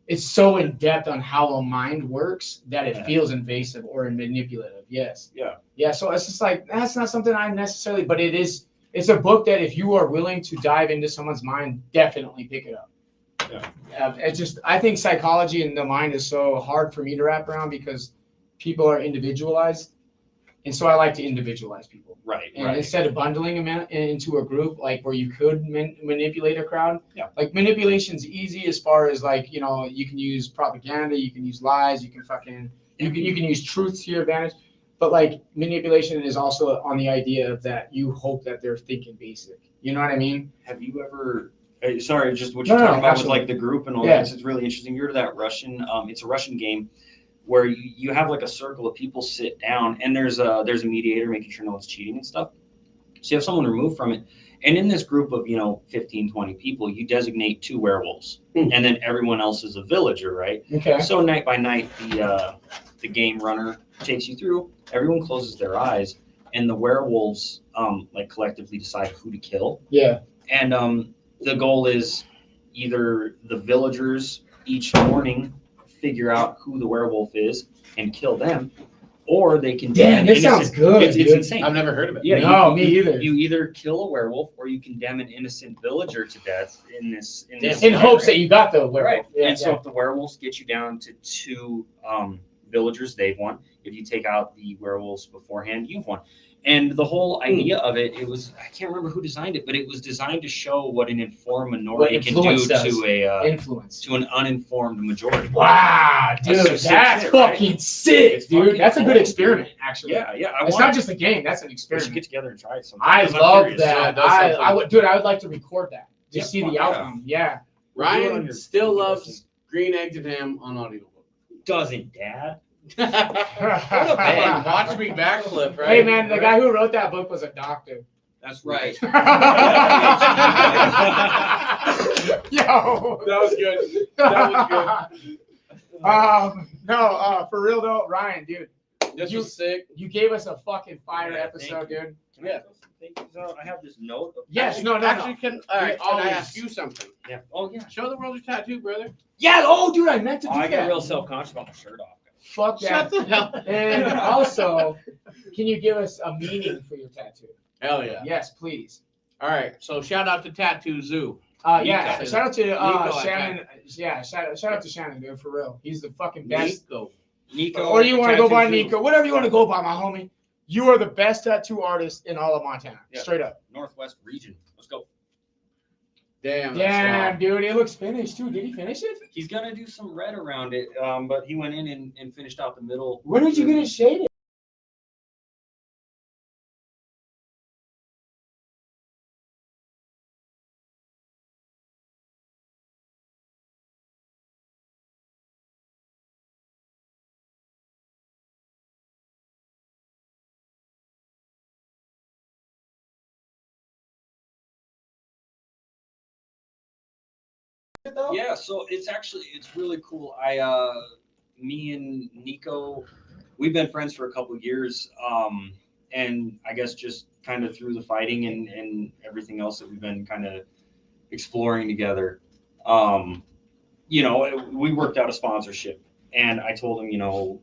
[SPEAKER 3] in depth on how a mind works that it feels invasive or manipulative. Yes. Yeah. So it's just like that's not something I necessarily, but it is. It's a book that if you are willing to dive into someone's mind, definitely pick it up. It's just I think psychology and the mind is so hard for me to wrap around because people are individualized, and so I like to individualize people.
[SPEAKER 4] Right.
[SPEAKER 3] And instead of bundling them into a group, like where you could manipulate a crowd, like manipulation's easy as far as like you know you can use propaganda, you can use lies, you can use truth to your advantage, but like manipulation is also on the idea of that you hope that they're thinking basic. You know what I mean?
[SPEAKER 4] Have you ever? Sorry, just what you're talking about with like the group and all that. It's really interesting. You're to that Russian. It's a Russian game where you have like a circle of people sit down and there's a mediator making sure no one's cheating and stuff. So you have someone removed from it. And in this group of, 15, 20 people, you designate 2 werewolves and then everyone else is a villager, right?
[SPEAKER 3] Okay.
[SPEAKER 4] So night by night, the game runner takes you through, everyone closes their eyes and the werewolves like collectively decide who to kill.
[SPEAKER 3] Yeah.
[SPEAKER 4] And the goal is either the villagers each morning figure out who the werewolf is and kill them, or they can.
[SPEAKER 3] Damn, this sounds good.
[SPEAKER 4] It's insane.
[SPEAKER 2] I've never heard of it.
[SPEAKER 4] Yeah,
[SPEAKER 3] no, me either.
[SPEAKER 4] You either kill a werewolf or you condemn an innocent villager to death in this
[SPEAKER 3] hopes that you got the werewolf.
[SPEAKER 4] Right.
[SPEAKER 3] Yeah,
[SPEAKER 4] and so if the werewolves get you down to 2 villagers, they've won. If you take out the werewolves beforehand, you've won. And the whole idea of it was, I can't remember who designed it, but it was designed to show what an informed minority can do to an uninformed majority.
[SPEAKER 3] Wow, dude, that's fucking sick, dude. That's a good experiment, actually.
[SPEAKER 4] Yeah.
[SPEAKER 3] It's not just a game; that's an
[SPEAKER 4] We
[SPEAKER 3] experiment.
[SPEAKER 4] should get together and try it sometime.
[SPEAKER 3] I love that. I would like to record that. Just see the outcome. Yeah.
[SPEAKER 2] Ryan still loves green eggs and ham on audiobook.
[SPEAKER 4] Doesn't, Dad?
[SPEAKER 2] What a bang. Watch me backflip, right?
[SPEAKER 3] Hey, man, the guy who wrote that book was a doctor.
[SPEAKER 4] That's right.
[SPEAKER 3] Yo.
[SPEAKER 2] That was good. That was good.
[SPEAKER 3] No, for real though, Ryan, dude.
[SPEAKER 2] This was sick.
[SPEAKER 3] You gave us a fucking fire episode, dude.
[SPEAKER 4] Yeah. I have this note.
[SPEAKER 3] Yes,
[SPEAKER 2] Actually, can I
[SPEAKER 3] Always.
[SPEAKER 2] ask you something?
[SPEAKER 4] Yeah. Oh, yeah.
[SPEAKER 2] Show the world your tattoo, brother.
[SPEAKER 3] Yeah. Oh, dude, I meant to do
[SPEAKER 4] I
[SPEAKER 3] that.
[SPEAKER 4] get real self-conscious about my shirt off.
[SPEAKER 3] Fuck that.
[SPEAKER 2] Shut the hell.
[SPEAKER 3] And also, can you give us a meaning for your tattoo?
[SPEAKER 2] Hell yeah.
[SPEAKER 3] Yes, please.
[SPEAKER 2] All right. So shout out to Tattoo Zoo.
[SPEAKER 3] Yeah.
[SPEAKER 2] Nico.
[SPEAKER 3] Shout out to
[SPEAKER 2] Nico,
[SPEAKER 3] Shannon. Yeah. Shout out to Shannon, dude. For real, he's the fucking best.
[SPEAKER 4] Nico.
[SPEAKER 3] Or you want to go by
[SPEAKER 2] Tattoo Zoo.
[SPEAKER 3] Nico? Whatever you want to go by, my homie. You are the best tattoo artist in all of Montana.
[SPEAKER 4] Yeah.
[SPEAKER 3] Straight up.
[SPEAKER 4] Northwest region. Let's go.
[SPEAKER 2] Damn.
[SPEAKER 3] Damn, dude, it looks finished too. Did he finish it?
[SPEAKER 4] He's gonna do some red around it, but he went in and finished out the middle.
[SPEAKER 3] When did you get it shaded?
[SPEAKER 4] Yeah, so it's really cool. Me and Nico, we've been friends for a couple of years, and I guess just kind of through the fighting and everything else that we've been kind of exploring together, we worked out a sponsorship, and I told him,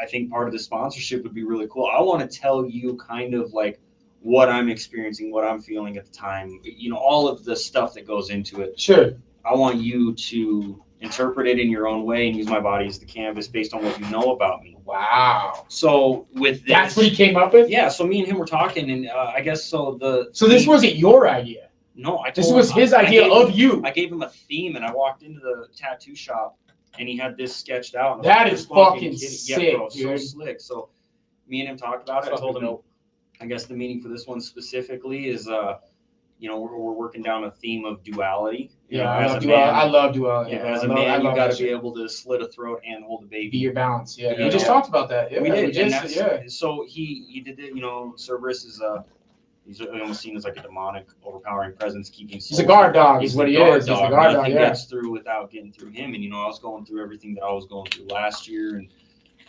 [SPEAKER 4] I think part of the sponsorship would be really cool. I want to tell you kind of like what I'm experiencing, what I'm feeling at the time, all of the stuff that goes into it.
[SPEAKER 3] Sure.
[SPEAKER 4] I want you to interpret it in your own way and use my body as the canvas based on what you know about me.
[SPEAKER 3] Wow.
[SPEAKER 4] So with this,
[SPEAKER 3] That's what he came up with?
[SPEAKER 4] Yeah. So me and him were talking, and I guess so.
[SPEAKER 3] So this wasn't your idea.
[SPEAKER 4] No,
[SPEAKER 3] This was his idea of you.
[SPEAKER 4] I gave him a theme, and I walked into the tattoo shop, and he had this sketched out. And
[SPEAKER 3] That is fucking sick,
[SPEAKER 4] yeah, bro, so
[SPEAKER 3] dude.
[SPEAKER 4] slick. So me and him talked about it. I told him, I guess the meaning for this one specifically is, we're working down a theme of duality.
[SPEAKER 3] I love duality.
[SPEAKER 4] Yeah, as a man, you got to be able to slit a throat and hold a baby.
[SPEAKER 3] Be your balance. Yeah,
[SPEAKER 4] Yeah.
[SPEAKER 3] we just talked about that. Yeah,
[SPEAKER 4] We did.
[SPEAKER 3] Yeah.
[SPEAKER 4] So he did it. Cerberus is he's almost seen as like a demonic, overpowering presence, keeping.
[SPEAKER 3] He's a guard dog.
[SPEAKER 4] He's
[SPEAKER 3] Is what
[SPEAKER 4] the
[SPEAKER 3] he
[SPEAKER 4] guard
[SPEAKER 3] is. He's
[SPEAKER 4] dog.
[SPEAKER 3] the guard dog.
[SPEAKER 4] Nothing
[SPEAKER 3] Yeah.
[SPEAKER 4] gets through without getting through him. And I was going through everything that I was going through last year, and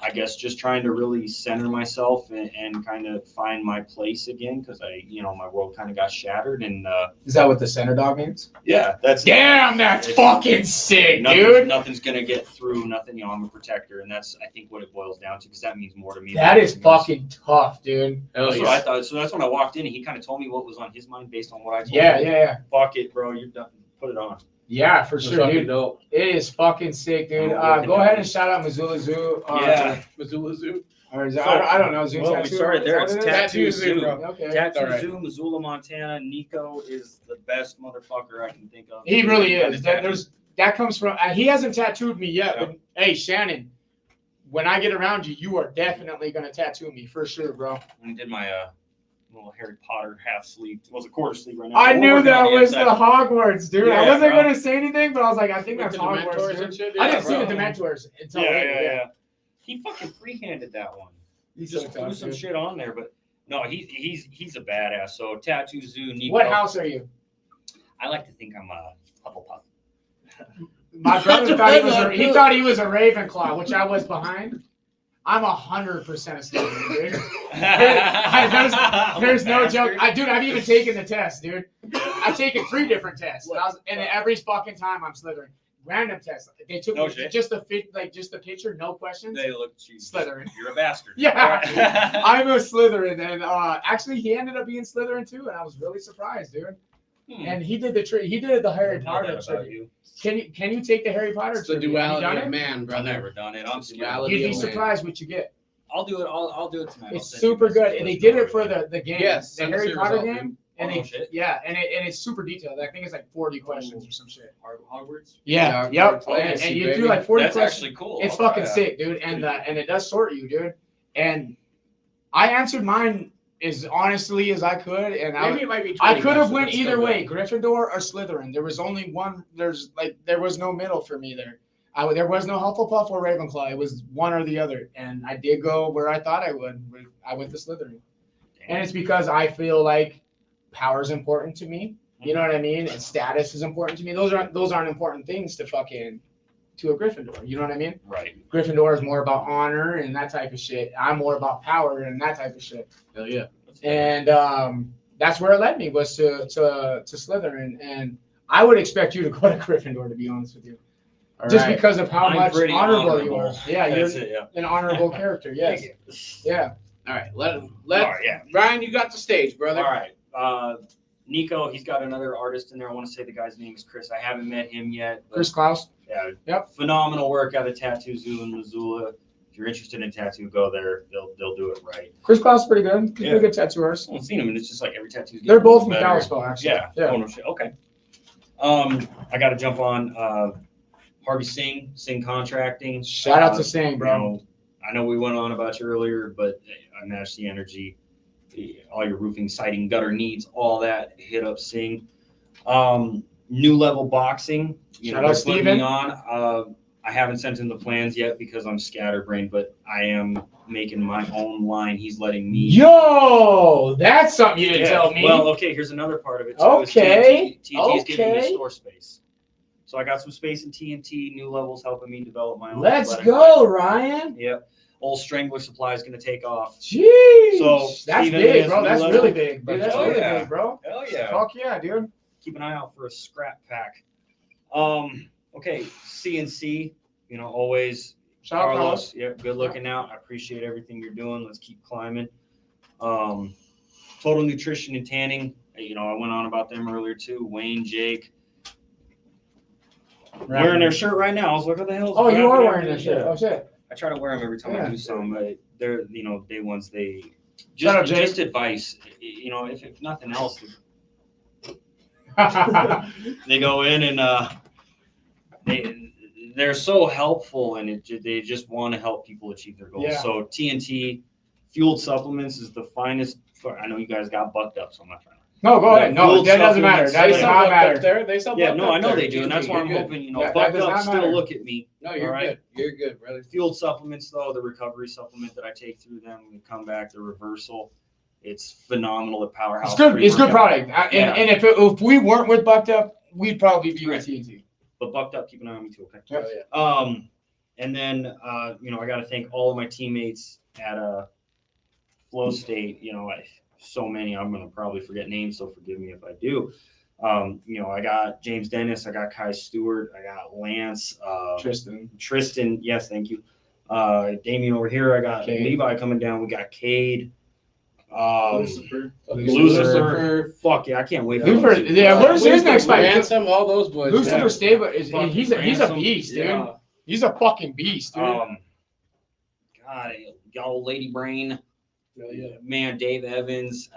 [SPEAKER 4] I guess just trying to really center myself and kind of find my place again because my world kind of got shattered. And
[SPEAKER 3] Is that what the center dog means?
[SPEAKER 4] yeah, that's
[SPEAKER 3] Damn, that's fucking sick,
[SPEAKER 4] nothing's,
[SPEAKER 3] dude.
[SPEAKER 4] Nothing's gonna get through. Nothing. I'm a protector, and that's I think what it boils down to because that means more to me.
[SPEAKER 3] That is fucking tough, dude.
[SPEAKER 4] That's what I thought. So that's when I walked in, and he kind of told me what was on his mind based on what I told
[SPEAKER 3] Yeah,
[SPEAKER 4] him.
[SPEAKER 3] yeah.
[SPEAKER 4] Fuck it, bro. You're done. Put it on.
[SPEAKER 3] Yeah, for
[SPEAKER 2] It's
[SPEAKER 3] sure,
[SPEAKER 2] fucking
[SPEAKER 3] dude.
[SPEAKER 2] dope.
[SPEAKER 3] It is fucking sick, dude.
[SPEAKER 4] I'm
[SPEAKER 3] Go ahead and shout out Missoula Zoo.
[SPEAKER 4] Yeah.
[SPEAKER 2] Missoula Zoo.
[SPEAKER 3] Or is
[SPEAKER 4] So,
[SPEAKER 3] I don't know. Zoo
[SPEAKER 4] well, we
[SPEAKER 3] Tattoo.
[SPEAKER 4] started there.
[SPEAKER 3] Is
[SPEAKER 4] It's
[SPEAKER 3] that what it is?
[SPEAKER 4] Tattoo Zoo.
[SPEAKER 3] Okay.
[SPEAKER 4] Tattoo
[SPEAKER 2] All right.
[SPEAKER 4] Zoo, Missoula, Montana. Nico is the best motherfucker I can think of.
[SPEAKER 3] He really is.
[SPEAKER 4] Tattoo.
[SPEAKER 3] That comes from. He hasn't tattooed me yet,
[SPEAKER 4] Yeah.
[SPEAKER 3] but hey, Shannon, when I get around you, you are definitely gonna tattoo me for sure, bro.
[SPEAKER 4] I did my little Harry Potter half sleeve. It was a quarter sleeve right now.
[SPEAKER 3] I
[SPEAKER 4] We're
[SPEAKER 3] knew
[SPEAKER 4] working
[SPEAKER 3] that
[SPEAKER 4] on
[SPEAKER 3] was the
[SPEAKER 4] inside.
[SPEAKER 3] Hogwarts, dude. I
[SPEAKER 4] Yeah,
[SPEAKER 3] wasn't
[SPEAKER 4] bro.
[SPEAKER 3] gonna say anything, but I was like, I think
[SPEAKER 2] With
[SPEAKER 3] that's
[SPEAKER 2] the
[SPEAKER 3] Hogwarts,
[SPEAKER 2] Dementors
[SPEAKER 3] dude.
[SPEAKER 2] and shit.
[SPEAKER 3] I
[SPEAKER 2] Yeah,
[SPEAKER 3] didn't see
[SPEAKER 2] bro.
[SPEAKER 3] the Dementors until
[SPEAKER 4] Yeah,
[SPEAKER 3] later.
[SPEAKER 4] yeah. He fucking free-handed that one. He
[SPEAKER 3] He's
[SPEAKER 4] just
[SPEAKER 3] so
[SPEAKER 4] threw
[SPEAKER 3] tough,
[SPEAKER 4] some
[SPEAKER 3] dude.
[SPEAKER 4] shit on there, but no, he's a badass. So Tattoo Zoo, Nico.
[SPEAKER 3] What house are you?
[SPEAKER 4] I like to think I'm a Hufflepuff.
[SPEAKER 3] My brother thought he thought he was a Ravenclaw, which I was behind. I'm 100% a Slytherin, dude. There's no joke. Dude, I've even taken the test, dude. I've taken 3 different tests, and every fucking time I'm Slytherin. Random tests. They took
[SPEAKER 4] No
[SPEAKER 3] me
[SPEAKER 4] shit.
[SPEAKER 3] just the picture, no questions.
[SPEAKER 4] They look cheap.
[SPEAKER 3] Slytherin.
[SPEAKER 4] You're a bastard.
[SPEAKER 3] Yeah, I'm a Slytherin, and actually he ended up being Slytherin too, and I was really surprised, dude. And he did the trick. He did the Harry Potter trick. Can you take the Harry Potter
[SPEAKER 2] It's the
[SPEAKER 3] trick? Have you done
[SPEAKER 2] duality
[SPEAKER 3] it?
[SPEAKER 2] of man,
[SPEAKER 4] I've
[SPEAKER 2] brother.
[SPEAKER 4] never done it. I'm scared.
[SPEAKER 2] Duality
[SPEAKER 3] You'd be
[SPEAKER 2] of man.
[SPEAKER 3] surprised what you get.
[SPEAKER 4] I'll do it. I'll do it tonight.
[SPEAKER 3] It's super good. And they did it for the game,
[SPEAKER 2] Yes,
[SPEAKER 3] the
[SPEAKER 2] send us
[SPEAKER 3] Harry
[SPEAKER 2] your
[SPEAKER 3] Potter
[SPEAKER 2] result,
[SPEAKER 3] game.
[SPEAKER 2] dude.
[SPEAKER 3] And
[SPEAKER 4] Oh,
[SPEAKER 3] they,
[SPEAKER 4] no shit.
[SPEAKER 3] yeah, and it's super detailed. I think it's like 40 questions or some shit.
[SPEAKER 4] Hogwarts.
[SPEAKER 3] Yeah,
[SPEAKER 2] Yeah,
[SPEAKER 3] yep.
[SPEAKER 2] Hogwarts,
[SPEAKER 3] And you
[SPEAKER 2] baby.
[SPEAKER 3] do like 40
[SPEAKER 4] That's
[SPEAKER 3] questions.
[SPEAKER 4] actually cool.
[SPEAKER 3] It's
[SPEAKER 4] Okay.
[SPEAKER 3] fucking sick, dude. And it does sort you, dude. And I answered mine as honestly as I could, and
[SPEAKER 2] Maybe it might be.
[SPEAKER 3] I
[SPEAKER 2] 20
[SPEAKER 3] could have
[SPEAKER 2] questions,
[SPEAKER 3] went
[SPEAKER 2] but
[SPEAKER 3] either
[SPEAKER 2] still
[SPEAKER 3] way,
[SPEAKER 2] good.
[SPEAKER 3] Gryffindor or Slytherin. There was only one. There was no middle for me there. There was no Hufflepuff or Ravenclaw. It was one or the other, and I did go where I thought I would. I went to Slytherin, and it's because I feel like power is important to me. You know what I mean? And status is important to me. Those aren't important things to a Gryffindor. You know what I mean?
[SPEAKER 4] Right.
[SPEAKER 3] Gryffindor is more about honor and that type of shit. I'm more about power and that type of shit.
[SPEAKER 2] Hell yeah.
[SPEAKER 3] And that's where it led me, was to Slytherin. And I would expect you to go to Gryffindor, to be honest with you, just because of how
[SPEAKER 4] I'm
[SPEAKER 3] much
[SPEAKER 4] pretty
[SPEAKER 3] honorable you are.
[SPEAKER 4] honorable.
[SPEAKER 3] Yeah, you're
[SPEAKER 4] That's it. Yeah.
[SPEAKER 3] an honorable character. Yes.
[SPEAKER 4] Thank you.
[SPEAKER 3] Yeah.
[SPEAKER 2] All right.
[SPEAKER 4] All right. Yeah.
[SPEAKER 2] Ryan, you got the stage, brother.
[SPEAKER 4] All right. Nico, he's got another artist in there. I want to say the guy's name is Chris. I haven't met him yet. But
[SPEAKER 3] Chris Klaus.
[SPEAKER 4] yeah.
[SPEAKER 3] Yep.
[SPEAKER 4] Phenomenal work at the Tattoo Zoo in Missoula. If you're interested in tattoo, go there. They'll do it right.
[SPEAKER 3] Chris Klaus is pretty good. He's
[SPEAKER 4] Yeah.
[SPEAKER 3] a pretty good tattooers.
[SPEAKER 4] I haven't seen him, and it's just like every tattoo.
[SPEAKER 3] They're both from Kalispell, actually.
[SPEAKER 4] Yeah.
[SPEAKER 3] Yeah.
[SPEAKER 4] Oh, no shit. Okay. I got to jump on Harvey Singh Contracting.
[SPEAKER 3] Shout out to Singh, bro.
[SPEAKER 4] You know, I know we went on about you earlier, but I match the energy. All your roofing, siding, gutter needs, all that. Hit up Singh. New Level Boxing. You
[SPEAKER 3] Shout
[SPEAKER 4] know,
[SPEAKER 3] out
[SPEAKER 4] they're putting
[SPEAKER 3] Steven.
[SPEAKER 4] me on. I haven't sent him the plans yet because I'm scatterbrained, but I am making my own line. He's letting me.
[SPEAKER 3] Yo, that's something you didn't tell me.
[SPEAKER 4] Well, okay, here's another part of it. Too, is
[SPEAKER 3] Okay,
[SPEAKER 4] TNT is giving me
[SPEAKER 3] okay.
[SPEAKER 4] store space. So I got some space in TNT. New Level's helping me develop my own.
[SPEAKER 3] Let's
[SPEAKER 4] athletic
[SPEAKER 3] go,
[SPEAKER 4] line.
[SPEAKER 3] Ryan.
[SPEAKER 4] Yep. Old Strangler supply is going to take off.
[SPEAKER 3] Jeez.
[SPEAKER 4] So,
[SPEAKER 3] that's
[SPEAKER 4] Steven
[SPEAKER 3] big,
[SPEAKER 4] is
[SPEAKER 3] bro.
[SPEAKER 4] New
[SPEAKER 3] That's
[SPEAKER 4] Level.
[SPEAKER 3] really big. Dude, that's
[SPEAKER 4] Oh,
[SPEAKER 3] really
[SPEAKER 4] yeah.
[SPEAKER 3] big, bro.
[SPEAKER 4] Hell yeah.
[SPEAKER 3] Fuck yeah, dude.
[SPEAKER 4] Keep an eye out for a scrap pack. Okay, CNC, you know, always
[SPEAKER 3] Shout out
[SPEAKER 4] Carlos.
[SPEAKER 3] Carlos.
[SPEAKER 4] Yep, good looking out. I appreciate everything you're doing. Let's keep climbing. Total Nutrition and Tanning. You know, I went on about them earlier too. Wayne, Jake. Wearing their shirt right now. I was like, what the hell?
[SPEAKER 3] Oh, you are wearing that shit. Oh shit.
[SPEAKER 4] I try to wear them every time
[SPEAKER 3] Yeah.
[SPEAKER 4] I do some, but they're, you know, day ones. They
[SPEAKER 3] Shout out, Jake.
[SPEAKER 4] just advice. You know, if nothing else, they go in and they're so helpful, and they just want to help people achieve their goals.
[SPEAKER 3] Yeah.
[SPEAKER 4] So TNT fueled supplements is the finest. I know you guys got bucked up, so I'm not trying to.
[SPEAKER 3] No, go ahead. No,
[SPEAKER 4] Fueled
[SPEAKER 3] that doesn't matter.
[SPEAKER 4] supplements.
[SPEAKER 3] That
[SPEAKER 2] They
[SPEAKER 3] does
[SPEAKER 2] sell
[SPEAKER 3] not
[SPEAKER 2] bucked
[SPEAKER 3] matter.
[SPEAKER 2] up there. They sell
[SPEAKER 4] Yeah,
[SPEAKER 2] bucked
[SPEAKER 4] no,
[SPEAKER 2] up
[SPEAKER 4] I know
[SPEAKER 2] there.
[SPEAKER 4] they do, and that's why I'm
[SPEAKER 2] You're good.
[SPEAKER 4] hoping, you know,
[SPEAKER 3] That
[SPEAKER 4] bucked
[SPEAKER 3] does
[SPEAKER 4] up
[SPEAKER 3] not
[SPEAKER 4] still
[SPEAKER 3] matter.
[SPEAKER 4] look at me.
[SPEAKER 2] No, you're
[SPEAKER 4] All right.
[SPEAKER 2] good. You're good, brother.
[SPEAKER 4] Fueled supplements, though, the recovery supplement that I take through them, we come back, the reversal. It's phenomenal at Powerhouse.
[SPEAKER 3] It's good. It's good
[SPEAKER 4] Pre-workout.
[SPEAKER 3] product.
[SPEAKER 4] Yeah.
[SPEAKER 3] And if we weren't with Bucked Up, we'd probably be with
[SPEAKER 4] Right.
[SPEAKER 3] TNT.
[SPEAKER 4] But bucked up, keep an eye on me too, okay?
[SPEAKER 3] Yep.
[SPEAKER 2] Oh, yeah.
[SPEAKER 4] And then, I got to thank all of my teammates at Flow State. So many, I'm going to probably forget names, so forgive me if I do. I got James Dennis, I got Kai Stewart, I got Lance, Tristan, yes, thank you. Damien over here, I got
[SPEAKER 3] Cade.
[SPEAKER 4] Levi coming down, we got Cade.
[SPEAKER 2] Lucifer.
[SPEAKER 4] Fuck yeah, I can't wait.
[SPEAKER 3] Lucifer, where's his next fight?
[SPEAKER 2] Ransom, all those boys.
[SPEAKER 3] Lucifer Stable he's a
[SPEAKER 4] Ransom.
[SPEAKER 3] beast, dude.
[SPEAKER 4] Yeah.
[SPEAKER 3] He's a fucking beast, dude.
[SPEAKER 4] God, y'all, Lady Brain,
[SPEAKER 2] Yeah.
[SPEAKER 4] man, Dave Evans.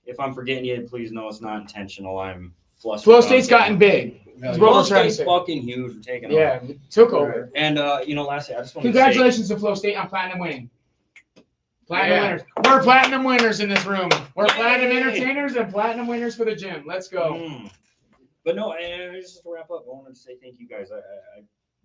[SPEAKER 4] If I'm forgetting you, please know it's not intentional. I'm flustered.
[SPEAKER 3] Flow State's gotten big. That's what
[SPEAKER 4] Flow
[SPEAKER 3] we're trying to
[SPEAKER 4] State's
[SPEAKER 3] say.
[SPEAKER 4] fucking huge. We're taking
[SPEAKER 3] Yeah,
[SPEAKER 4] over.
[SPEAKER 3] took over.
[SPEAKER 4] And lastly, I just want
[SPEAKER 3] Congratulations to Flow State on platinum winning. Platinum winners. We're platinum winners in this room. We're platinum entertainers and platinum winners for the gym. Let's go.
[SPEAKER 4] But no, and just to wrap up, I wanted to say thank you guys.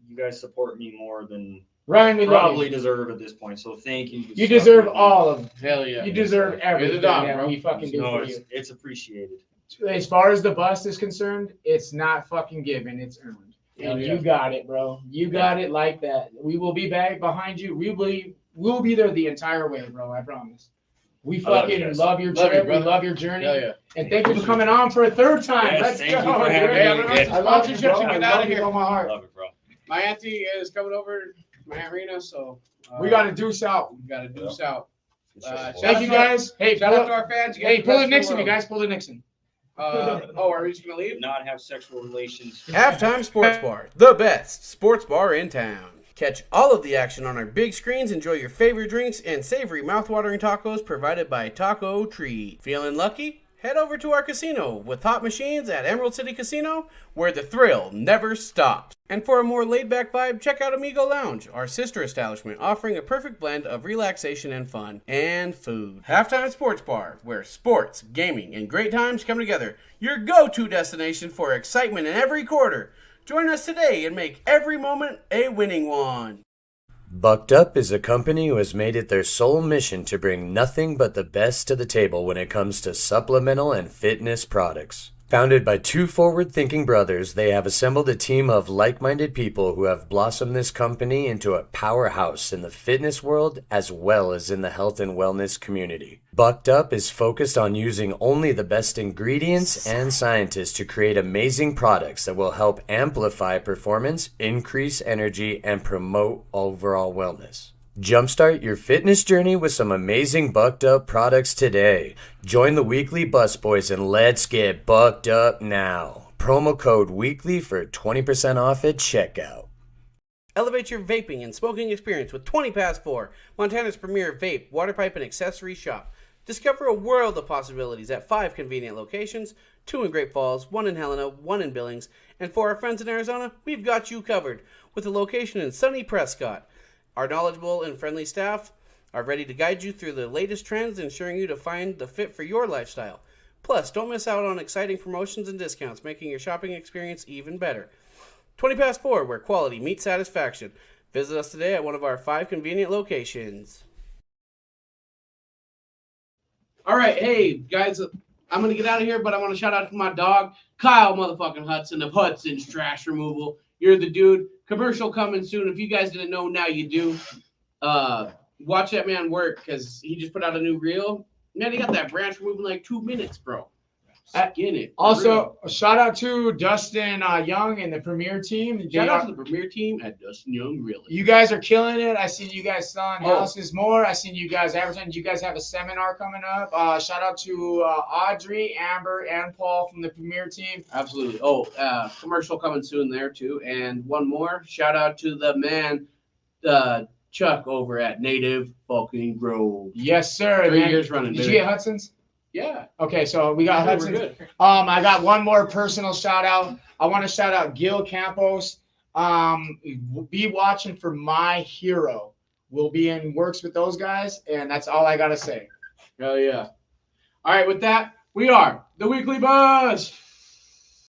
[SPEAKER 4] You guys support me more than
[SPEAKER 3] Ryan, we love
[SPEAKER 4] probably
[SPEAKER 3] you.
[SPEAKER 4] deserve at this point. So thank you.
[SPEAKER 3] You deserve all of it.
[SPEAKER 2] Hell yeah.
[SPEAKER 3] You deserve everything
[SPEAKER 2] dog,
[SPEAKER 3] that
[SPEAKER 2] bro.
[SPEAKER 3] we fucking do for you.
[SPEAKER 4] It's appreciated.
[SPEAKER 3] As far as the bust is concerned, it's not fucking given. It's earned. And you got it, bro. You got it like that. We will be back behind you. We'll be there the entire way, bro. I promise. We fucking love your trip. We love your journey.
[SPEAKER 2] Hell yeah.
[SPEAKER 3] And thank you for coming on for a third time.
[SPEAKER 4] Yes,
[SPEAKER 3] Let's
[SPEAKER 4] thank
[SPEAKER 3] go.
[SPEAKER 4] you for having
[SPEAKER 3] dude.
[SPEAKER 4] me.
[SPEAKER 3] I love you,
[SPEAKER 2] Sponsorship
[SPEAKER 3] bro.
[SPEAKER 2] to
[SPEAKER 3] I
[SPEAKER 2] get out of
[SPEAKER 3] love you
[SPEAKER 2] here.
[SPEAKER 3] from my heart.
[SPEAKER 4] Love it, bro.
[SPEAKER 2] My auntie is coming over to my arena, so
[SPEAKER 3] We got to deuce out.
[SPEAKER 2] we got to deuce out.
[SPEAKER 3] Thank you, guys. Hey,
[SPEAKER 2] Shout out to our fans. You guys
[SPEAKER 3] Hey,
[SPEAKER 2] are the
[SPEAKER 3] pull
[SPEAKER 2] best
[SPEAKER 3] it
[SPEAKER 2] in the
[SPEAKER 3] Nixon, you
[SPEAKER 2] world.
[SPEAKER 3] guys. Pull it Nixon.
[SPEAKER 2] Are we just gonna leave?
[SPEAKER 4] Not have sexual relations.
[SPEAKER 5] Halftime Sports Bar, the best sports bar in town. Catch all of the action on our big screens, enjoy your favorite drinks, and savory mouthwatering tacos provided by Taco Treat. Feeling lucky? Head over to our casino with hot machines at Emerald City Casino, where the thrill never stops. And for a more laid-back vibe, check out Amigo Lounge, our sister establishment, offering a perfect blend of relaxation and fun, and food. Halftime Sports Bar, where sports, gaming, and great times come together. Your go-to destination for excitement in every quarter. Join us today and make every moment a winning one.
[SPEAKER 8] Bucked Up is a company who has made it their sole mission to bring nothing but the best to the table when it comes to supplemental and fitness products. Founded by two forward-thinking brothers, they have assembled a team of like-minded people who have blossomed this company into a powerhouse in the fitness world as well as in the health and wellness community. Bucked Up is focused on using only the best ingredients and scientists to create amazing products that will help amplify performance, increase energy, and promote overall wellness. Jumpstart your fitness journey with some amazing Bucked Up products today. Join the weekly busboys and let's get bucked up now. Promo code WEEKLY for 20% off at checkout.
[SPEAKER 5] Elevate your vaping and smoking experience with 20 Past 4, Montana's premier vape, water pipe, and accessory shop. Discover a world of possibilities at 5 convenient locations, 2 in Great Falls, 1 in Helena, 1 in Billings, and for our friends in Arizona, we've got you covered with a location in sunny Prescott. Our knowledgeable and friendly staff are ready to guide you through the latest trends, ensuring you to find the fit for your lifestyle. Plus, don't miss out on exciting promotions and discounts, making your shopping experience even better. 20 Past 4, where quality meets satisfaction. Visit us today at one of our 5 convenient locations.
[SPEAKER 2] All right, hey guys, I'm gonna get out of here, but I want to shout out to my dog, Kyle motherfucking Hudson of Hudson's Trash Removal. You're the dude. Commercial coming soon. If you guys didn't know, now you do. Watch that man work because he just put out a new reel. Man, he got that branch removed in like 2 minutes, bro. Skin it.
[SPEAKER 3] Also, a shout out to Dustin Young and the Premier team.
[SPEAKER 2] Shout out to the Premier team at Dustin Young Real Estate.
[SPEAKER 3] You guys are killing it. I seen you guys selling
[SPEAKER 2] Oh.
[SPEAKER 3] houses more. I seen you guys advertising. You guys have a seminar coming up. Shout out to Audrey, Amber, and Paul from the Premier team.
[SPEAKER 2] Absolutely. Oh, commercial coming soon there too. And one more shout out to the man, Chuck over at Native fucking Grove.
[SPEAKER 3] Yes, sir.
[SPEAKER 2] 3
[SPEAKER 3] man.
[SPEAKER 2] years running.
[SPEAKER 3] Did you
[SPEAKER 2] baby.
[SPEAKER 3] get Hudson's?
[SPEAKER 2] Yeah.
[SPEAKER 3] Okay, so we got
[SPEAKER 2] We're
[SPEAKER 3] Hudson's.
[SPEAKER 2] good.
[SPEAKER 3] I got one more personal shout out. I want to shout out Gil Campos. Be watching for My Hero. We'll be in works with those guys, and that's all I gotta say.
[SPEAKER 2] Hell yeah. All right, with that, we are the Weekly Buzz.